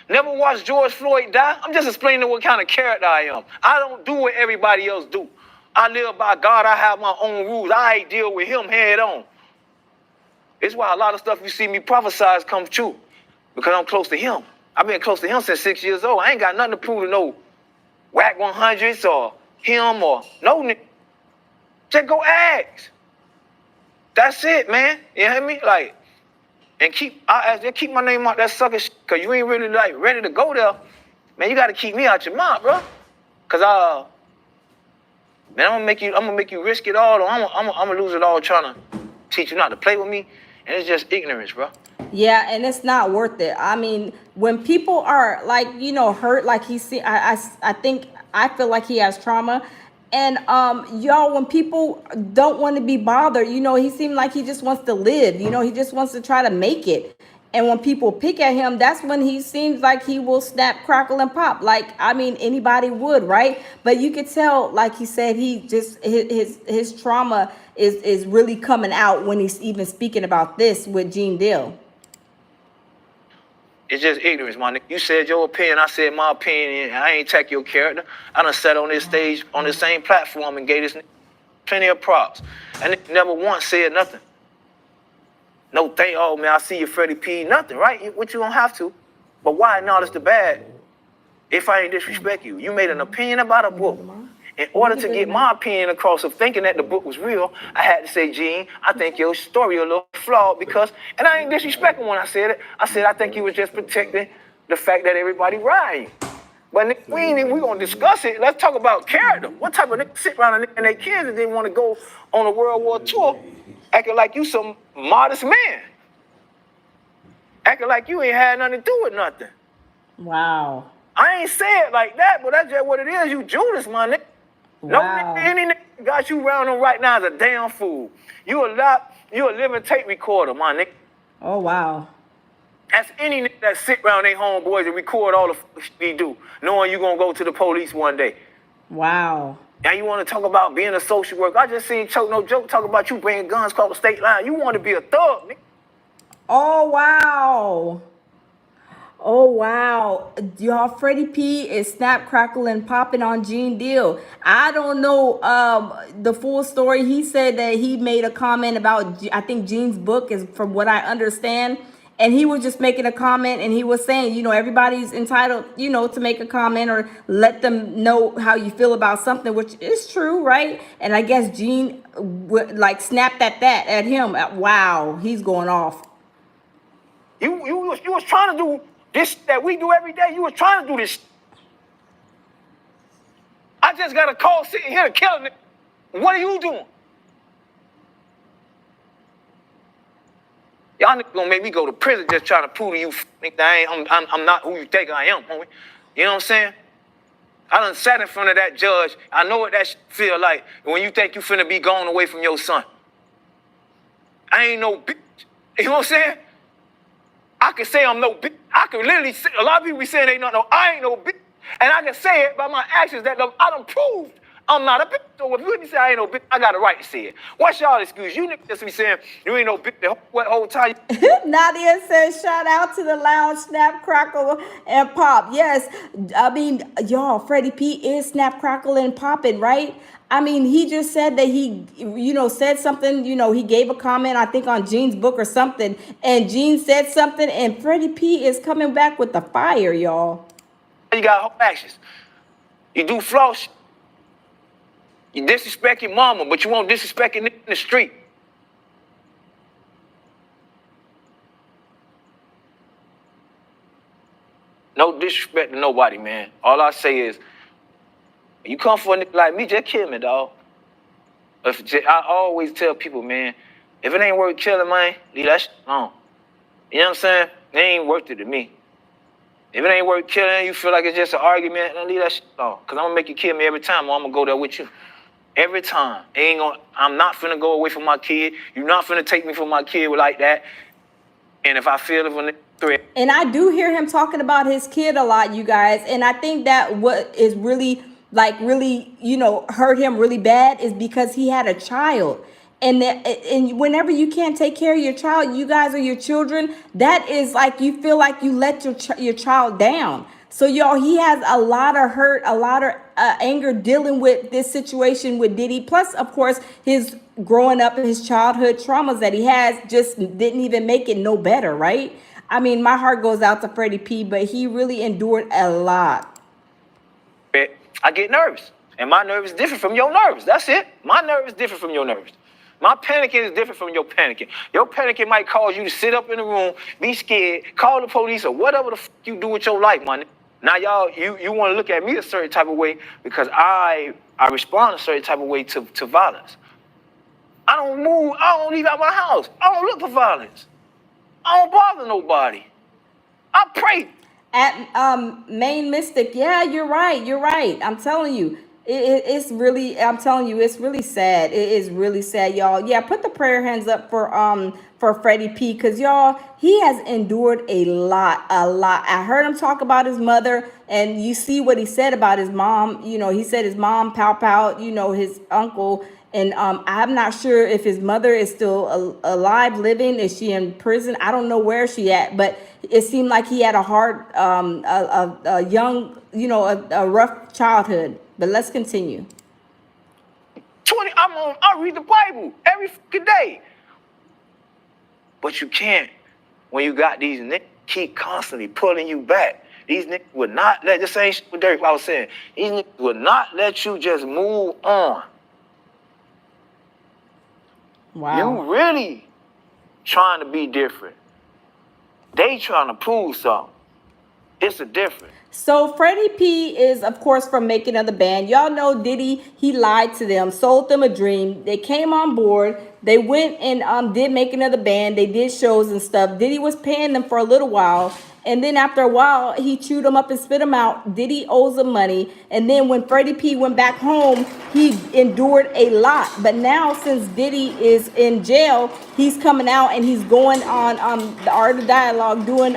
S3: Never watched George Floyd die. I'm just explaining what kind of character I am. I don't do what everybody else do. I live by God. I have my own rules. I deal with him head on. It's why a lot of stuff you see me prophesize come true, because I'm close to him. I've been close to him since 6 years old. I ain't got nothing to prove to no whack 100s or him or no nigga. Just go ask. That's it, man. You hear me? Like, and keep my name out that sucker shit, because you ain't really like ready to go there. Man, you got to keep me out your mouth, bro. Because man, I'm gonna make you risk it all, or I'm gonna lose it all trying to teach you not to play with me. And it's just ignorance, bro.
S1: Yeah, and it's not worth it. I mean, when people are like, hurt, like I feel like he has trauma. And y'all, when people don't want to be bothered, he seemed like he just wants to live. He just wants to try to make it. And when people pick at him, that's when he seems like he will snap, crackle, and pop. Like, I mean, anybody would, right? But you could tell, like he said, he just his trauma is really coming out when he's even speaking about this with Gene Deal.
S3: It's just ignorance, my nigga. You said your opinion, I said my opinion, and I ain't attack your character. I done sat on this stage, on the same platform, and gave this nigga plenty of props. And nigga never once said nothing. No thing, oh man, I see you, Freddy P, nothing, right? What you don't have to. But why acknowledge the bad if I ain't disrespect you? You made an opinion about a book. In order to get my opinion across of thinking that the book was real, I had to say, Gene, I think your story a little flawed because, and I ain't disrespecting when I said it. I said I think you was just protecting the fact that everybody riding. But nigga, we gonna discuss it. Let's talk about character. What type of nigga sit around and their kids and they want to go on a World War tour, acting like you some modest man, acting like you ain't had nothing to do with nothing.
S1: Wow.
S3: I ain't say it like that, but that's just what it is. You Judas, my nigga.
S1: Wow.
S3: No nigga, any nigga got you around them right now is a damn fool. You a living tape recorder, my nigga.
S1: Oh wow.
S3: That's any nigga that sit around their homeboys and record all the shit he do, knowing you gonna go to the police one day.
S1: Wow.
S3: Now you want to talk about being a social worker? I just seen Choke No Joke talk about you bringing guns across the state line. You want to be a thug, nigga.
S1: Oh wow. Oh wow. Y'all, Freddie P is snap, crackle, and popping on Gene Deal. I don't know the full story. He said that he made a comment about, I think Gene's book is from what I understand. And he was just making a comment and he was saying, you know, everybody's entitled, you know, to make a comment or let them know how you feel about something, which is true, right? And I guess Gene would like snapped at him. Wow, he's going off.
S3: You was trying to do this that we do every day. You was trying to do this. I just got a call sitting here to kill a nigga. What are you doing? Y'all niggas gonna make me go to prison just trying to prove to you that I'm not who you think I am, homie. You know what I'm saying? I done sat in front of that judge. I know what that feel like when you think you finna be going away from your son. I ain't no bitch. You know what I'm saying? I can say I'm no bitch. I can literally say, a lot of people be saying they not no, I ain't no bitch. And I can say it by my actions that I done proved I'm not a bitch. So if you really say I ain't no bitch, I got a right to say it. What's y'all excuse? You niggas just be saying you ain't no bitch the whole time.
S1: Nadia says, shout out to the lounge, snap, crackle, and pop. Yes, I mean, y'all, Freddie P is snap, crackle, and popping, right? I mean, he just said that he, you know, said something, you know, he gave a comment, I think, on Gene's book or something, and Gene said something, and Freddie P is coming back with the fire, y'all.
S3: You got whole actions. You do floss. You disrespect your mama, but you won't disrespect your nigga in the street. No disrespect to nobody, man. All I say is, you come for a nigga like me, just kill me, dog. I always tell people, man, if it ain't worth killing, man, leave that shit alone. You know what I'm saying? It ain't worth it to me. If it ain't worth killing, you feel like it's just an argument, then leave that shit alone. Because I'm going to make you kill me every time, or I'm going to go there with you. Every time. I'm not finna go away from my kid. You're not finna take me from my kid like that. And if I feel of a threat.
S1: And I do hear him talking about his kid a lot, you guys. And I think that what is really, you know, hurt him really bad is because he had a child. And whenever you can't take care of your child, you guys are your children. That is like you feel like you let your child down. So y'all, he has a lot of hurt, a lot of anger dealing with this situation with Diddy. Plus, of course, his growing up and his childhood traumas that he has just didn't even make it no better, right? I mean, my heart goes out to Freddie P, but he really endured a lot.
S3: I get nervous, and my nerve is different from your nerves. That's it. My nerve is different from your nerves. My panicking is different from your panicking. Your panicking might cause you to sit up in the room, be scared, call the police, or whatever the fuck you do with your life, man. Now, y'all, you want to look at me a certain type of way because I respond a certain type of way to violence. I don't move. I don't leave out my house. I don't look for violence. I don't bother nobody. I pray.
S1: At Main Mystic, yeah, you're right. You're right. I'm telling you. It's really, I'm telling you, it's really sad. It is really sad, y'all. Yeah, put the prayer hands up for Freddie P, because y'all, he has endured a lot. I heard him talk about his mother, and you see what he said about his mom. You know, he said his mom, pow, you know, his uncle. And I'm not sure if his mother is still alive, living. Is she in prison? I don't know where she at, but it seemed like he had a hard, a young, you know, a rough childhood. But let's continue.
S3: I read the Bible every fucking day. But you can't when you got these niggas keep constantly pulling you back. These niggas would not let, the same shit with Derek I was saying, these niggas would not let you just move on.
S1: Wow.
S3: You really trying to be different. They trying to prove something. It's a difference.
S1: So Freddie P is, of course, from making of the band. Y'all know Diddy, he lied to them, sold them a dream. They came on board. They went and did making of the band. They did shows and stuff. Diddy was paying them for a little while. And then after a while, he chewed them up and spit them out. Diddy owes them money. And then when Freddie P went back home, he endured a lot. But now, since Diddy is in jail, he's coming out and he's going on the Art of Dialogue, doing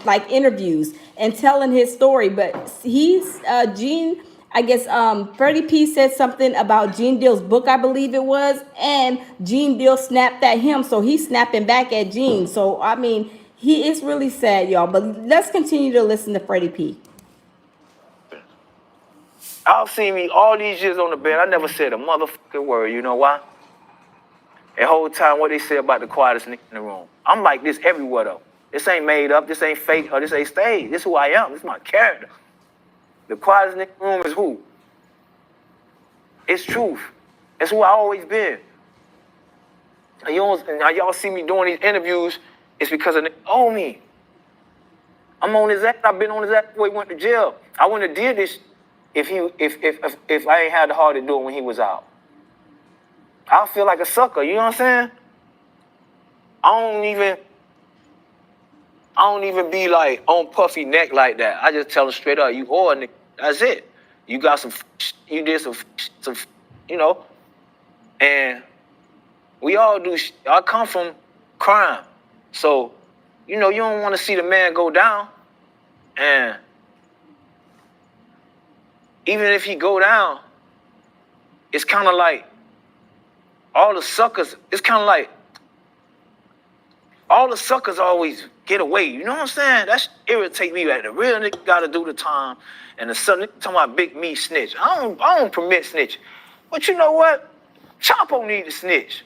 S1: like interviews and telling his story. But he's Gene, I guess Freddie P said something about Gene Deal's book, I believe it was, and Gene Deal snapped at him, so he's snapping back at Gene. So I mean, he is really sad, y'all. But let's continue to listen to Freddie P.
S3: Y'all seen me all these years on the band. I never said a motherfucking word. You know why? The whole time what they say about the quietest nigga in the room. I'm like this everywhere though. This ain't made up. This ain't fake. Or this ain't staged. This is who I am. This is my character. The quietest nigga in the room is who? It's truth. It's who I always been. And y'all see me doing these interviews. It's because a nigga owe me. I'm on his ass. I've been on his ass before he went to jail. I wouldn't have did this if I ain't had the heart to do it when he was out. I feel like a sucker. You know what I'm saying? I don't even be like on puffy neck like that. I just tell him straight up, you whore nigga. That's it. You got you did some, you know. And we all do. I come from crime, so you know you don't want to see the man go down. And even if he go down, it's kind of like all the suckers. It's kind of like all the suckers always get away. You know what I'm saying? That irritate me. Like the real nigga got to do the time, and the son nigga talking about big me snitch. I don't permit snitch. But you know what? Chapo need to snitch.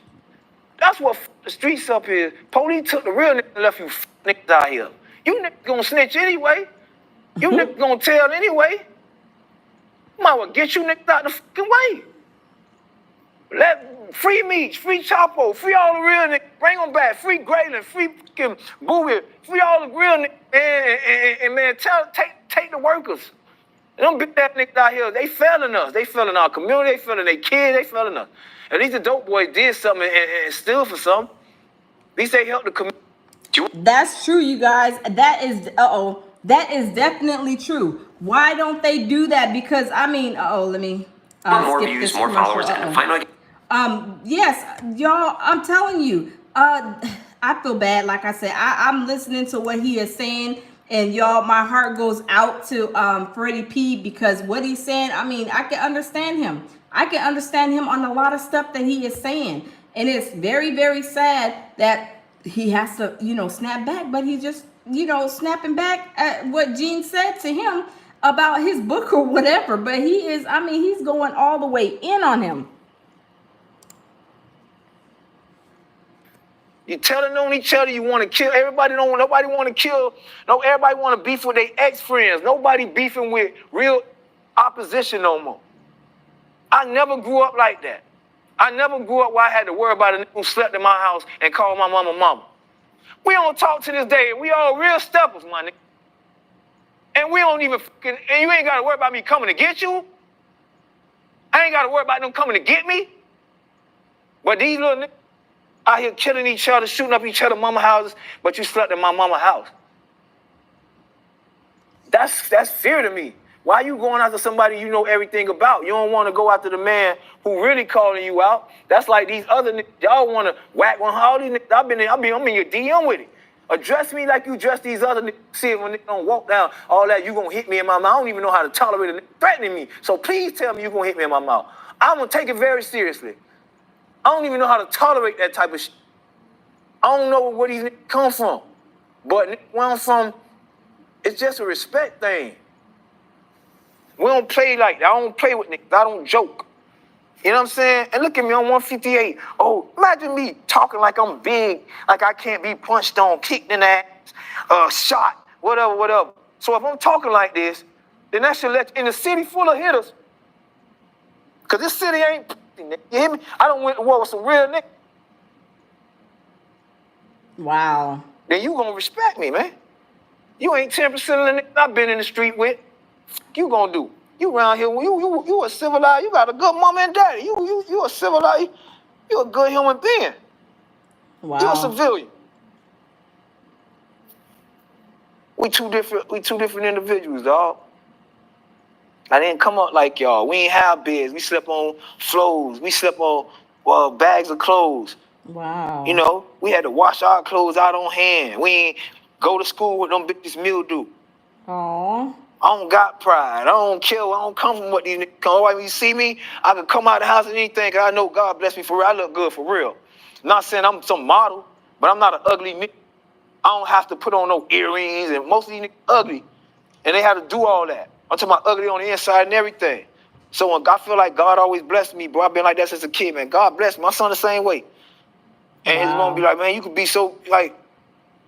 S3: That's what the streets up here. Police took the real nigga and left you niggas out here. You niggas gonna snitch anyway. You niggas gonna tell anyway. Might well get you niggas out the fucking way. Let free Meech, free Chapo, free all the real niggas. Bring them back. Free Graylin, free fucking Bowie, free all the real niggas. And man, take the workers. Them big ass niggas out here, they failing us. They failing our community. They failing their kids. They failing us. At least the dope boys did something and steal for something. At least they helped the community.
S1: That's true, you guys. That is definitely true. Why don't they do that? Because I mean, let me
S4: more
S1: skip
S4: views,
S1: this
S4: more
S1: commercial.
S4: followers, and finally.
S1: Yes, y'all. I'm telling you. I feel bad. Like I said, I'm listening to what he is saying, and y'all, my heart goes out to Freddie P because what he's saying. I mean, I can understand him. I can understand him on a lot of stuff that he is saying, and it's very, very sad that he has to, snap back. But he just, snapping back at what Gene said to him about his book or whatever. But he is, I mean, he's going all the way in on him.
S3: You telling on each other you want to kill. Nobody want to kill. No, everybody want to beef with their ex-friends. Nobody beefing with real opposition no more. I never grew up like that. I never grew up where I had to worry about a nigga who slept in my house and called my mama. We don't talk to this day. We all real steppers, my nigga. And we don't even fucking, and you ain't got to worry about me coming to get you. I ain't got to worry about them coming to get me. But these little niggas out here killing each other, shooting up each other's mama houses, but you slept in my mama house. That's fear to me. Why you going after somebody you know everything about? You don't want to go after the man who really calling you out. That's like these other niggas. Y'all want to whack on all these niggas. I'm in your DM with it. Address me like you address these other niggas. See if when niggas don't walk down all that, you going to hit me in my mouth. I don't even know how to tolerate a nigga threatening me. So please tell me you going to hit me in my mouth. I'm going to take it very seriously. I don't even know how to tolerate that type of shit. I don't know where these niggas come from. But where I'm from, it's just a respect thing. We don't play like that. I don't play with niggas. I don't joke. You know what I'm saying? And look at me on 158. Oh, imagine me talking like I'm big, like I can't be punched on, kicked in the ass, shot, whatever. So if I'm talking like this, then that should let in the city full of hitters. Because this city ain't, you hear me? I done went to war with some real niggas.
S1: Wow.
S3: Then you gonna respect me, man. You ain't 10% of the niggas I've been in the street with. You gonna do? You around here? You a civilized? You got a good mama and daddy. You a civilized? You a good human being.
S1: Wow.
S3: You a civilian. We two different individuals, dog. I didn't come up like y'all. We ain't have beds. We slept on floors. We slept on bags of clothes.
S1: Wow.
S3: You know, we had to wash our clothes out on hand. We ain't go to school with them bitches mildew.
S1: Aww.
S3: I don't got pride. I don't kill. I don't come from what these niggas come. When you see me, I can come out of the house and anything, cause I know God bless me for real. I look good for real. Not saying I'm some model, but I'm not an ugly nigga. I don't have to put on no earrings, and most of these niggas ugly, and they had to do all that. I'm talking about ugly on the inside and everything. So when I feel like God always blessed me, bro, I've been like that since a kid, man. God bless my son the same way. And his mom be like, man, you could be so, like,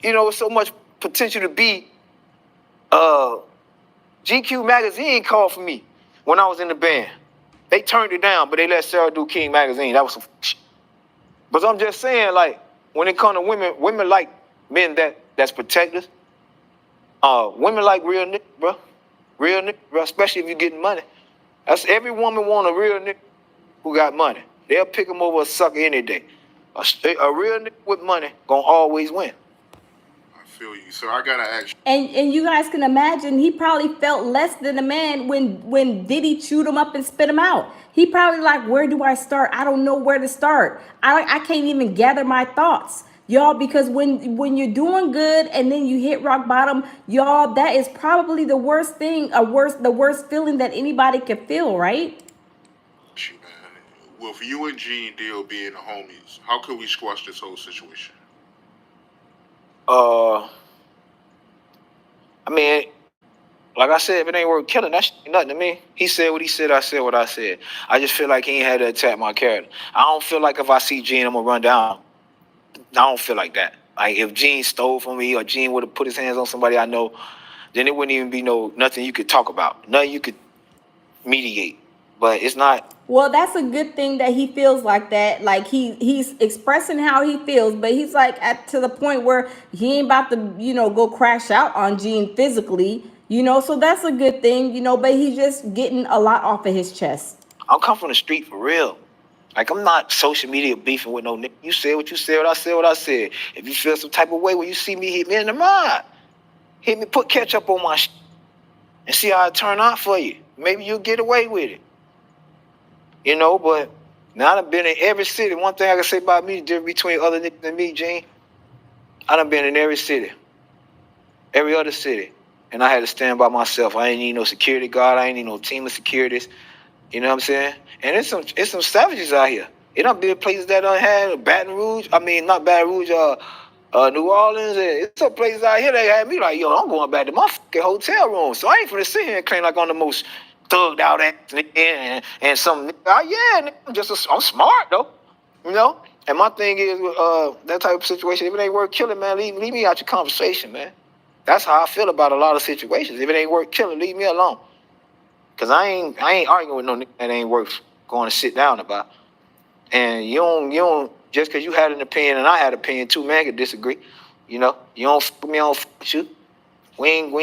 S3: you know, so much potential to be, GQ magazine called for me when I was in the band. They turned it down, but they let Sarah do King magazine. That was some shit. But I'm just saying, like, when it comes to women like men that's protectors. Women like real nigga, bro. Real nigga, bro. Especially if you're getting money. That's every woman want a real nigga who got money. They'll pick him over a sucker any day. A real nigga with money gonna always win.
S2: I feel you. So I gotta ask you.
S1: And you guys can imagine he probably felt less than a man when Diddy chewed him up and spit him out. He probably like, where do I start? I don't know where to start. I can't even gather my thoughts. Y'all, because when you're doing good and then you hit rock bottom, y'all, that is probably the worst thing, the worst feeling that anybody could feel, right?
S2: Man. With you and Gene Deal being the homies, how could we squash this whole situation?
S3: I mean, like I said, if it ain't worth killing, that shit ain't nothing to me. He said what he said, I said what I said. I just feel like he ain't had to attack my character. I don't feel like if I see Gene, I'm gonna run down. I don't feel like that. Like if Gene stole from me or Gene would have put his hands on somebody I know, then it wouldn't even be nothing you could talk about. Nothing you could mediate. But it's not.
S1: Well, that's a good thing that he feels like that. Like he's expressing how he feels, but he's like to the point where he ain't about to, go crash out on Gene physically, so that's a good thing, but he's just getting a lot off of his chest.
S3: I'm come from the street for real. Like, I'm not social media beefing with no nigga. You said what you said, I said what I said. If you feel some type of way when you see me, hit me in the mind. Hit me, put ketchup on my shit and see how it turn out for you. Maybe you'll get away with it. But now I've been in every city. One thing I can say about me, the difference between other niggas and me, Gene, I done been in every city. Every other city. And I had to stand by myself. I ain't need no security guard. I ain't need no team of securities. You know what I'm saying? And it's some savages out here. It done been places that done had Baton Rouge. I mean, not Baton Rouge, New Orleans. And it's some places out here that had me like, yo, I'm going back to my fucking hotel room. So I ain't finna sit here and claim like I'm the most thugged out ass nigga and some nigga. I'm smart though. And my thing is that type of situation, if it ain't worth killing, man, leave me out your conversation, man. That's how I feel about a lot of situations. If it ain't worth killing, leave me alone. Cause I ain't arguing with no nigga that ain't worth going to sit down about. And you don't just cause you had an opinion and I had an opinion too, man, could disagree. You don't fuck with me, I don't fuck with you. We ain't,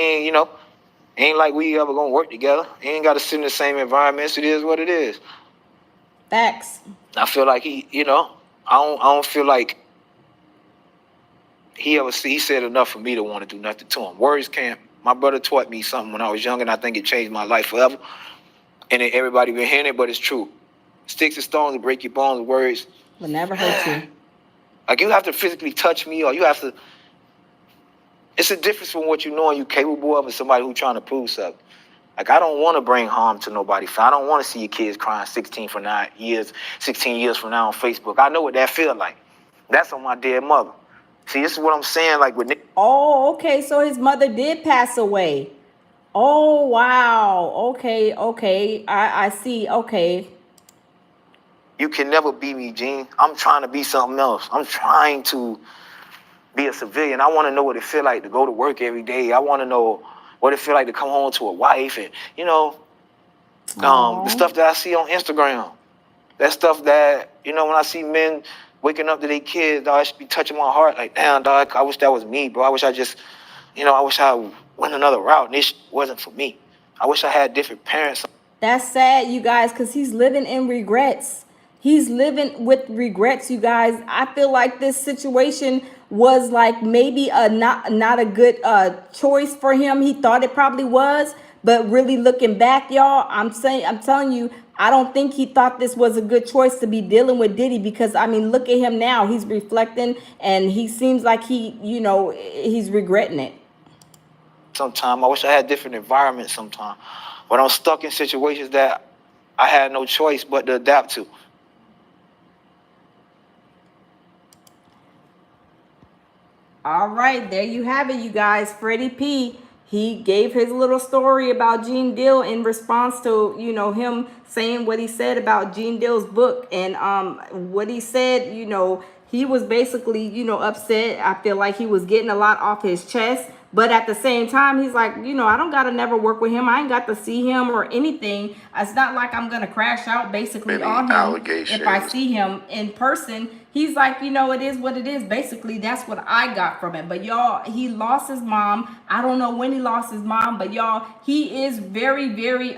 S3: ain't like we ever gonna work together. Ain't gotta sit in the same environments. It is what it is.
S1: Facts.
S3: I feel like I don't feel like he said enough for me to want to do nothing to him. Words can't. My brother taught me something when I was young, and I think it changed my life forever. And then everybody been hearing it, but it's true. Sticks and stones will break your bones. Words
S1: will never hurt you.
S3: Like you have to physically touch me, or you have to. It's a difference from what you know and you capable of, and somebody who's trying to prove something. Like I don't want to bring harm to nobody. I don't want to see your kids crying 16 years from now on Facebook. I know what that feel like. That's on my dead mother. See, this is what I'm saying. Like with Nick.
S1: Oh, okay. So his mother did pass away. Oh, wow. Okay. I see. Okay.
S3: You can never be me, Gene. I'm trying to be something else. I'm trying to be a civilian. I want to know what it feel like to go to work every day. I want to know what it feel like to come home to a wife and, the stuff that I see on Instagram. That stuff that, when I see men waking up to their kids, dog, it should be touching my heart. Like, damn, dog, I wish that was me, bro. I wish I just I wish I went another route and this wasn't for me. I wish I had different parents.
S1: That's sad, you guys, because he's living in regrets. He's living with regrets, you guys. I feel like this situation was like maybe a not a good choice for him. He thought it probably was, but really looking back, y'all, I'm telling you, I don't think he thought this was a good choice to be dealing with Diddy, because I mean, look at him now. He's reflecting and he seems like he's regretting it.
S3: Sometimes I wish I had different environments sometimes, but I'm stuck in situations that I had no choice but to adapt to.
S1: All right, there you have it, you guys. Freddie P, he gave his little story about Gene Deal in response to, him saying what he said about Gene Deal's book. And what he said, he was basically, upset. I feel like he was getting a lot off his chest. But at the same time, he's like, I don't got to never work with him. I ain't got to see him or anything. It's not like I'm going to crash out basically on him if I see him in person. He's like, it is what it is. Basically, that's what I got from it. But y'all, he lost his mom. I don't know when he lost his mom, but y'all, he is very, very,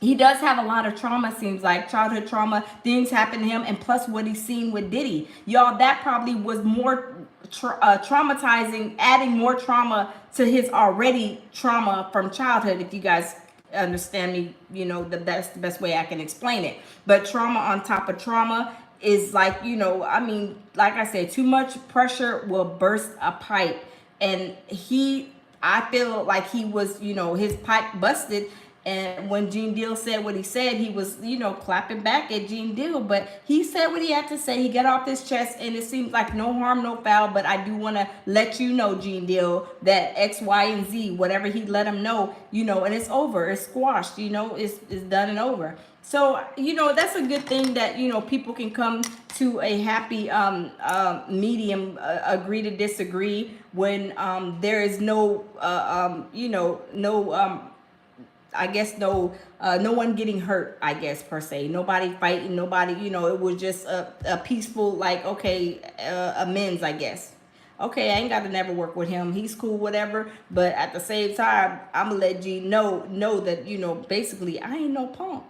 S1: he does have a lot of trauma, seems like childhood trauma, things happen to him, and plus what he's seen with Diddy. Y'all, that probably was more traumatizing, adding more trauma to his already trauma from childhood, if you guys understand me, that's the best way I can explain it. But trauma on top of trauma is like, I mean, like I said, too much pressure will burst a pipe. And I feel like he was, his pipe busted. And when Gene Deal said what he said, he was, clapping back at Gene Deal. But he said what he had to say. He got off his chest, and it seems like no harm, no foul. But I do want to let you know, Gene Deal, that X, Y, and Z, whatever he let him know, and it's over. It's squashed, it's done and over. So, that's a good thing that, people can come to a happy medium, agree to disagree when there is no, I guess no one getting hurt, I guess, per se. Nobody fighting, nobody, it was just a peaceful, like, okay, amends, I guess. Okay, I ain't got to never work with him. He's cool, whatever. But at the same time, I'm going to let G know that, basically, I ain't no punk.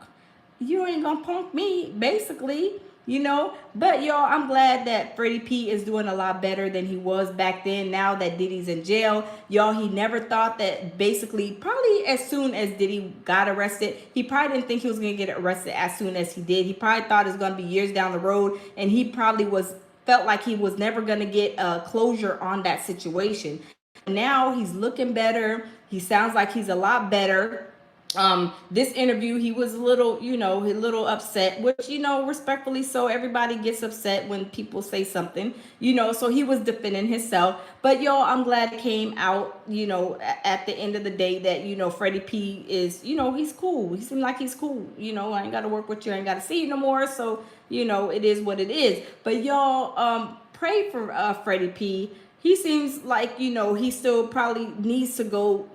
S1: You ain't gonna punk me, basically, But y'all, I'm glad that Freddie P is doing a lot better than he was back then. Now that Diddy's in jail, y'all, he never thought that basically, probably as soon as Diddy got arrested, he probably didn't think he was gonna get arrested as soon as he did. He probably thought it was gonna be years down the road, and he probably felt like he was never gonna get closure on that situation. Now he's looking better. He sounds like he's a lot better. This interview, he was a little upset, which, respectfully so. Everybody gets upset when people say something, so he was defending himself. But y'all, I'm glad it came out, at the end of the day that, Freddie P is, he's cool. He seemed like he's cool. I ain't got to work with you. I ain't got to see you no more. So, it is what it is. But y'all, pray for Freddie P. He seems like, he still probably needs to go,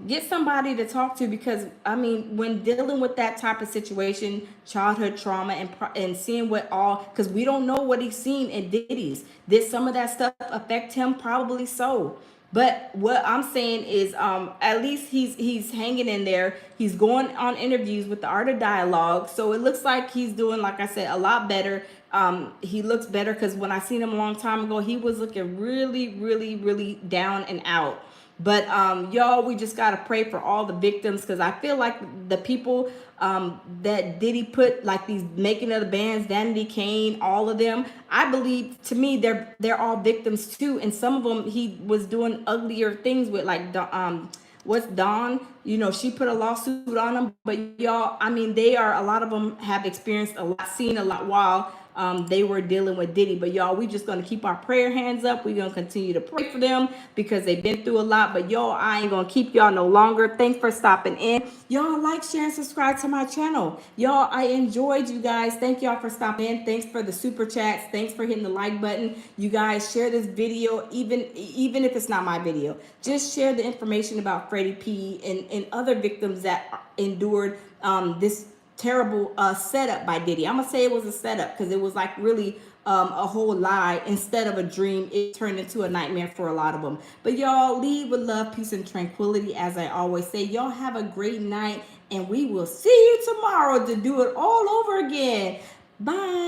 S1: get somebody to talk to, because I mean, when dealing with that type of situation, childhood trauma, and seeing because we don't know what he's seen in Diddy's. Did some of that stuff affect him? Probably so. But what I'm saying is, at least he's hanging in there. He's going on interviews with the Art of Dialogue. So it looks like he's doing, like I said, a lot better. He looks better, because when I seen him a long time ago, he was looking really, really, really down and out. But y'all, we just gotta pray for all the victims, because I feel like the people that Diddy put, like these making of the bands, Danity Kane, all of them, I believe, to me, they're all victims too. And some of them he was doing uglier things with, like what's Dawn? She put a lawsuit on them. But y'all, I mean, a lot of them have experienced a lot, seen a lot while they were dealing with Diddy. But y'all, we just gonna keep our prayer hands up. We're gonna continue to pray for them, because they've been through a lot. But y'all, I ain't gonna keep y'all no longer. Thanks for stopping in. Y'all, like, share, and subscribe to my channel. Y'all, I enjoyed you guys. Thank y'all for stopping in. Thanks for the super chats. Thanks for hitting the like button. You guys, share this video, even if it's not my video. Just share the information about Freddie P and other victims that endured this terrible setup by Diddy. I'm gonna say it was a setup because it was like really a whole lie. Instead of a dream, it turned into a nightmare for a lot of them. But y'all, leave with love, peace, and tranquility. As I always say, y'all have a great night, and we will see you tomorrow to do it all over again. Bye.